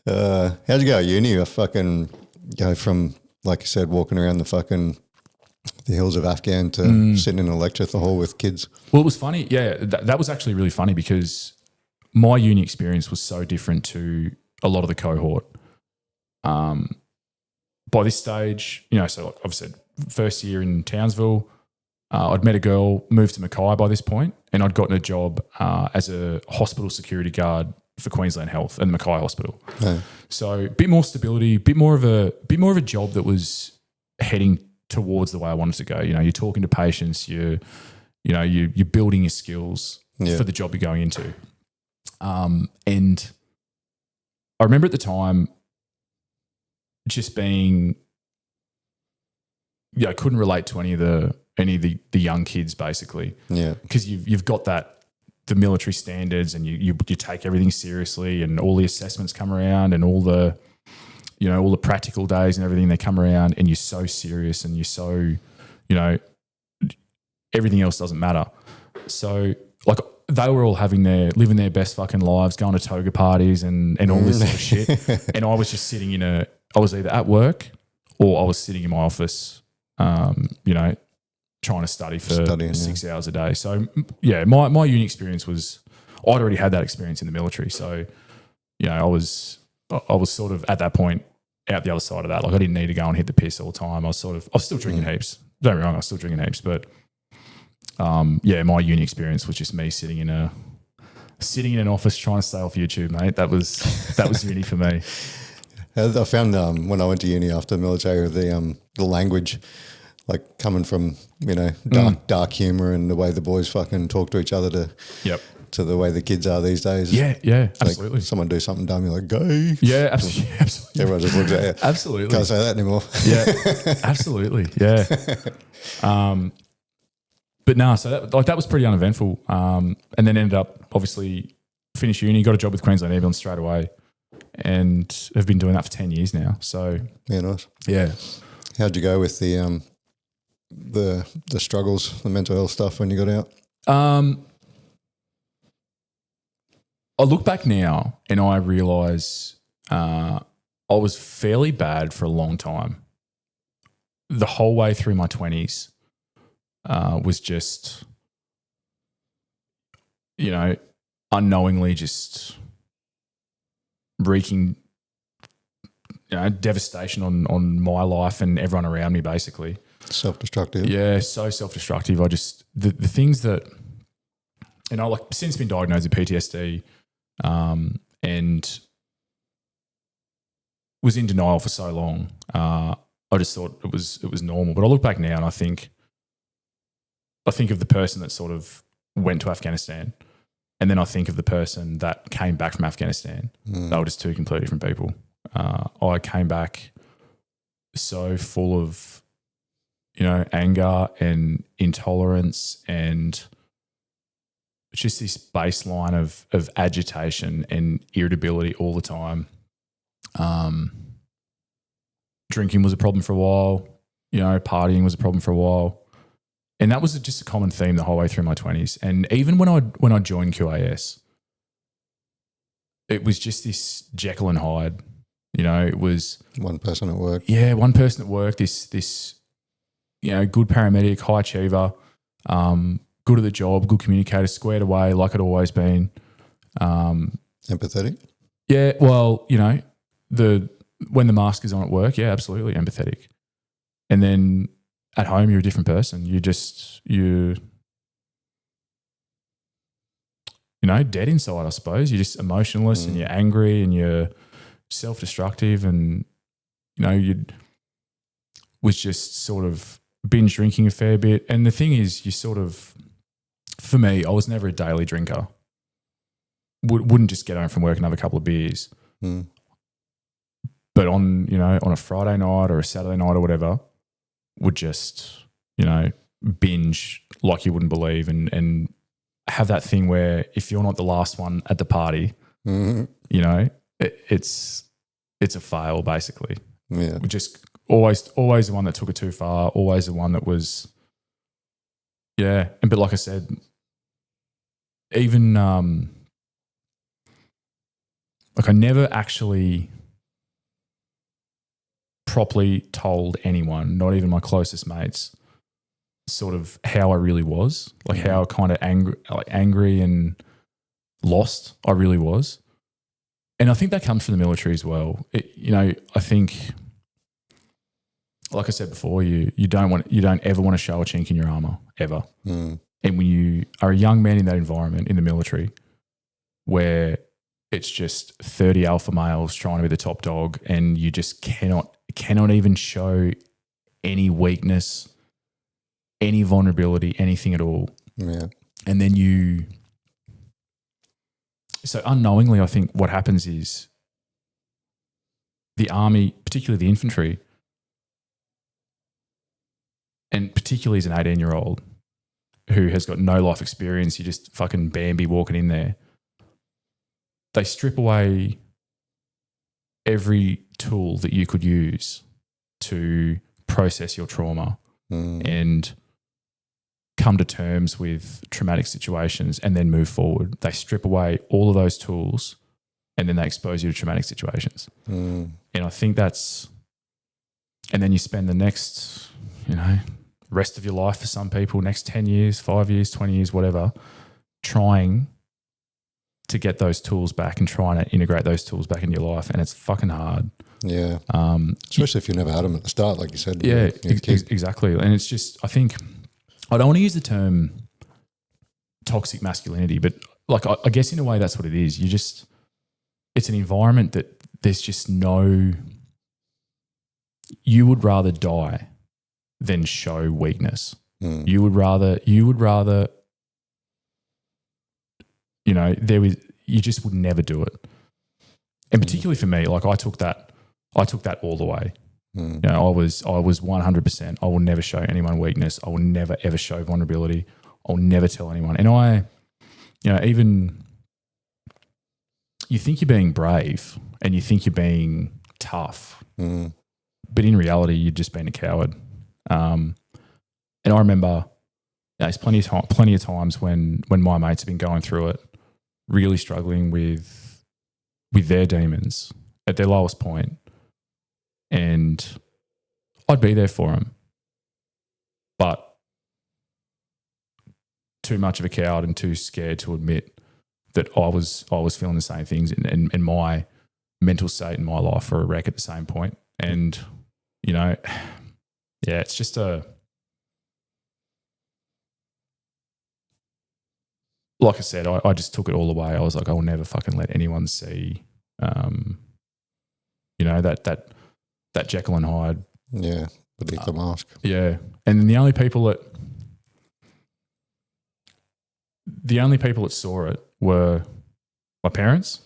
How'd you go at uni? I fucking go from, like you said, walking around the hills of Afghan to sitting in a lecture hall with kids. Well, it was funny. Yeah, that was actually really funny because my uni experience was so different to a lot of the cohort. By this stage, so like I've said, first year in Townsville, I'd met a girl, moved to Mackay by this point, and I'd gotten a job as a hospital security guard for Queensland Health and Mackay Hospital. Oh. So a bit more stability, bit more of a job that was heading towards the way I wanted to go. You're talking to patients, you're building your skills for the job you're going into. And I remember at the time just being, I couldn't relate to any of the young kids basically. Yeah. Because you've got the military standards and you take everything seriously and all the assessments come around and all the practical days and everything, they come around and you're so serious and you're so, everything else doesn't matter. So like they were all living their best fucking lives, going to toga parties and all this sort of shit. And I was just sitting I was either at work or I was sitting in my office, trying to study for 6 hours a day. So yeah, my uni experience I'd already had that experience in the military. So, I was sort of at that point out the other side of that. Like I didn't need to go and hit the piss all the time. I was still drinking heaps. Don't get me wrong, I was still drinking heaps, but my uni experience was just me sitting in an office trying to stay off YouTube, mate. That was uni for me. I found when I went to uni after the military, the language, like coming from dark humor and the way the boys fucking talk to each other to the way the kids are these days. Yeah, absolutely. Like someone do something dumb, you're like, gay. Yeah, absolutely. Everyone just looks at you. Absolutely. Can't say that anymore. Yeah, absolutely. Yeah. But no, so that was pretty uneventful. And then ended up obviously finished uni, got a job with Queensland Ambulance straight away, and have been doing that for 10 years now. So yeah, nice. Yeah. How'd you go with the struggles, the mental health stuff when you got out? I look back now and I realise I was fairly bad for a long time. The whole way through my 20s was just, unknowingly just wreaking devastation on my life and everyone around me basically. Self-destructive. Yeah, so self-destructive. I just, the things that, since been diagnosed with PTSD and was in denial for so long, I just thought it was normal. But I look back now and I think of the person that sort of went to Afghanistan, and then I think of the person that came back from Afghanistan. They were just two completely different people. I came back so full of, anger and intolerance and just this baseline of agitation and irritability all the time. Drinking was a problem for a while, partying was a problem for a while. And that was just a common theme the whole way through my 20s. And even when I joined QAS, it was just this Jekyll and Hyde. It was one person at work. Yeah, one person at work. This good paramedic, high achiever, good at the job, good communicator, squared away like I'd always been. Empathetic. Yeah, well, when the mask is on at work, yeah, absolutely empathetic. And then at home, you're a different person. You dead inside, I suppose. You're just emotionless and you're angry and you're self-destructive, and, you was just sort of binge drinking a fair bit. And the thing is, for me, I was never a daily drinker. Wouldn't just get home from work and have a couple of beers. But on a Friday night or a Saturday night or whatever, would just, binge like you wouldn't believe, and have that thing where if you're not the last one at the party, it's a fail basically. Yeah. Just always the one that took it too far, always the one that was, but like I said, even like I never actually properly told anyone, not even my closest mates, sort of how I really was, like how kind of angry and lost I really was. And I think that comes from the military as well. I think, like I said before, you don't ever want to show a chink in your armor ever. And when you are a young man in that environment in the military, where it's just 30 alpha males trying to be the top dog, and you just cannot even show any weakness, any vulnerability, anything at all. Yeah. And then so unknowingly, I think what happens is the army, particularly the infantry, and particularly as an 18-year-old who has got no life experience, you're just fucking Bambi walking in there, they strip away every tool that you could use to process your trauma and come to terms with traumatic situations and then move forward. They strip away all of those tools and then they expose you to traumatic situations. And I think and then you spend the next, rest of your life for some people, next 10 years, 5 years, 20 years, whatever, trying to get those tools back and trying to integrate those tools back into your life. And it's fucking hard. Yeah. Especially if you never had them at the start, like you said. Yeah, exactly. And it's just, I think, I don't want to use the term toxic masculinity, but like, I guess in a way that's what it is. It's an environment that there's just you would rather die than show weakness. You would rather, you just would never do it. And particularly for me, like I took that all the way. I was 100%. I will never show anyone weakness. I will never ever show vulnerability. I'll never tell anyone. And even you think you're being brave and you think you're being tough, but in reality, you're just being a coward. And I remember there's plenty of times when my mates have been going through it, really struggling with their demons at their lowest point. And I'd be there for them, but too much of a coward and too scared to admit that I was feeling the same things, and my mental state and my life were a wreck at the same point. And, it's just like I said, I just took it all away. I was like, I will never fucking let anyone see, that Jekyll and Hyde. Yeah, beneath the mask. Yeah. And the only people that saw it were my parents.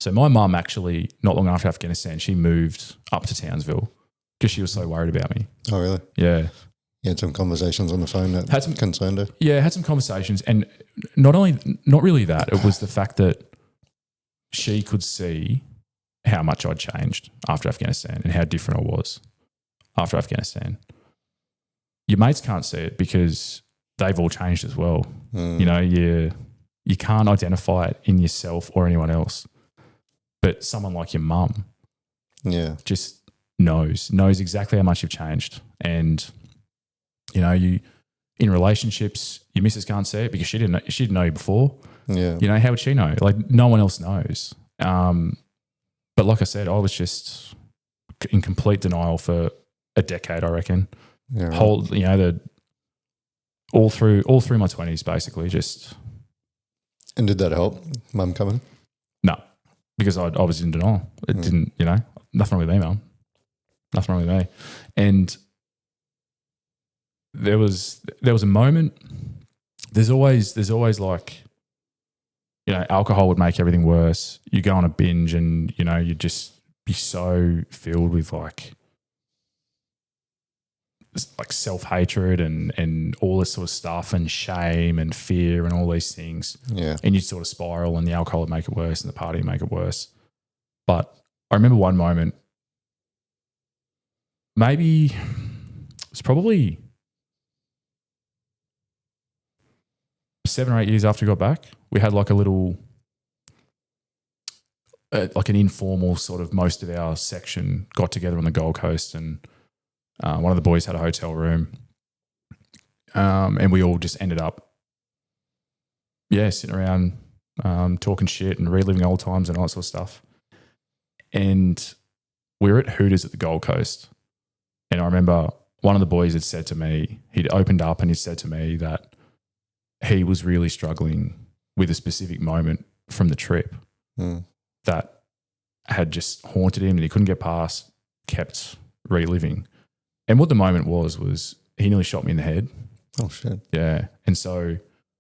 So my mum actually, not long after Afghanistan, she moved up to Townsville because she was so worried about me. Oh, really? Yeah. You had some conversations on the phone that concerned her? Yeah, had some conversations. And not really that, it was the fact that she could see how much I'd changed after Afghanistan and how different I was after Afghanistan. Your mates can't see it because they've all changed as well. You can't identify it in yourself or anyone else. But someone like your mum just knows exactly how much you've changed. And, you in relationships, your missus can't see it because she didn't know you before. Yeah. How would she know? Like no one else knows. But like I said, I was just in complete denial for a decade, I reckon. Yeah, right. whole, the all through my 20s, basically, just And did that help, mum coming? no, because I was in denial. It didn't, nothing wrong with me, mum. Nothing wrong with me. And there was a moment. There's always like, alcohol would make everything worse. You go on a binge and, you'd just be so filled with like self-hatred and all this sort of stuff and shame and fear and all these things. Yeah. And you'd sort of spiral and the alcohol would make it worse and the party would make it worse. But I remember one moment, maybe it's probably 7 or 8 years after we got back, we had like a little, like an informal sort of, most of our section got together on the Gold Coast, and one of the boys had a hotel room, and we all just ended up, sitting around talking shit and reliving old times and all that sort of stuff. And we were at Hooters at the Gold Coast, and I remember one of the boys had said to me, he'd opened up and he said to me that he was really struggling with a specific moment from the trip that had just haunted him and he couldn't get past, kept reliving. And what the moment was he nearly shot me in the head. Oh shit. Yeah. And so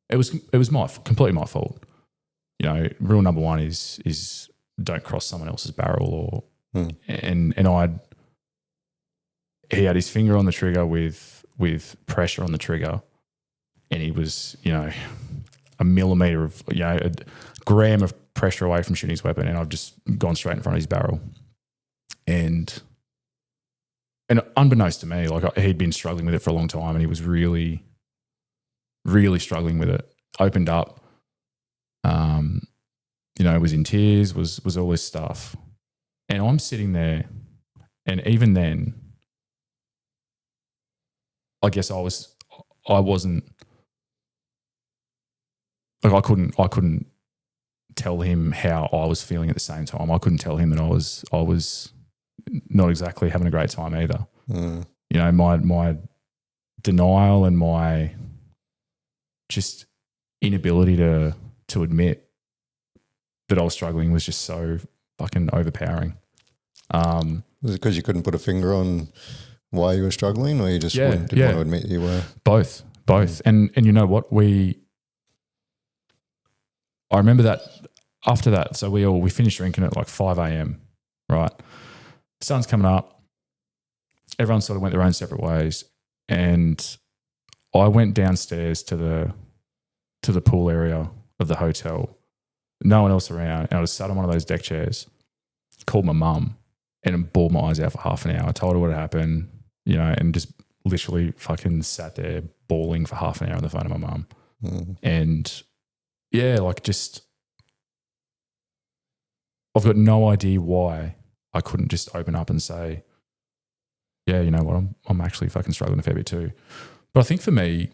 it was completely my fault. Rule number one is don't cross someone else's barrel and he had his finger on the trigger with pressure on the trigger, and he was, a millimeter of, a gram of pressure away from shooting his weapon, and I've just gone straight in front of his barrel. And unbeknownst to me, like he'd been struggling with it for a long time, and he was really, really struggling with it. Opened up, was in tears, was all this stuff. And I'm sitting there, and even then, I guess I wasn't, like I couldn't tell him how I was feeling at the same time. I couldn't tell him that I was not exactly having a great time either. My denial and my just inability to admit that I was struggling was just so fucking overpowering. Was it because you couldn't put a finger on why you were struggling, or you just didn't want to admit you were? Both. And you know what? I remember that after that, so we finished drinking at like 5 a.m, right? Sun's coming up. Everyone sort of went their own separate ways. And I went downstairs to the pool area of the hotel. No one else around. And I just sat on one of those deck chairs, called my mum, and bawled my eyes out for half an hour. I told her what had happened, and just literally fucking sat there bawling for half an hour on the phone to my mum. And I've got no idea why I couldn't just open up and say, yeah, you know what, I'm actually fucking struggling a fair bit too. But I think for me,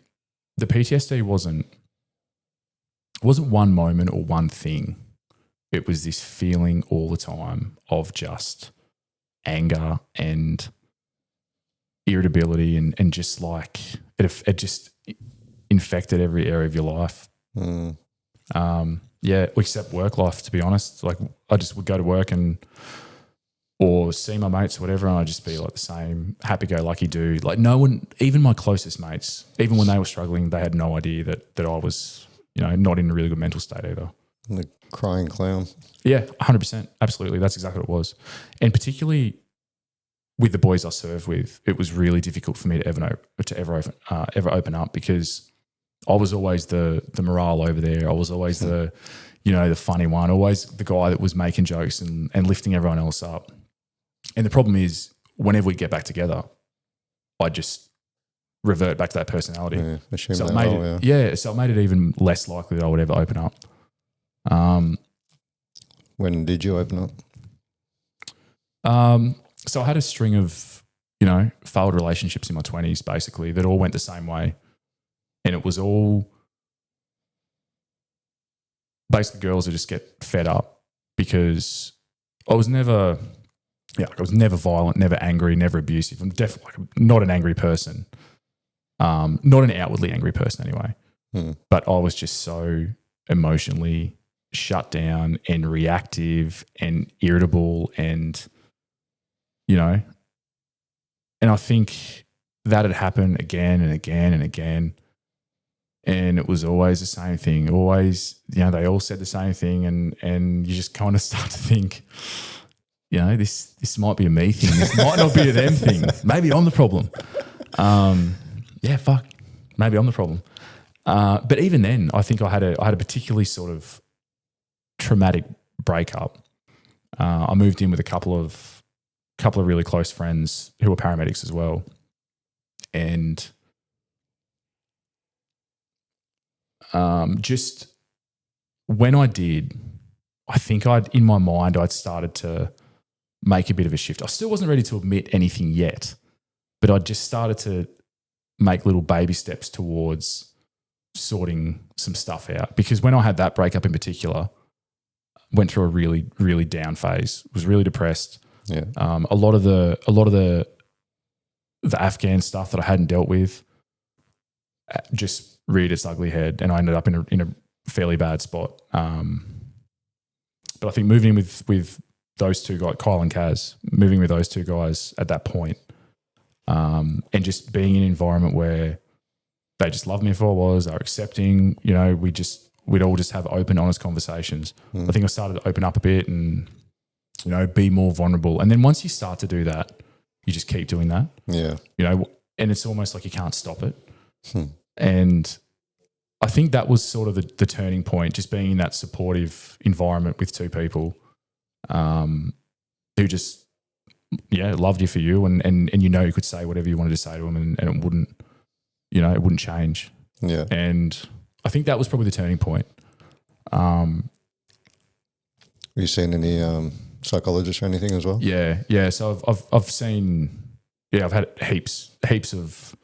the PTSD wasn't one moment or one thing. It was this feeling all the time of just anger and irritability and just like it just infected every area of your life. Except work life, to be honest. Like I just would go to work or see my mates or whatever, and I'd just be like the same happy-go-lucky dude. Like no one, even my closest mates, even when they were struggling, they had no idea that I was, not in a really good mental state either. The crying clown. Yeah, 100%. Absolutely. That's exactly what it was. And particularly with the boys I served with, it was really difficult for me to ever open up, because I was always the morale over there. I was always the funny one, always the guy that was making jokes and lifting everyone else up. And the problem is, whenever we get back together, I just revert back to that personality. Yeah, so it made it even less likely that I would ever open up. When did you open up? So I had a string of, failed relationships in my 20s, basically, that all went the same way. And it was all basically girls that just get fed up, because I was never Yeah, like I was never violent, never angry, never abusive. I'm definitely not an angry person. Not an outwardly angry person anyway. But I was just so emotionally shut down and reactive and irritable and, and I think that had happened again and again and again. And it was always the same thing. Always, they all said the same thing and you just kind of start to think, this might be a me thing. This might not be a them thing. Maybe I'm the problem. Maybe I'm the problem. But even then, I think I had a particularly sort of traumatic breakup. I moved in with a couple of really close friends who were paramedics as well, and just when I did, I think in my mind I'd started to make a bit of a shift. I still wasn't ready to admit anything yet, but I just started to make little baby steps towards sorting some stuff out. Because when I had that breakup in particular, went through a really, really down phase, was really depressed. Yeah. A lot of the Afghan stuff that I hadn't dealt with just reared its ugly head, and I ended up in a fairly bad spot. But I think moving with those two guys, Kyle and Kaz, moving with those two guys at that point, and just being in an environment where they just loved me for who I was, they were accepting, we'd all just have open, honest conversations. I think I started to open up a bit and, be more vulnerable. And then once you start to do that, you just keep doing that. Yeah. And it's almost like you can't stop it. And I think that was sort of the turning point, just being in that supportive environment with two people who just, loved you for you and you could say whatever you wanted to say to them and it wouldn't change. Yeah. And I think that was probably the turning point. Have you seen any psychologists or anything as well? Yeah. So I've seen, I've had heaps of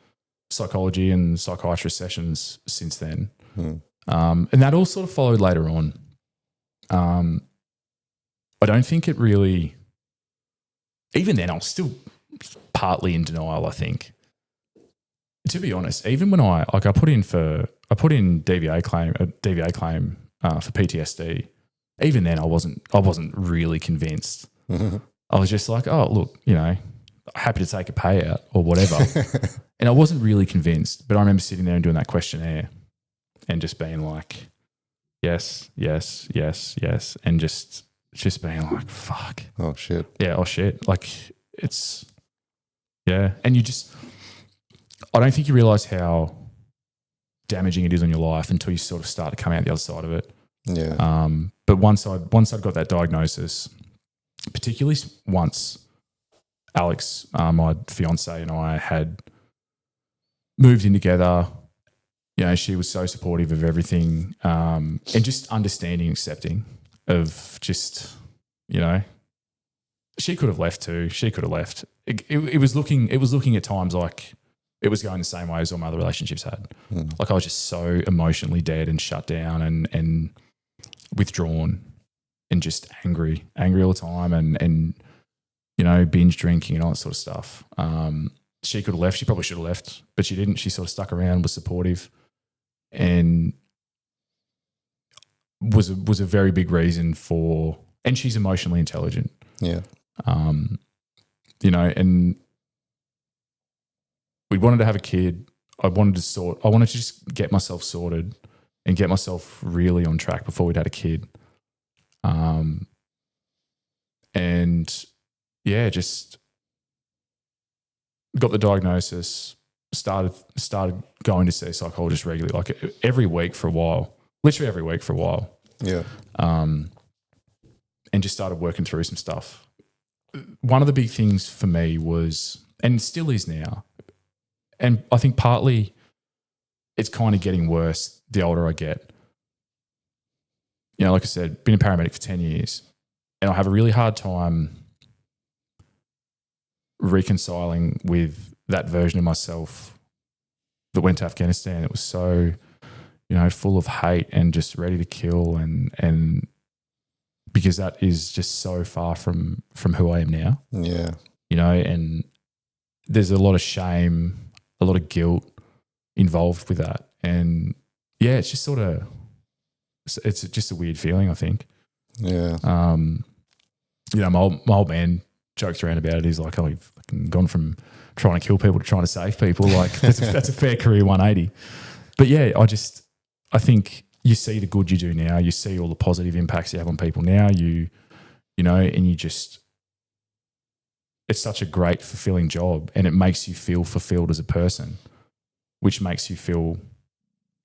psychology and psychiatrist sessions since then. And that all sort of followed later on. I don't think it really, even then I was still partly in denial, I think. To be honest, even when I put in DVA claim for PTSD, even then I wasn't really convinced. I was just like, oh look, happy to take a payout or whatever. And I wasn't really convinced, but I remember sitting there and doing that questionnaire and just being like, yes, yes, yes, yes. And just being like, fuck. Oh shit. Yeah. Oh shit. Like it's, yeah. And I don't think you realize how damaging it is on your life until you sort of start to come out the other side of it. Yeah. But once I'd got that diagnosis, particularly once Alex, my fiance, and I had moved in together, she was so supportive of everything, and just understanding, accepting of just, she could have left too. She could have left. It was looking at times like it was going the same way as all my other relationships had. Like I was just so emotionally dead and shut down and withdrawn and just angry all the time and binge drinking and all that sort of stuff. She could have left. She probably should have left, but she didn't. She sort of stuck around, was supportive, and was a very big reason for. And she's emotionally intelligent. Yeah. And we wanted to have a kid. I wanted to just get myself sorted and get myself really on track before we'd had a kid. And yeah, just got the diagnosis, started going to see a psychologist regularly, like every week for a while, literally every week for a while. Yeah. And just started working through some stuff. One of the big things for me was, and still is now, and I think partly it's kind of getting worse the older I get. Like I said, been a paramedic for 10 years, and I have a really hard time reconciling with that version of myself that went to Afghanistan. It was so, full of hate and just ready to kill and because that is just so far from who I am now. Yeah. You know, and there's a lot of shame, a lot of guilt involved with that. And yeah, it's just sort of, it's just a weird feeling, I think. Yeah. You know, my old man jokes around about it. He's like, oh, you've fucking gone from trying to kill people to trying to save people. Like that's a fair career 180. But yeah, I think you see the good you do now. You see all the positive impacts you have on people now. You know, and you just, it's such a great, fulfilling job, and it makes you feel fulfilled as a person, which makes you feel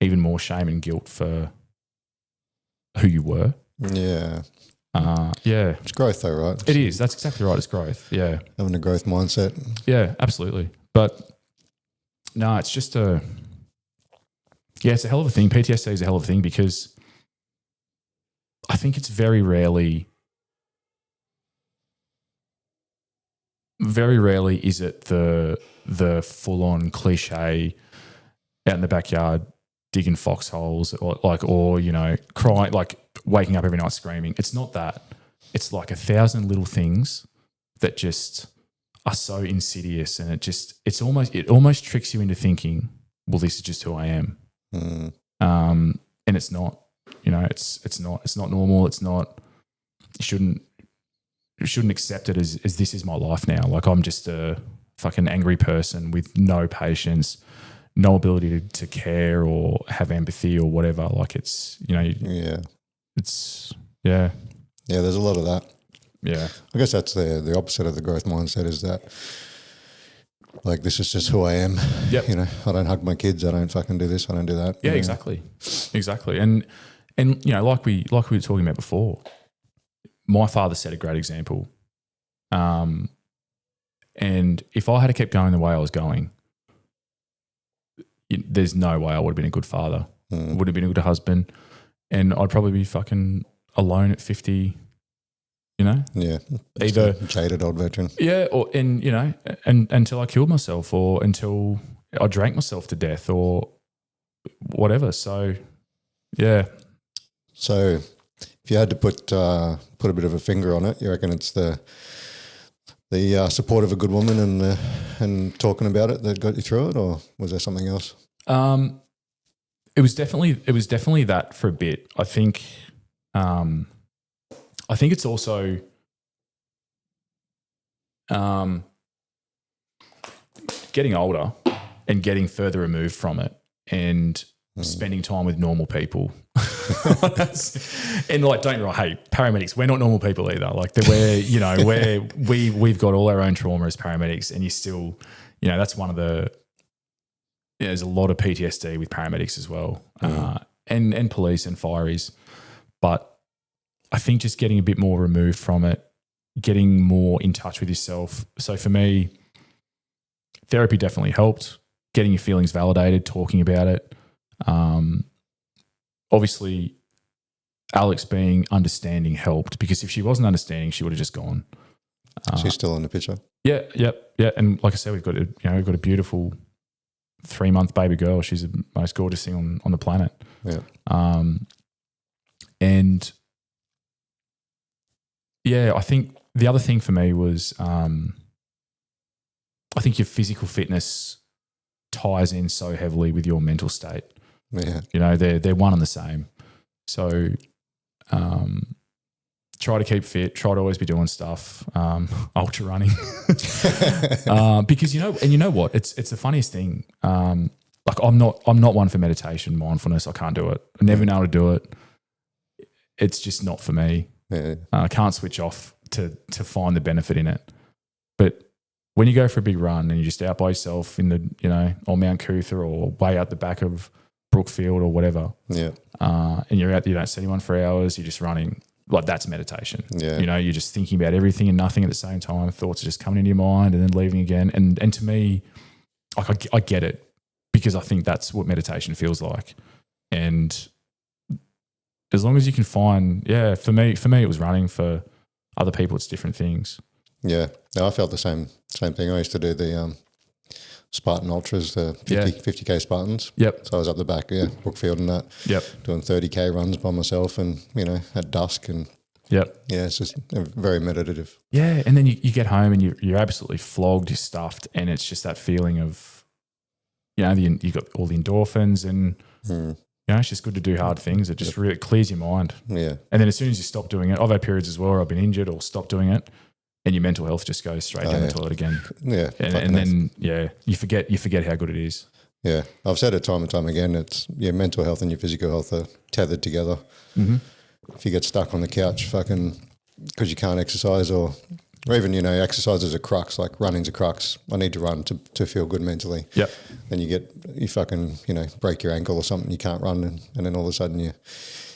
even more shame and guilt for who you were. Yeah. Yeah. It's growth though, right? It is. That's exactly right. It's growth. Yeah. Having a growth mindset. Yeah, absolutely. But no, it's just it's a hell of a thing. PTSD is a hell of a thing because I think it's very rarely is it the full-on cliche out in the backyard digging foxholes or you know, crying, like waking up every night screaming. It's not that. It's like 1,000 little things that just are so insidious, and it almost tricks you into thinking, well, this is just who I am. And it's not, you know, it's not normal. It's not, you shouldn't accept it as this is my life now. Like I'm just a fucking angry person with no patience, no ability to care or have empathy or whatever. Like it's, you know, it's, yeah. Yeah, there's a lot of that. Yeah. I guess that's the opposite of the growth mindset, is that like, this is just who I am. Yep. You know, I don't hug my kids. I don't fucking do this. I don't do that. Yeah, exactly. Exactly. And, you know, like we were talking about before, my father set a great example. And if I had kept going the way I was going, there's no way I would have been a good father, would have been a good husband, and I'd probably be fucking alone at 50, you know? Yeah. Either jaded old veteran. Yeah, you know, and until I killed myself or until I drank myself to death or whatever. So, yeah. So if you had to put a bit of a finger on it, you reckon it's the support of a good woman and talking about it that got you through it, or was there something else? It was definitely that for a bit. I think it's also getting older and getting further removed from it and spending time with normal people. And like, don't get me wrong, hey, paramedics, we're not normal people either. Like we've got all our own trauma as paramedics, and you still, you know, that's one of the, there's a lot of PTSD with paramedics as well, and police and fireys. But I think just getting a bit more removed from it, getting more in touch with yourself. So for me, therapy definitely helped. Getting your feelings validated, talking about it. Obviously, Alex being understanding helped, because if she wasn't understanding, she would have just gone. She's still in the picture. Yeah. And like I said, we've got a beautiful 3-month baby girl. She's the most gorgeous thing on the planet. Yeah. And yeah, I think the other thing for me was, I think your physical fitness ties in so heavily with your mental state. Yeah. You know, they're one and the same. So, try to keep fit, try to always be doing stuff, ultra running, because, you know what, it's the funniest thing. Like I'm not one for meditation, mindfulness. I can't do it. I've never been able to do it. It's just not for me. Yeah. I can't switch off to find the benefit in it. But when you go for a big run and you're just out by yourself in the, you know, on Mount Cootha or way out the back of Brookfield or whatever, and you're out there, you don't see anyone for hours, you're just running, like that's meditation. Yeah. You know, you're just thinking about everything and nothing at the same time. Thoughts are just coming into your mind and then leaving again. And to me, like I get it, because I think that's what meditation feels like. And as long as you can find, for me it was running. For other people it's different things. Yeah. No, I felt the same thing. I used to do the Spartan Ultras, the 50K Spartans. Yep. So I was up the back, Brookfield and that. Yep. Doing 30K runs by myself, and, you know, at dusk, and Yep. Yeah, it's just very meditative. Yeah, and then you get home and you're absolutely flogged, you're stuffed, and it's just that feeling of, you got all the endorphins and, it's just good to do hard things. It just really clears your mind. Yeah. And then as soon as you stop doing it, I've had periods as well where I've been injured or stopped doing it, and your mental health just goes straight down the toilet again. Yeah. And then, you forget how good it is. Yeah. I've said it time and time again. It's your mental health and your physical health are tethered together. Mm-hmm. If you get stuck on the couch because you can't exercise or even, exercise is a crux, like running's a crux. I need to run to feel good mentally. Yep. Then you fucking, break your ankle or something, you can't run and then all of a sudden you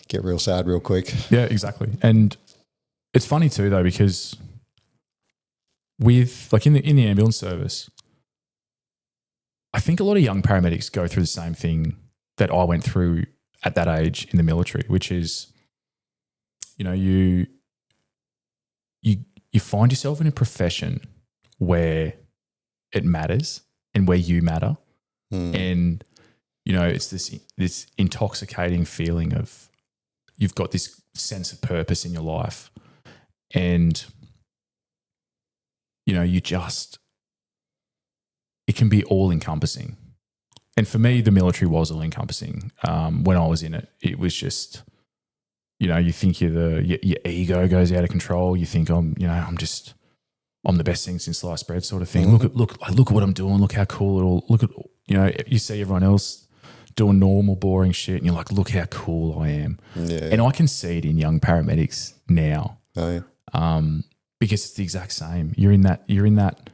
get real sad real quick. Yeah, exactly. And it's funny too though, because with like in the ambulance service, I think a lot of young paramedics go through the same thing that I went through at that age in the military, which is, you find yourself in a profession where it matters and where you matter. And, it's this intoxicating feeling of you've got this sense of purpose in your life. And, it can be all encompassing. And for me, the military was all encompassing. When I was in it, it was just, you think your ego goes out of control. You think I'm the best thing since sliced bread sort of thing. Mm-hmm. Look at what I'm doing. Look how cool it all. Look at you see everyone else doing normal, boring shit, and you're like, look how cool I am. Yeah. And I can see it in young paramedics now. Oh, yeah. Because it's the exact same. You're in that.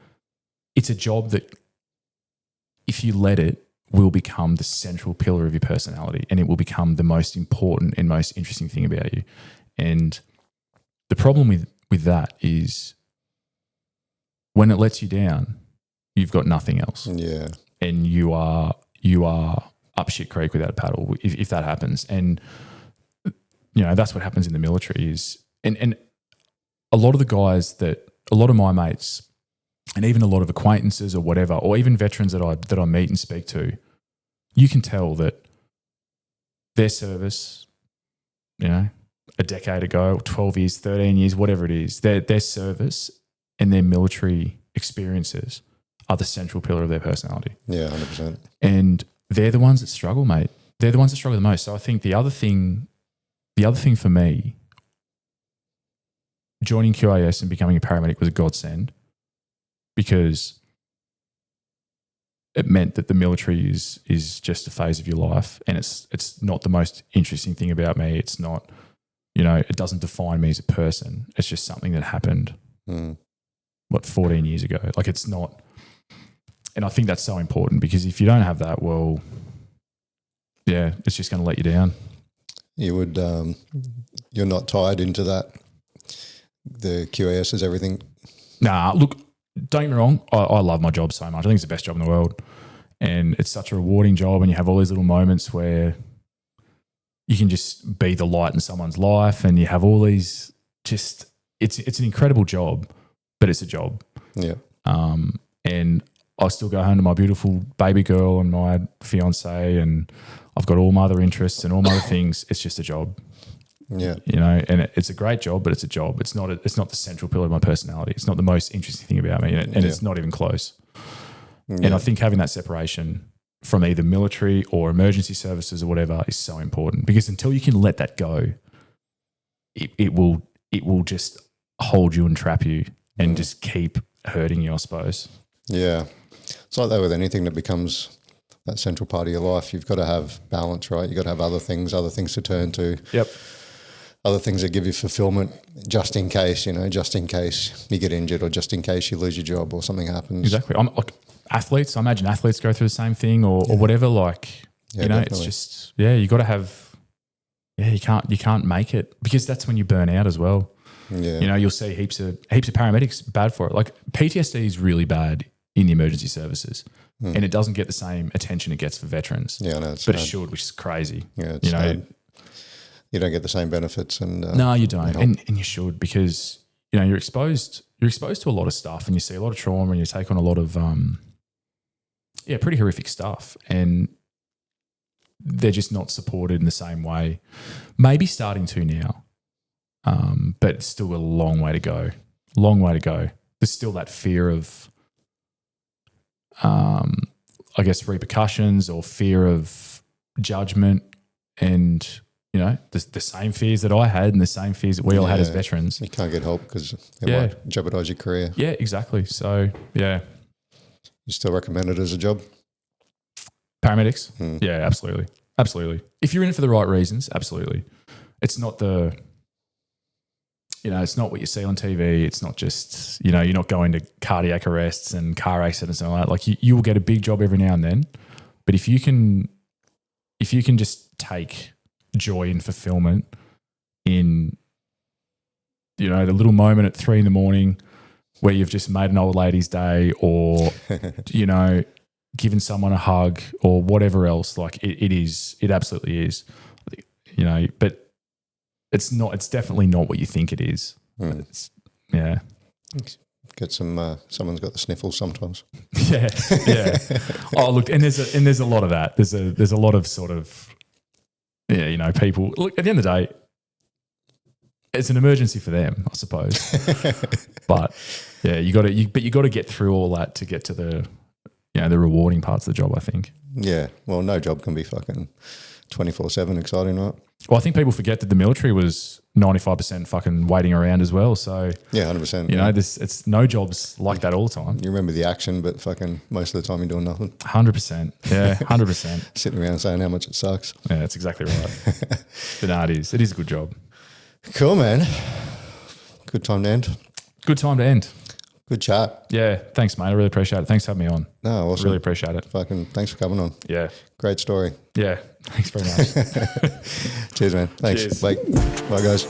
It's a job that, if you let it, will become the central pillar of your personality, and it will become the most important and most interesting thing about you. And the problem with that is when it lets you down, you've got nothing else. Yeah. And you are up shit creek without a paddle if that happens. And that's what happens in the military is, and a lot of my mates and even a lot of acquaintances or whatever, or even veterans that I meet and speak to, you can tell that their service, a decade ago, 12 years, 13 years, whatever it is, their service and their military experiences are the central pillar of their personality. Yeah, 100%. And they're the ones that struggle, mate. They're the ones that struggle the most. So I think the other thing for me, joining QAS and becoming a paramedic was a godsend, because it meant that the military is just a phase of your life, and it's not the most interesting thing about me. It's not, it doesn't define me as a person. It's just something that happened, 14 years ago. Like, it's not, and I think that's so important, because if you don't have that, well, yeah, it's just going to let you down. You would, you're not tied into that. The QAS is everything. Nah, look, don't get me wrong. I love my job so much. I think it's the best job in the world, and it's such a rewarding job. And you have all these little moments where you can just be the light in someone's life, and you have all these it's an incredible job, but it's a job. Yeah. And I still go home to my beautiful baby girl and my fiance, and I've got all my other interests and all my other things. It's just a job. Yeah. And it's a great job, but it's a job. It's not the central pillar of my personality. It's not the most interesting thing about me, and it's not even close. Yeah. And I think having that separation from either military or emergency services or whatever is so important, because until you can let that go, it will just hold you and trap you and just keep hurting you, I suppose. Yeah. It's like that with anything that becomes that central part of your life. You've got to have balance, right? You've got to have other things to turn to. Yep. Other things that give you fulfillment, just in case you get injured, or just in case you lose your job or something happens. Exactly. I'm like athletes. I imagine athletes go through the same thing, or whatever. Like, definitely. It's just, you got to have, you can't make it, because that's when you burn out as well. Yeah. You'll see heaps of paramedics bad for it. Like, PTSD is really bad in the emergency services, and it doesn't get the same attention it gets for veterans. Yeah, I know. But it should, which is crazy. Yeah, it's sad. You don't get the same benefits, and no, you don't, and you should, because you're exposed to a lot of stuff, and you see a lot of trauma, and you take on a lot of pretty horrific stuff, and they're just not supported in the same way. Maybe starting to now, but it's still a long way to go. Long way to go. There's still that fear of, I guess, repercussions or fear of judgment, and the same fears that I had and the same fears that we all had as veterans. You can't get help because it might jeopardise your career. Yeah, exactly. So, yeah. You still recommend it as a job? Paramedics? Yeah, absolutely. Absolutely. If you're in it for the right reasons, absolutely. It's not it's not what you see on TV. It's not just, you're not going to cardiac arrests and car accidents and all that. Like you will get a big job every now and then. But if you can just take joy and fulfillment in, the little moment at 3 a.m. where you've just made an old lady's day, or, given someone a hug or whatever else, like it absolutely is, but it's definitely not what you think it is. Yeah. Get some, someone's got the sniffles sometimes. Yeah. Yeah. Oh, look, and there's a lot of that. There's a lot of sort of, people, look, at the end of the day, it's an emergency for them, I suppose. But yeah, you got to get through all that to get to the rewarding parts of the job, I think. Yeah. Well, no job can be fucking 24/7 exciting, right? Well, I think people forget that the military was 95% fucking waiting around as well. So yeah, 100%. It's no jobs like that all the time. You remember the action, but fucking most of the time you're doing nothing. 100%. Yeah, 100%. Sitting around saying how much it sucks. Yeah, that's exactly right. But no, it is. It is a good job. Cool, man. Good time to end. Good time to end. Good chat. Yeah, thanks, mate. I really appreciate it. Thanks for having me on. No, awesome. Really appreciate it. Fucking thanks for coming on. Yeah. Great story. Yeah, thanks very much. Cheers, man. Thanks. Cheers. Bye, guys.